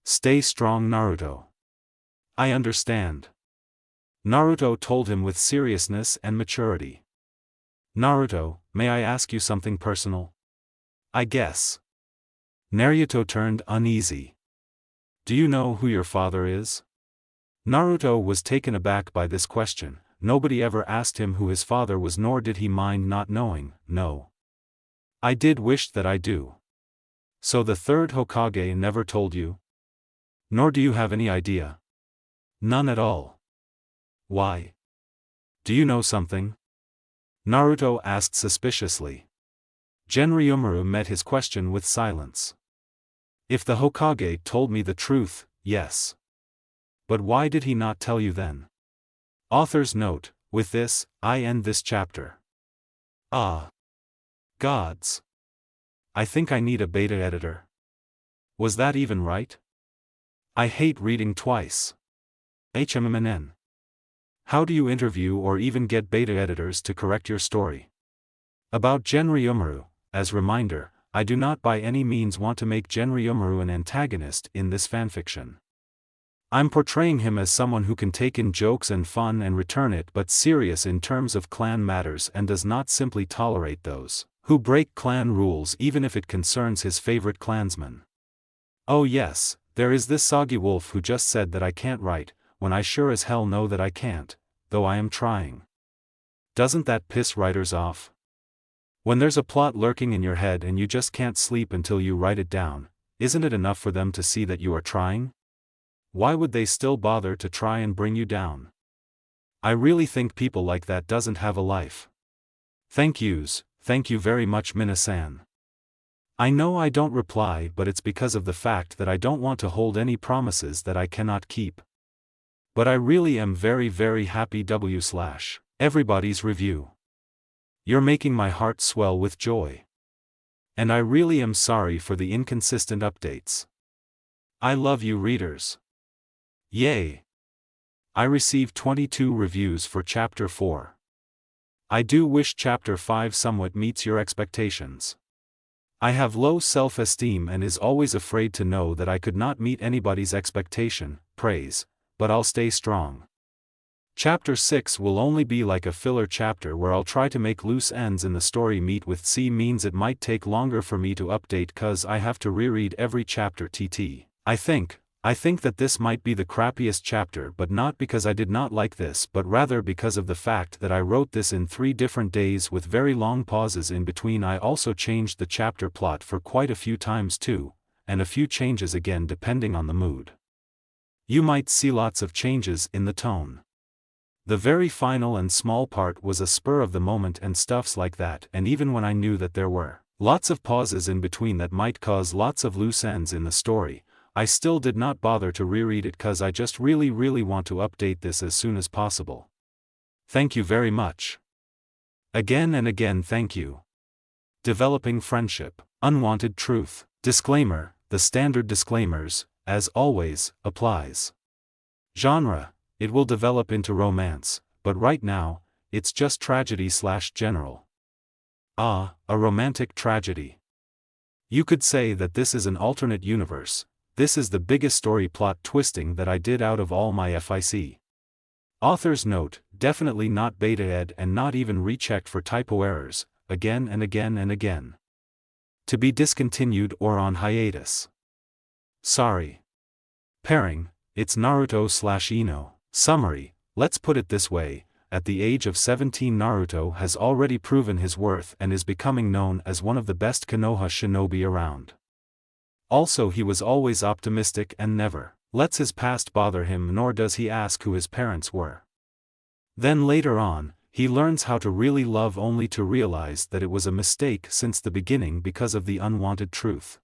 Speaker 2: Stay strong, Naruto. I understand. Naruto told him with seriousness and maturity. Naruto, may I ask you something personal? I guess. Naruto turned uneasy. Do you know who your father is? Naruto was taken aback by this question. Nobody ever asked him who his father was, nor did he mind not knowing. No. I did wish that I do. So the third Hokage never told you? Nor do you have any idea? None at all. Why? Do you know something? Naruto asked suspiciously. Genryumaru met his question with silence. If the Hokage told me the truth, yes. But why did he not tell you then? Author's note: with this, I end this chapter. Ah. Gods. I think I need a beta editor. Was that even right? I hate reading twice. HMMN. How do you interview or even get beta editors to correct your story? About Genryumaru, as reminder, I do not by any means want to make Genryumaru an antagonist in this fanfiction. I'm portraying him as someone who can take in jokes and fun and return it but serious in terms of clan matters and does not simply tolerate those who break clan rules even if it concerns his favorite clansmen. Oh yes, there is this soggy wolf who just said that I can't write, when I sure as hell know that I can't, though I am trying. Doesn't that piss writers off? When there's a plot lurking in your head and you just can't sleep until you write it down, isn't it enough for them to see that you are trying? Why would they still bother to try and bring you down? I really think people like that doesn't have a life. Thank you very much Minasan. I know I don't reply but it's because of the fact that I don't want to hold any promises that I cannot keep. But I really am very very happy everybody's review. You're making my heart swell with joy. And I really am sorry for the inconsistent updates. I love you readers. Yay! I received 22 reviews for Chapter 4. I do wish Chapter 5 somewhat meets your expectations. I have low self-esteem and is always afraid to know that I could not meet anybody's expectation, praise, but I'll stay strong. Chapter 6 will only be like a filler chapter where I'll try to make loose ends in the story meet with C means it might take longer for me to update cause I have to reread every chapter tt. I think that this might be the crappiest chapter but not because I did not like this but rather because of the fact that I wrote this in 3 different days with very long pauses in between. I also changed the chapter plot for quite a few times too, and a few changes again depending on the mood. You might see lots of changes in the tone. The very final and small part was a spur of the moment and stuffs like that, and even when I knew that there were lots of pauses in between that might cause lots of loose ends in the story, I still did not bother to reread it cause I just really want to update this as soon as possible. Thank you very much. Again and again thank you. Developing friendship. Unwanted truth. Disclaimer, the standard disclaimers, as always, applies. Genre, it will develop into romance, but right now, it's just tragedy/general. Ah, a romantic tragedy. You could say that this is an alternate universe. This is the biggest story plot twisting that I did out of all my FIC. Author's note, definitely not beta ed and not even rechecked for typo errors, again and again and again. To be discontinued or on hiatus. Sorry. Pairing, it's Naruto/Ino. Summary, let's put it this way, at the age of 17 Naruto has already proven his worth and is becoming known as one of the best Konoha shinobi around. Also he was always optimistic and never lets his past bother him nor does he ask who his parents were. Then later on, he learns how to really love only to realize that it was a mistake since the beginning because of the unwanted truth.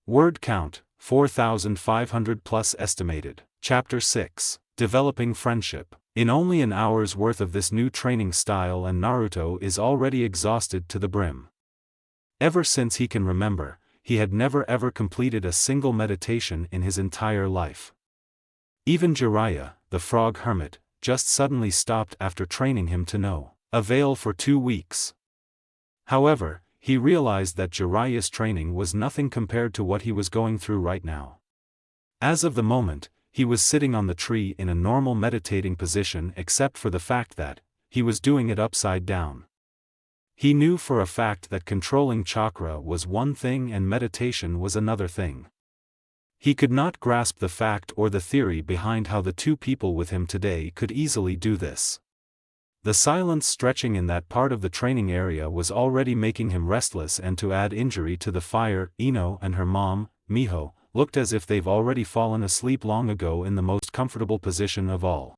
Speaker 2: Word count, 4,500 plus estimated. Chapter 6. Developing friendship. In only an hour's worth of this new training style and Naruto is already exhausted to the brim. Ever since he can remember, he had never ever completed a single meditation in his entire life. Even Jiraiya, the frog hermit, just suddenly stopped after training him to no avail for 2 weeks. However, he realized that Jiraiya's training was nothing compared to what he was going through right now. As of the moment, he was sitting on the tree in a normal meditating position except for the fact that he was doing it upside down. He knew for a fact that controlling chakra was one thing and meditation was another thing. He could not grasp the fact or the theory behind how the 2 people with him today could easily do this. The silence stretching in that part of the training area was already making him restless, and to add injury to the fire, Ino and her mom, Miho, looked as if they've already fallen asleep long ago in the most comfortable position of all.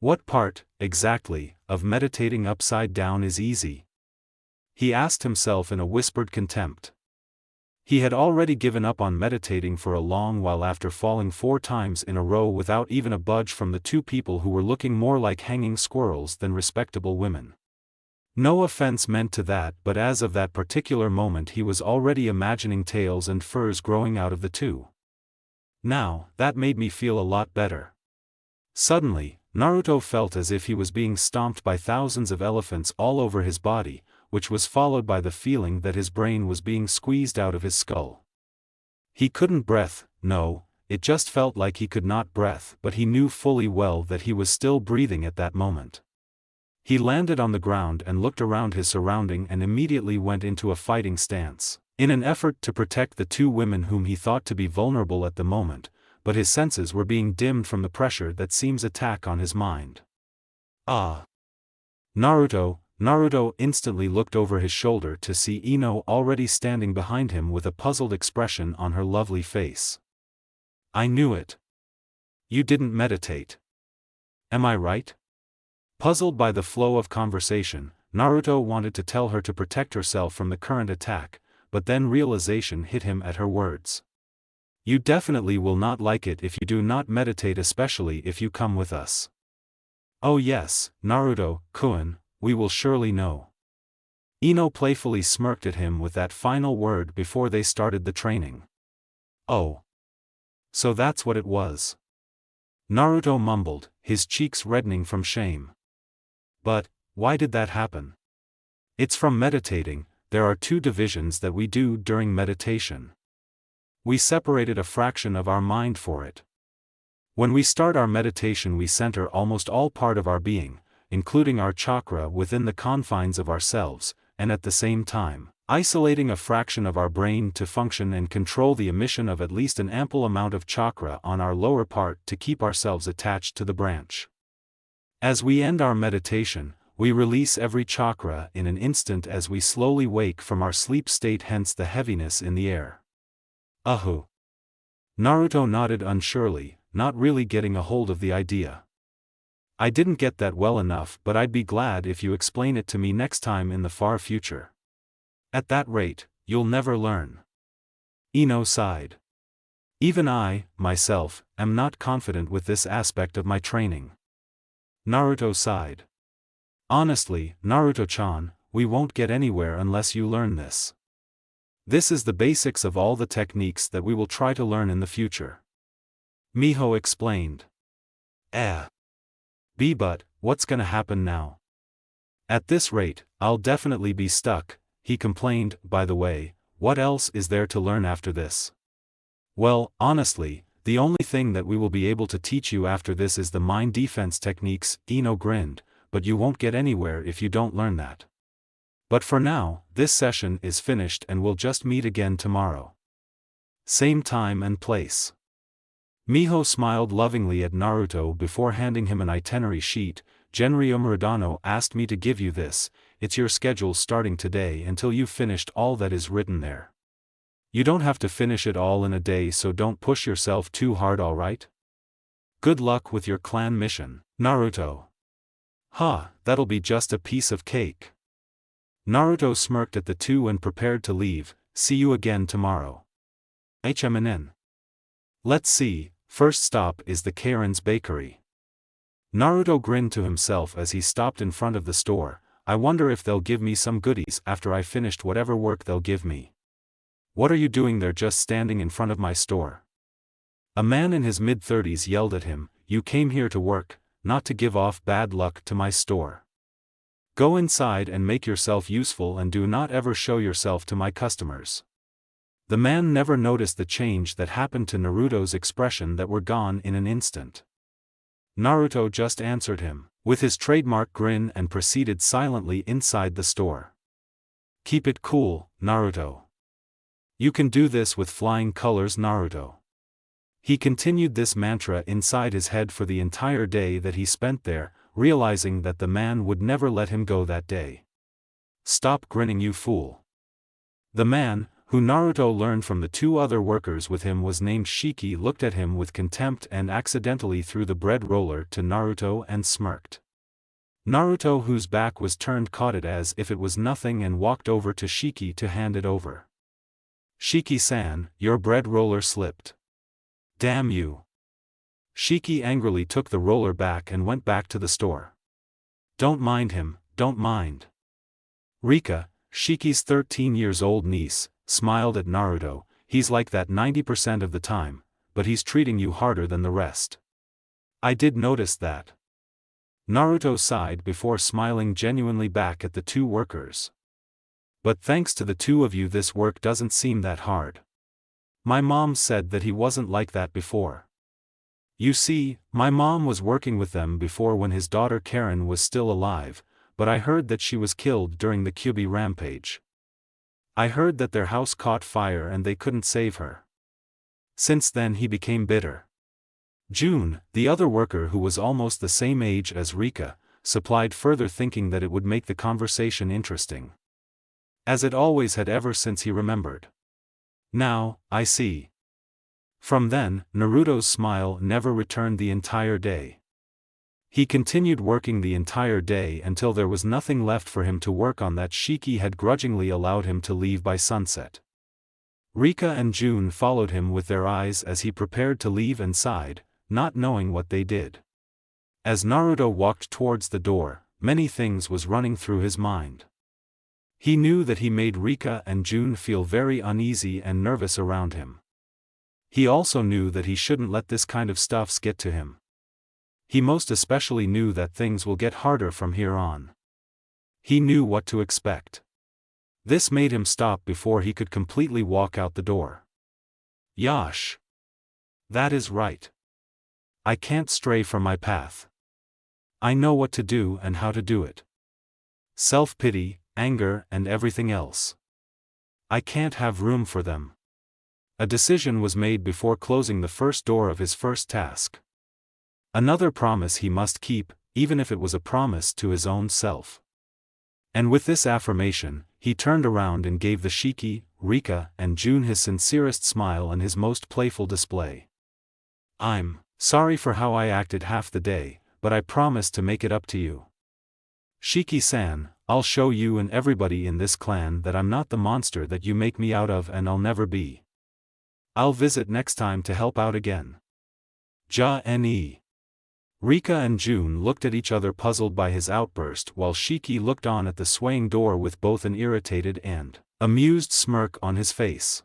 Speaker 2: What part, exactly, of meditating upside down is easy? He asked himself in a whispered contempt. He had already given up on meditating for a long while after falling 4 times in a row without even a budge from the 2 people who were looking more like hanging squirrels than respectable women. No offense meant to that, but as of that particular moment he was already imagining tails and furs growing out of the 2. Now, that made me feel a lot better. Suddenly, Naruto felt as if he was being stomped by thousands of elephants all over his body, which was followed by the feeling that his brain was being squeezed out of his skull. He couldn't breathe, no, it just felt like he could not breathe, but he knew fully well that he was still breathing at that moment. He landed on the ground and looked around his surrounding and immediately went into a fighting stance, in an effort to protect the two women whom he thought to be vulnerable at the moment, but his senses were being dimmed from the pressure that seems attack on his mind. Ah! Naruto instantly looked over his shoulder to see Ino already standing behind him with a puzzled expression on her lovely face. I knew it. You didn't meditate. Am I right? Puzzled by the flow of conversation, Naruto wanted to tell her to protect herself from the current attack, but then realization hit him at her words. You definitely will not like it if you do not meditate, especially if you come with us. Oh yes, Naruto-kun, we will surely know. Ino playfully smirked at him with that final word before they started the training. Oh. So that's what it was. Naruto mumbled, his cheeks reddening from shame. But, why did that happen? It's from meditating. There are two divisions that we do during meditation. We separated a fraction of our mind for it. When we start our meditation, we center almost all part of our being, including our chakra within the confines of ourselves, and at the same time, isolating a fraction of our brain to function and control the emission of at least an ample amount of chakra on our lower part to keep ourselves attached to the branch. As we end our meditation, we release every chakra in an instant as we slowly wake from our sleep state, hence the heaviness in the air. Ahu. Naruto nodded unsurely, not really getting a hold of the idea. I didn't get that well enough, but I'd be glad if you explain it to me next time in the far future. At that rate, you'll never learn. Ino sighed. Even I, myself, am not confident with this aspect of my training. Naruto sighed. Honestly, Naruto-chan, we won't get anywhere unless you learn this. This is the basics of all the techniques that we will try to learn in the future. Miho explained. But, what's gonna happen now? At this rate, I'll definitely be stuck, he complained. By the way, what else is there to learn after this? Well, honestly, the only thing that we will be able to teach you after this is the mind defense techniques, Ino grinned, but you won't get anywhere if you don't learn that. But for now, this session is finished and we'll just meet again tomorrow. Same time and place. Miho smiled lovingly at Naruto before handing him an itinerary sheet. Genryo Muradano asked me to give you this. It's your schedule starting today until you've finished all that is written there. You don't have to finish it all in a day, so don't push yourself too hard, alright? Good luck with your clan mission, Naruto. That'll be just a piece of cake. Naruto smirked at the two and prepared to leave. See you again tomorrow. HMNN. Let's see, first stop is the Karen's bakery. Naruto grinned to himself as he stopped in front of the store. I wonder if they'll give me some goodies after I finished whatever work they'll give me. What are you doing there just standing in front of my store? A man in his mid-30s yelled at him. You came here to work, not to give off bad luck to my store. Go inside and make yourself useful and do not ever show yourself to my customers. The man never noticed the change that happened to Naruto's expression that were gone in an instant. Naruto just answered him, with his trademark grin, and proceeded silently inside the store. Keep it cool, Naruto. You can do this with flying colors, Naruto. He continued this mantra inside his head for the entire day that he spent there, realizing that the man would never let him go that day. Stop grinning, you fool. The man, who Naruto learned from the two other workers with him was named Shiki, looked at him with contempt and accidentally threw the bread roller to Naruto and smirked. Naruto, whose back was turned, caught it as if it was nothing and walked over to Shiki to hand it over. Shiki-san, your bread roller slipped. Damn you. Shiki angrily took the roller back and went back to the store. Don't mind him, don't mind. Rika, Shiki's 13-years-old niece, smiled at Naruto. He's like that 90% of the time, but he's treating you harder than the rest. I did notice that. Naruto sighed before smiling genuinely back at the two workers. But thanks to the two of you, this work doesn't seem that hard. My mom said that he wasn't like that before. You see, my mom was working with them before when his daughter Karen was still alive, but I heard that she was killed during the Kyubi rampage. I heard that their house caught fire and they couldn't save her. Since then he became bitter. June, the other worker who was almost the same age as Rika, supplied further thinking that it would make the conversation interesting. As it always had ever since he remembered. Now, I see. From then, Naruto's smile never returned the entire day. He continued working the entire day until there was nothing left for him to work on that Shiki had grudgingly allowed him to leave by sunset. Rika and June followed him with their eyes as he prepared to leave and sighed, not knowing what they did. As Naruto walked towards the door, many things was running through his mind. He knew that he made Rika and June feel very uneasy and nervous around him. He also knew that he shouldn't let this kind of stuff get to him. He most especially knew that things will get harder from here on. He knew what to expect. This made him stop before he could completely walk out the door. Yash. That is right. I can't stray from my path. I know what to do and how to do it. Self-pity, anger and everything else. I can't have room for them. A decision was made before closing the first door of his first task. Another promise he must keep, even if it was a promise to his own self. And with this affirmation, he turned around and gave the Shiki, Rika and June his sincerest smile and his most playful display. I'm sorry for how I acted half the day, but I promise to make it up to you. Shiki-san, I'll show you and everybody in this clan that I'm not the monster that you make me out of and I'll never be. I'll visit next time to help out again. Ja-ne. Rika and June looked at each other puzzled by his outburst while Shiki looked on at the swaying door with both an irritated and amused smirk on his face.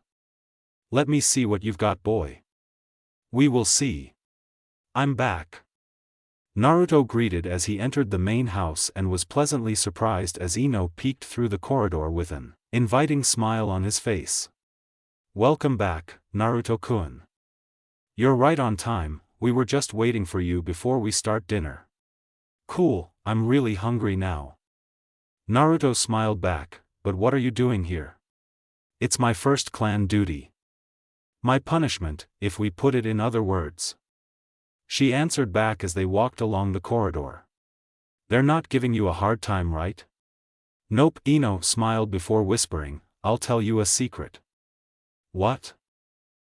Speaker 2: Let me see what you've got, boy. We will see. I'm back. Naruto greeted as he entered the main house and was pleasantly surprised as Ino peeked through the corridor with an inviting smile on his face. Welcome back, Naruto-kun. You're right on time, we were just waiting for you before we start dinner. Cool, I'm really hungry now. Naruto smiled back, but what are you doing here? It's my first clan duty. My punishment, if we put it in other words. She answered back as they walked along the corridor. They're not giving you a hard time, right? Nope. Ino smiled before whispering, I'll tell you a secret. What?